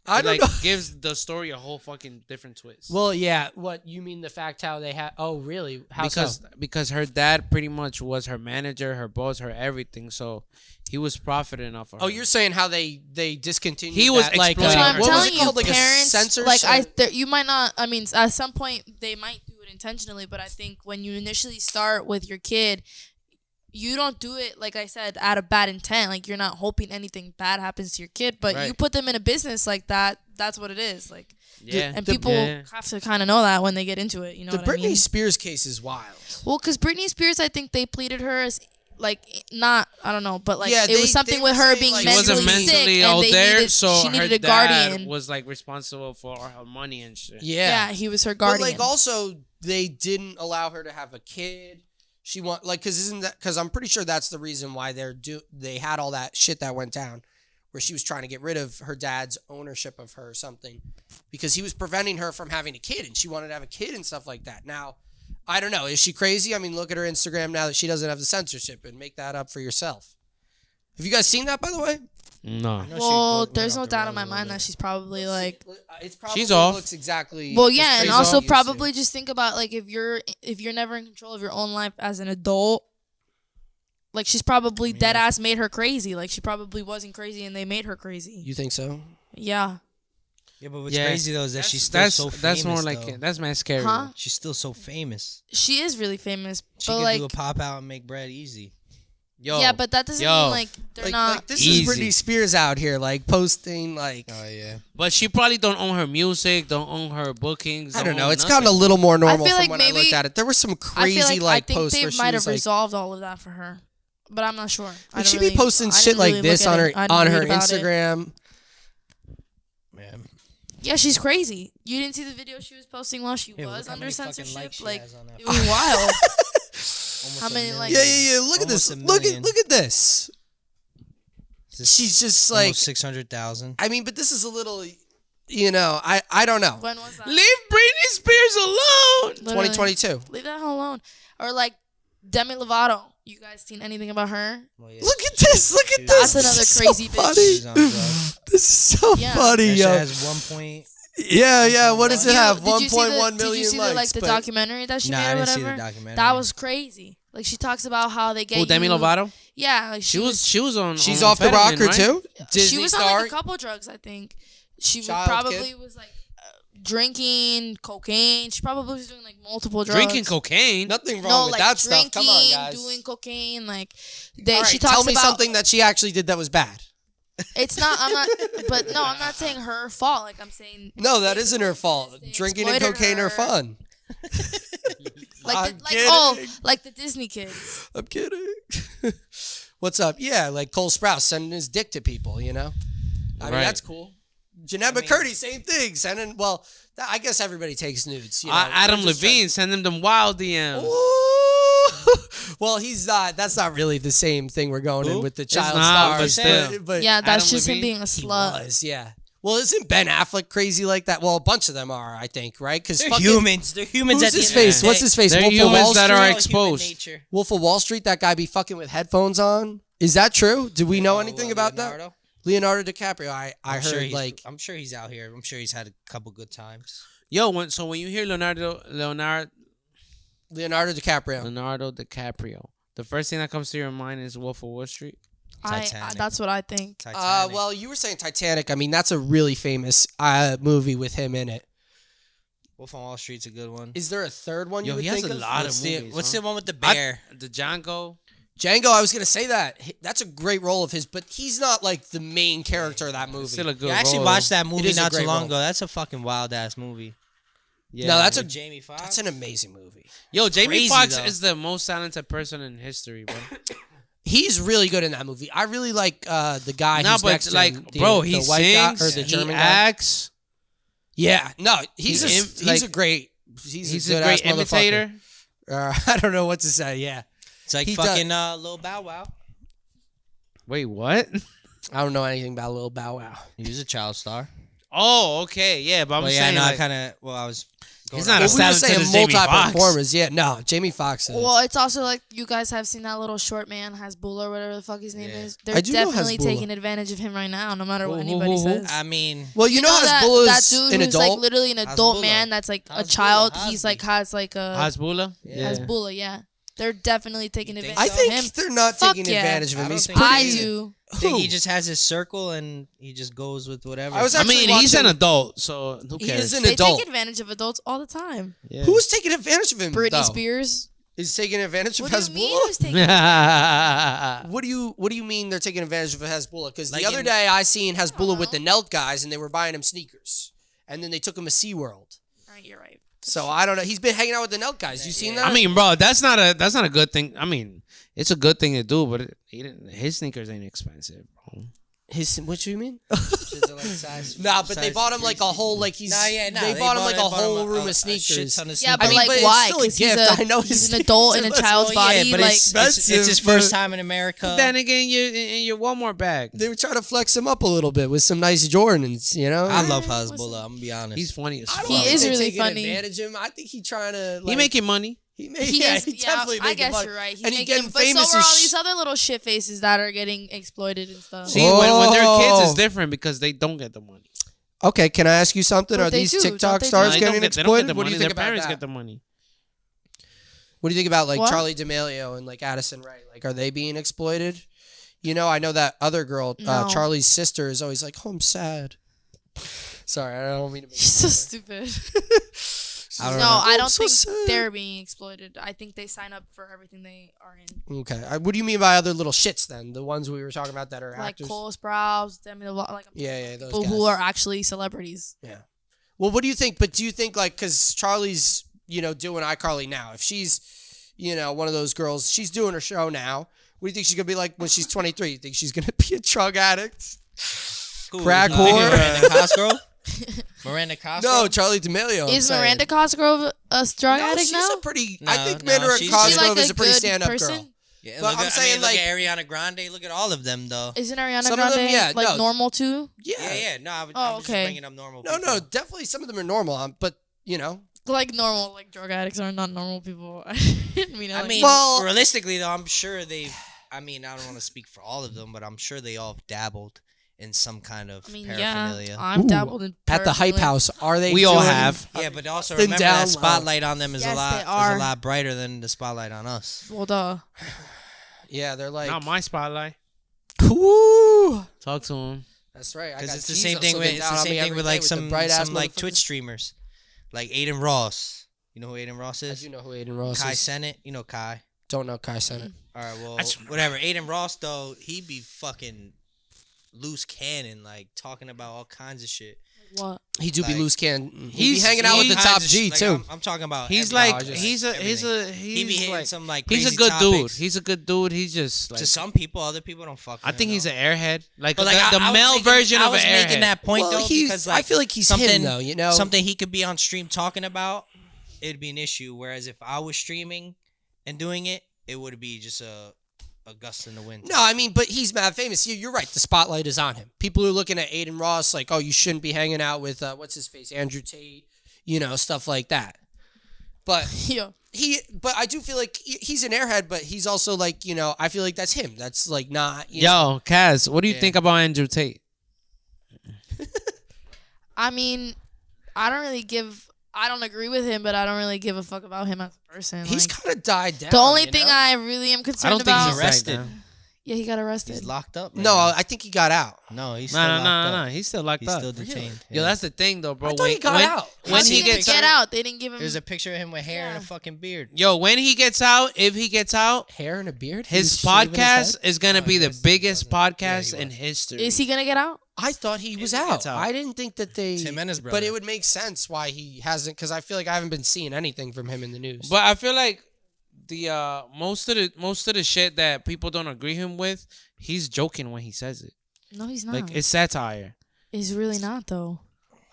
I don't like know. gives the story a whole fucking different twist. Well, yeah. What you mean? The fact how they had? Oh, really? How because so? because her dad pretty much was her manager, her boss, her everything. So he was profiting off of her. Oh, you're saying how they discontinued? He was that, like exploiting That's her. what I'm what was telling it you, called? Like parents. a censorship. Like you might not. I mean, at some point they might do it intentionally, but I think when you initially start with your kid, you don't do it, like I said, out of bad intent. Like you're not hoping anything bad happens to your kid, but Right. you put them in a business like that. That's what it is. Like, yeah, and people have to kind of know that when they get into it. You know the what I Britney mean? Spears case is wild. Well, because Britney Spears, I think they pleaded her as like not. I don't know, but like Yeah, it they was something were with her saying, being like, she mentally, wasn't mentally sick, out and they there, needed, so she her needed a dad guardian. was like responsible for her money and shit. Yeah. Yeah, he was her But guardian. like also they didn't allow her to have a kid. She want like because I'm pretty sure that's the reason why they had all that shit that went down, where she was trying to get rid of her dad's ownership of her or something, because he was preventing her from having a kid and she wanted to have a kid and stuff like that. Now, I don't know. Is she crazy? I mean, look at her Instagram now that she doesn't have the censorship and make that up for yourself. Have you guys seen that, by the way? No. know she Well, went there's off no the doubt in rails my a little mind bit. that she's probably like. It's probably She's off. looks exactly. Well, yeah, and she's also off. probably just think about like if you're never in control of your own life as an adult. Like she's probably dead ass made her crazy. Like she probably wasn't crazy and they made her crazy. You think so? Yeah. Yeah, but what's crazy though is that she's still that's so famous. that's more like though. that's man scary. Huh? She's still so famous. She is really famous. She but could like do a pop out and make bread easy. Yo, yeah, but that doesn't yo. mean like they're not Like this Easy. is Britney Spears out here, like posting, like Oh yeah. But she probably don't own her music, don't own her bookings. I don't know. own It's nothing. gotten a little more normal feel from like when I maybe- looked at it. There were some I crazy feel like like I think posts they where she might was have like, resolved all of that for her, but I'm not sure. I would she don't be really- posting I didn't shit like really this look on at her it. I didn't on her read about it. Instagram? Man. Yeah, she's crazy. You didn't see the video she was posting while she Yeah, was look how under many fucking censorship. likes she Like has on that. it was wild. Almost How a many, million. like- Yeah. Look at this. Almost a Look million. at this. She's just like, almost 600,000. I mean, but this is a little, you know, I don't know. When was that? Leave Britney Spears alone. Literally. 2022. Leave that hell alone. Or like Demi Lovato. You guys seen anything about her? Well, yeah. Look at this. Look at That's this. another This is crazy so bitch. funny. She's on drugs. This is so Yeah. funny, That shit yo. has 1 point. Yeah. What does it You- have? Did you see 1.1 the, million Did you see likes. the but- documentary that she Nah, made I or didn't see whatever? the documentary. That was crazy. Like she talks about how they get Oh, Demi you- Lovato. Yeah, like She was on. She's on off the amphetamine, rocker right? too. she Disney was on star. like a couple drugs, I think. She was Child probably kid. was like drinking cocaine. She probably was doing like multiple drugs. Drinking cocaine. Nothing wrong No, with like that drinking, stuff. Come on, guys. doing cocaine. Like All right, she talks tell me about. something that she actually did that was bad. It's not. I'm not. But no, I'm not saying her fault. Like I'm saying. No, that isn't her fault. They Drinking and exploited cocaine her. are fun. Like, I'm kidding. like the Disney kids. I'm kidding. What's up? Yeah, like Cole Sprouse sending his dick to people, you know? I mean, Right. that's cool. Jeanette McCurdy, same thing. Sending, well, I guess everybody takes nudes. You know? Adam They're just Levine send them wild DMs. Ooh. Well, he's not. That's not really the same thing we're going in Who? with the It's child not, but stars. still. But Yeah, that's Adam just him Levine? being a he slut. was, yeah. Well, isn't Ben Affleck crazy like that? Well, a bunch of them are, I think, right? Because They're humans. They're humans Who's at his the end of face? the What's day. his face? They're Wolf of Wall humans that Street? are Human exposed. nature. Wolf of Wall Street, that guy be fucking with headphones on. Is that true? Do we know anything about that? Leonardo? Leonardo DiCaprio. I I'm heard sure he's, like I'm sure he's out here. I'm sure he's had a couple good times. Yo, when you hear Leonardo Leonardo DiCaprio, the first thing that comes to your mind is Wolf of Wall Street. Titanic. That's what I think. Titanic. well, you were saying Titanic. I mean, that's a really famous movie with him in it. Wolf on Wall Street's a good one. Is there a third one you Yo, would he has think a of? lot What's of the, movies. what's huh? the one with the bear? The Django. Django, I was gonna say that. That's a great role of his, but he's not like the main character of that movie. Still a good. I actually role. watched that movie is a not too great long role. ago. That's a fucking wild ass movie. Yeah. No, that's With a Jamie Foxx. that's an amazing movie. Yo, Jamie crazy, Foxx though. is the most talented person in history, bro. He's really good in that movie. I really like the guy. Nah, who's but next to like, him, bro, the he white guy, sings, or the he German guy. acts. Yeah, no, he's He's a great. He's a a great good-ass motherfucker. imitator. I don't know what to say. Yeah, It's like He fucking Lil Bow Wow. Wait, what? I don't know anything about Lil Bow Wow. He was a child star. Oh, okay, yeah, but I'm Well, yeah, saying no, like, I kind of. Well, I was. He's going not off- a Well, we were talented saying as Jamie Foxx. multi-performers. Yeah, no, Jamie Foxx. Is. Well, it's also like you guys have seen that little short man, Hasbulla or whatever the fuck his name Yeah. is. I They're do know definitely Hasbulla. taking advantage of him right now, no matter what Who, anybody who, who? says. I mean, Well, you know that Hasbulla's dude an who's adult. like literally an adult Hasbulla. man that's like a Hasbulla, child. Hasby. He's like has like a Hasbulla. Yeah. Hasbulla, yeah. They're definitely taking You think advantage I so? of think him. they're not Fuck taking yeah. advantage of him. I don't He's think pretty. I do. I think Who? he just has his circle and he just goes with whatever. I was I actually mean, he's an watching- adult, so who He cares? is an They adult. take advantage of adults all the time. Yeah. Who's taking advantage of him? Britney though? Spears. is taking advantage of What do you mean? Hezbollah. Who's taking? What do you mean they're taking advantage of Hezbollah? Because Like the other in- day I seen Hezbollah with know. the Nelt guys and they were buying him sneakers, and then they took him to SeaWorld. Right, you're right. So I don't know. He's been hanging out with the Nelt guys. You seen that? I mean, bro, that's not a good thing. I mean, it's a good thing to do, but his sneakers ain't expensive, bro. his what you mean? Shits are like size- Nah, but they size bought him like a whole like he's. They bought him like a whole room of shit sneakers. ton of Yeah, sneakers. but mean, like but it's why? still a 'Cause gift. I know he's his an adult in a sneakers. child's Well, yeah, body. but Like it's his expensive, first but- time in America. Then again, in your Walmart bag. They were trying to flex him up a little bit with some nice Jordans, you know. I love Hezbollah. I'm gonna be honest. He's funny as I fuck. don't He think is they're really taking funny. Advantage of him. I think he's trying to. Like, He making money. He I definitely making guess money. you're right. He's And he making, getting but famous so are as all these other little shit faces that are getting exploited and stuff. See, when they're kids, it's Oh. different because they don't get the money. Okay, can I ask you something? But Are they these do, don't TikTok they do? stars They getting don't get exploited? the What do you money. think Their about parents that? get the money. What do you think about like What? Charlie D'Amelio and like Addison Rae? Like, are they being exploited? You know, I know that other girl, No. Charlie's sister, is always like, "Oh, I'm sad." Sorry, I don't mean to. Make He's so stupid. I don't No, know. I don't so think sad. they're being exploited. I think they sign up for everything they are in. Okay, what do you mean by other little shits then? The ones we were talking about that are Like actors. Cole Sprouse, Demi Lovato, like Yeah, those people guys. who are actually celebrities. Yeah. Well, what do you think? But do you think like because Charlie's doing iCarly now? If she's one of those girls, she's doing her show now. What do you think she's gonna be like when she's 23? You think she's gonna be a drug addict? Who, Crack you whore? mean Miranda Cosgrove? Miranda Cosgrove? No, Charlie D'Amelio. Is Miranda Cosgrove a drug No, addict she's now? a pretty. No, I think no, Miranda she's- Is she Cosgrove like is a pretty good stand-up person? girl. Yeah, But look I'm at, saying, look like- at Ariana Grande. Look at all of them, though. Isn't Ariana Some of Grande them, yeah, like no. normal too? Yeah. No, I'm Oh, just okay. bringing up normal No, people. definitely some of them are normal, but Like normal, like drug addicts are not normal people. I mean, I mean, Well- realistically, though, I'm sure they've... I mean, I don't want to speak for all of them, but I'm sure they all have dabbled in some kind of paraphernalia. yeah, I've Ooh. dabbled in at the Hype paraphernalia. House, are they? We all doing- have. Yeah, but also Thin remember down that low. spotlight on them is Yes, a lot they are. brighter than the spotlight on us. Well, duh. Yeah, they're like. Not my spotlight. Ooh. Talk to him. That's right. I Because got it's the Jesus same thing with looking down on me every day like the some bright-ass like motherfuckers. Twitch streamers, like Aiden Ross. You know who Aiden Ross I is? do know who Aiden Ross Kai is. Sennett. You know Kai. Don't know Kai Sennett. All right, well, That's- whatever. Aiden Ross though, he be fucking loose cannon, like talking about all kinds of shit. What? He do be Like, loose can. He be he's- hanging out with the Kinds top of G shit, like, too. I'm talking about. He's everything, like just he's he be hitting like some like he's a crazy good dude. topics. He's a good dude. He's just like To some people, other people don't fuck. I think he's an airhead. Like, But like the I was male making- version I of an was making airhead. that point Well, though he's- because like I feel like he's something him though. You know, something he could be on stream talking about, it'd be an issue. Whereas if I was streaming and doing it, it would be just a gust in the wind. No, I mean, but he's mad famous. You're right. The spotlight is on him. People are looking at Aiden Ross like, oh, you shouldn't be hanging out with what's his face, Andrew Tate. Stuff like that. But Yeah. but I do feel like he's an airhead, but he's also like, I feel like that's him. That's like not. You know. Yo, Kaz, what do you Yeah. think about Andrew Tate? I mean, I don't agree with him, but I don't really give a fuck about him as a person. He's Like, kind of died down. the only you thing know? I really am I concerned don't think about. he's arrested. arrested. Yeah, he got arrested. He's locked up. Man. No, I think he got out. no, he's still locked No. up. He's still locked He's up. still detained. Yo, that's the thing though, bro. I thought he got out. How When did he even gets get out, they didn't give him. There's a picture of him with hair and a Yeah. fucking beard. Yo, when he gets out, if he gets out, Hair and a beard. He his was shaving his podcast head? is gonna Oh, be the yes, he biggest was. Yeah, podcast he in was. history. Is he gonna get out? I thought he was he out. gets out. I didn't think that they. Tim and his But brother. it would make sense why he hasn't, because I feel like I haven't been seeing anything from him in the news. But I feel like the most of the shit that people don't agree him with, he's joking when he says it. No, he's not. Like it's satire. He's really not though.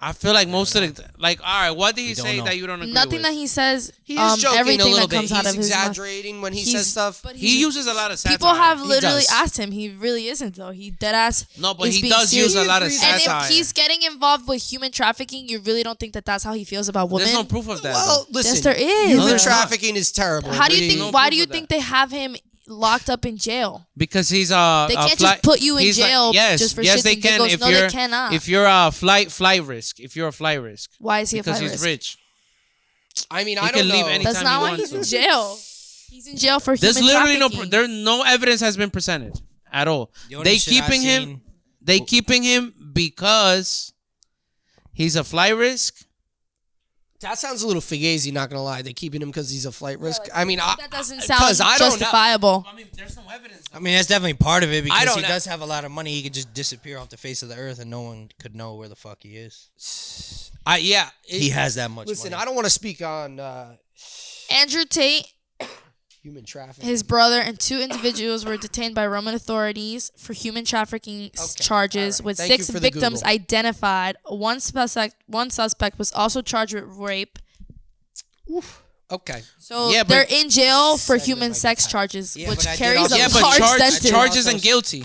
I feel like most of the all right, what did he We don't say know. that you don't agree Nothing with? that he says. he is joking everything a little that comes bit. out He's of his mouth. exaggerating when he He's- says stuff. But He uses a lot of satire. People have He literally does. asked him. He really isn't though. He dead ass. No, but is he being does serious. use a lot of And And satire. if he's getting involved with human trafficking, you really don't think that that's how he feels about women? There's no proof of that. Well, though. listen, Yes, there is. human there's not. trafficking is terrible. How do you but think? no Why proof do you of think they have him locked up in jail? Because he's They can't just put you in he's like- jail yes, just for yes, shits they and can giggles. if No, you're they cannot. if you're a flight risk. If you're a flight risk. Why is he a Because flight he's risk? rich. I mean, He I don't can leave know. anytime. That's not he why wants he's to. in jail. He's in jail for There's human literally trafficking. no evidence has been presented at all. The only They shit I keeping him. seen- They keeping him because he's a flight risk. That sounds a little fugazi, not gonna lie. They're keeping him because he's a flight risk. I mean, That doesn't 'cause sound I don't know. justifiable. I mean, there's no evidence. I mean, that's definitely part of it because don't he know. does have a lot of money. He could just disappear off the face of the earth and no one could know where the fuck he is. yeah. He has that much Listen, money. I don't want to speak on Andrew Tate, human trafficking. his brother, and 2 individuals were detained by Roman authorities for human trafficking charges, all right. with Thank 6 you for the victims Google. identified. One suspect was also charged with rape. Okay. So Yeah, but- they're in jail for Segment human might sex get tight. charges, Yeah, which but I did carries also- a Yeah, but large charges sentence and guilty.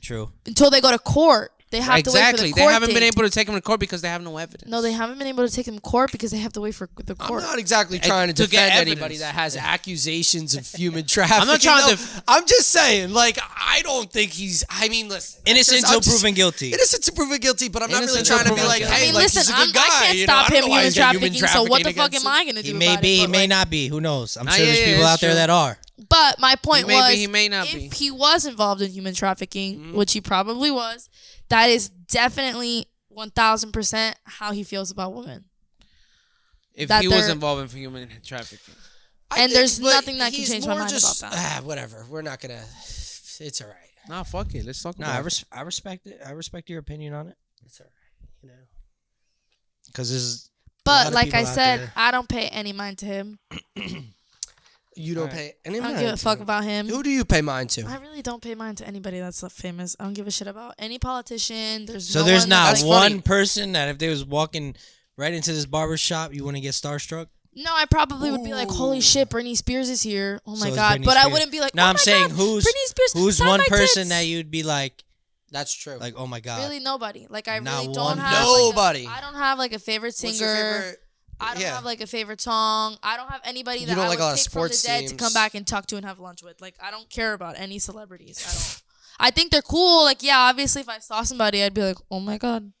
True. until they go to court. They have to wait for the Exactly. court They haven't been date. able to take him to court because they have no evidence. No, they haven't been able to take him to court because they have to wait for the I'm court. not exactly trying to to get defend evidence. anybody that has accusations of human trafficking. I'm not trying though. to I'm just saying, like, I don't think he's. I mean, listen, Innocent I'm till just- proven guilty. Innocent till proven guilty, but I'm not really Innocent trying to till be proven like, guilty. hey, I mean, like, listen, he's a good guy. I can't you know? I stop don't him know why human he's got trafficking, so what the trafficking fuck am I gonna do He about may it? be, he But, may like, not be. Who knows? I'm Nah, sure there's yeah, people it's out there true. that are. But my point He may was, be, he may not if be. he was involved in human trafficking, which he probably was, that is definitely 1000% how he feels about women. If that he was they're- involved in human trafficking. And there's but nothing that can he's change my more mind just, about that. Whatever. We're not gonna. It's all right. Nah, fuck it. Let's talk No, about it. I respect it. I respect your opinion on it. It's all right. You know. Because there's a lot But of like people I out said, there. I don't pay any mind to him. You don't All pay any I don't mind give a to fuck him. about him. Who do you pay mind to? I really don't pay mind to anybody that's famous. I don't give a shit about any politician. There's So no there's one not that's, That's one funny. person that if they was walking right into this barber shop, you wouldn't get starstruck. No, I probably would be like, holy shit, Britney Spears is here. Oh So my it's god. Britney But I Spears. wouldn't be like, No, oh I'm my saying god, who's Britney Spears. who's sign one my person tits. that you'd be like, That's true. oh my god. Really nobody. Like I Not really don't one have Nobody. Like I don't have like a favorite singer. What's your favorite? I don't Yeah. have like a favorite song. I don't have anybody You that don't I like would a lot of pick from the sports dead to teams. come back and talk to and have lunch with. Like I don't care about any celebrities at all. I think they're cool. Like yeah, obviously if I saw somebody, I'd be like, oh my god,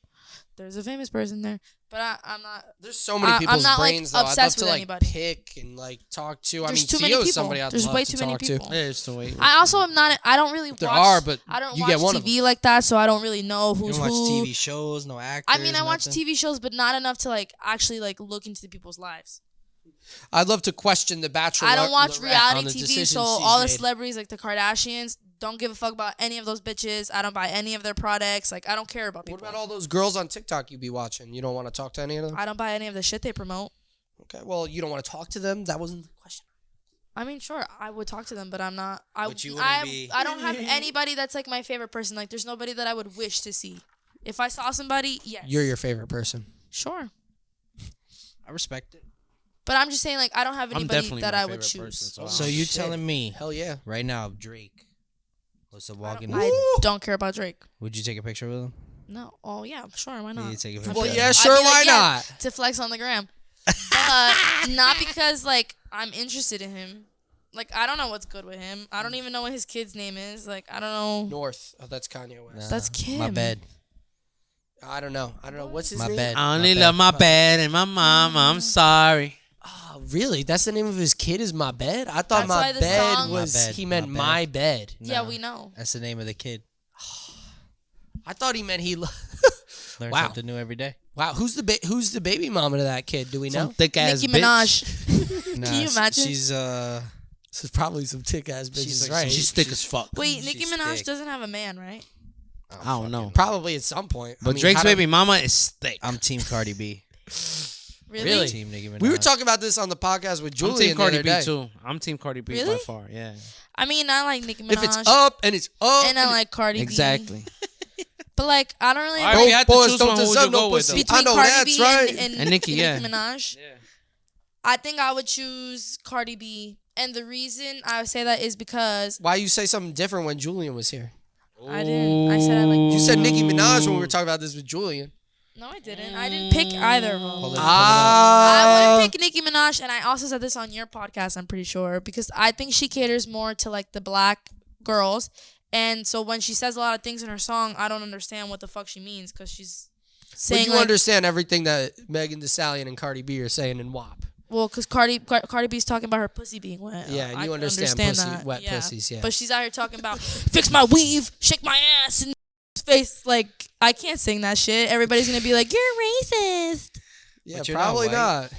there's a famous person there. But I'm not. There's so many people's not, like, brains though. I'd love obsessed to with like anybody. pick and like talk to. I There's mean, too many Tio's people. somebody I'd There's love way to too many talk people. to. There's the way. I also am not. I don't really. There watch, are, but I don't you watch get one of TV like that, so I don't really know You who's don't watch who. TV shows, no actors. I mean, I watch nothing? TV shows, but not enough to like actually like look into the people's lives. I'd love to question the Bachelor. I don't watch on reality the TV, decisions so she's all the made. celebrities like the Kardashians don't give a fuck about any of those bitches. I don't buy any of their products. Like I don't care about people. What about all those girls on TikTok you be watching? You don't want to talk to any of them? I don't buy any of the shit they promote. Okay, well, you don't want to talk to them. That wasn't the question. I mean, sure, I would talk to them, but I'm not. But you wouldn't be- I don't have anybody that's like my favorite person. Like, there's nobody that I would wish to see. If I saw somebody, yes. You're your favorite person. Sure. I respect it. But I'm just saying, like, I don't have I'm anybody definitely that my I would favorite choose. person, So Oh, you shit. telling me Hell yeah. right now if Drake was to walk in, I don't care about Drake. would you take a picture with him? No. Oh yeah, sure. Why Yeah, not? you take a I'd picture be Well, with yeah, him. I'd sure, be like, why yeah, not? to flex on the gram. But not because like I'm interested in him. Like I don't know what's good with him. I don't even know what his kid's name is. Like I don't know. North. Oh, that's Kanye West. That's Kim. My bed. I don't know. What's his My name? bed. I only love my bed and my mama. I'm sorry. Oh, really? That's the name of his kid is My Bed? I thought That's My why the Bed song- was, My Bed, he meant My My Bed. Yeah, No. we know. That's the name of the kid. I thought he meant he, Learn Wow. something new every day. wow, who's the baby mama to that kid? Do we know? Some thick ass Nicki bitch. Minaj. Nah, you imagine? She's This is probably some tick ass bitches, She's like- right? She's thick as fuck. Wait, Nicki She's Minaj thick. doesn't have a man, right? I don't know. Probably at some point. I But mean, Drake's how do- baby mama is thick. I'm Team Cardi B. Really? Team Nicki Minaj. We were talking about this on the podcast with I'm Julian Team the Cardi other B day. too. I'm Team Cardi B by Really? far. Yeah. I mean, I like Nicki Minaj. If it's up and it's up, and I like Cardi B. Exactly. But like, I don't really All right, know if you had to boys choose don't one, who would deserve you no go with? pussy. Though? between I know Cardi that's B right. and And Nicki, yeah. Minaj. Yeah. I think I would choose Cardi B, and the reason I would say that is because why you say something different when Julian was here? I didn't. I said I like. You said Nicki Minaj when we were talking about this with Julian. No, I didn't. I didn't pick either of them. Hold it. Ah, I wouldn't pick Nicki Minaj, and I also said this on your podcast, I'm pretty sure, because I think she caters more to like the black girls, and so when she says a lot of things in her song, I don't understand what the fuck she means because she's but saying you like, understand everything that Megan Thee Stallion and Cardi B are saying in WAP. well, because Cardi B's talking about her pussy being wet. Yeah, and I you understand pussy- that. wet pussies, yeah. But she's out here talking about fix my weave, shake my ass, and face. Like I can't sing that shit. Everybody's gonna be like, you're racist. Yeah, But you're not probably white. not.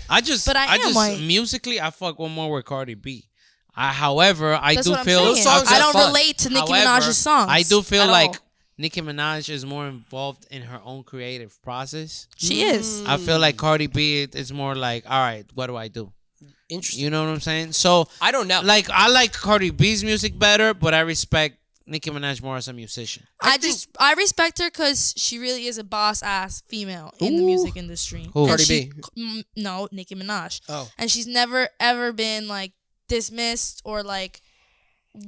But I am white. musically I fuck one more with Cardi B. However, I That's do what I'm feel saying. Those songs I are don't fun. relate to Nicki However, Minaj's songs. I do feel at like all. Nicki Minaj is more involved in her own creative process. She is. I feel like Cardi B is more like, all right, what do I do? Interesting. You know what I'm saying? So, I don't know. like, I like Cardi B's music better, but I respect Nicki Minaj more as a musician. I respect her because she really is a boss ass female in the music industry. Who? And Cardi she- B. No, Nicki Minaj. Oh. And she's never ever been like dismissed or like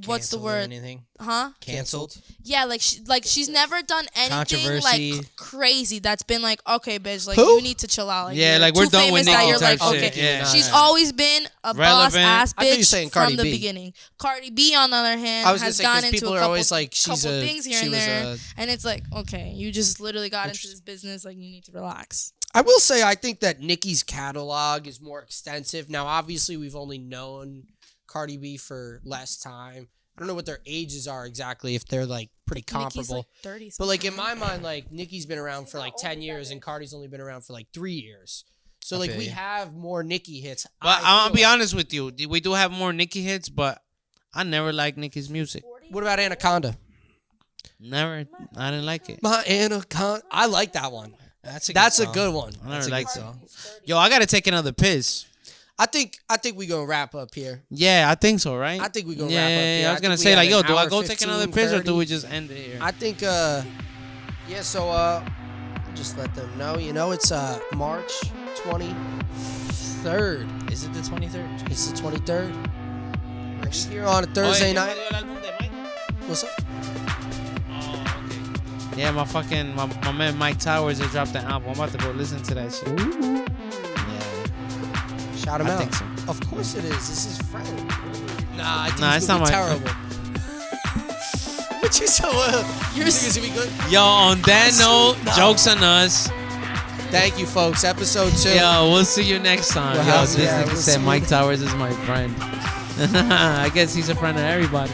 what's the Canceled or word? Anything Huh? canceled? Yeah, she's never done anything Controversy. like crazy that's been like, okay, bitch, like Who? you need to chill out. Like, Yeah, you're like, we're too done with famous that Nicki you're type like, shit. okay. Yeah. She's always been a boss Relevant. ass I thought you were bitch saying Cardi from the B. beginning. Cardi B, on the other hand, I was gonna has say, 'cause gone into people a are couple, always like, she's couple a- things here she and was there, a- and it's like, okay, you just literally got into this business. Like, you need to relax. I will say I think that Nicki's catalog is more extensive. Now, obviously, we've only known Cardi B for less time. I don't know what their ages are exactly, if they're like pretty comparable. Nicki's like 30. But like in my mind, like Nicki's been around for like 10 years and Cardi's only been around for like 3 years. So like feel we you. have more Nicki hits. But I I'll feel be like. honest with you. We do have more Nicki hits, but I never liked Nicki's music. What about Anaconda? Never. I didn't like it. My Anaconda. I like that one. That's a Good song. one. I That's never a liked good it. song. Yo, I gotta take another piss. I think we gonna wrap up here. Yeah, I think so, right? I think we gonna yeah, wrap up here. I was I gonna think we say have like, yo, an do I hour, go take another 15, piss or do 30? we just end it here? I think yeah, so just let them know. You know, it's March 23rd. Is it the 23rd? It's the 23rd. We're here on a Thursday night. What's up? Yeah, my man Mike Towers has dropped an album. I'm about to go listen to that shit. Yeah, Shout him I out. think so. Of course it is. This is friend. Nah, I think Nah, it's it's gonna not be my- terrible. But you so you think it's gonna be good? Yo, on that note, No. jokes on us. Thank you, folks. Episode 2. Yo, we'll see you next time. Well, Yo, this yeah, nigga we'll said see Mike you. Towers is my friend. I guess he's a friend of everybody.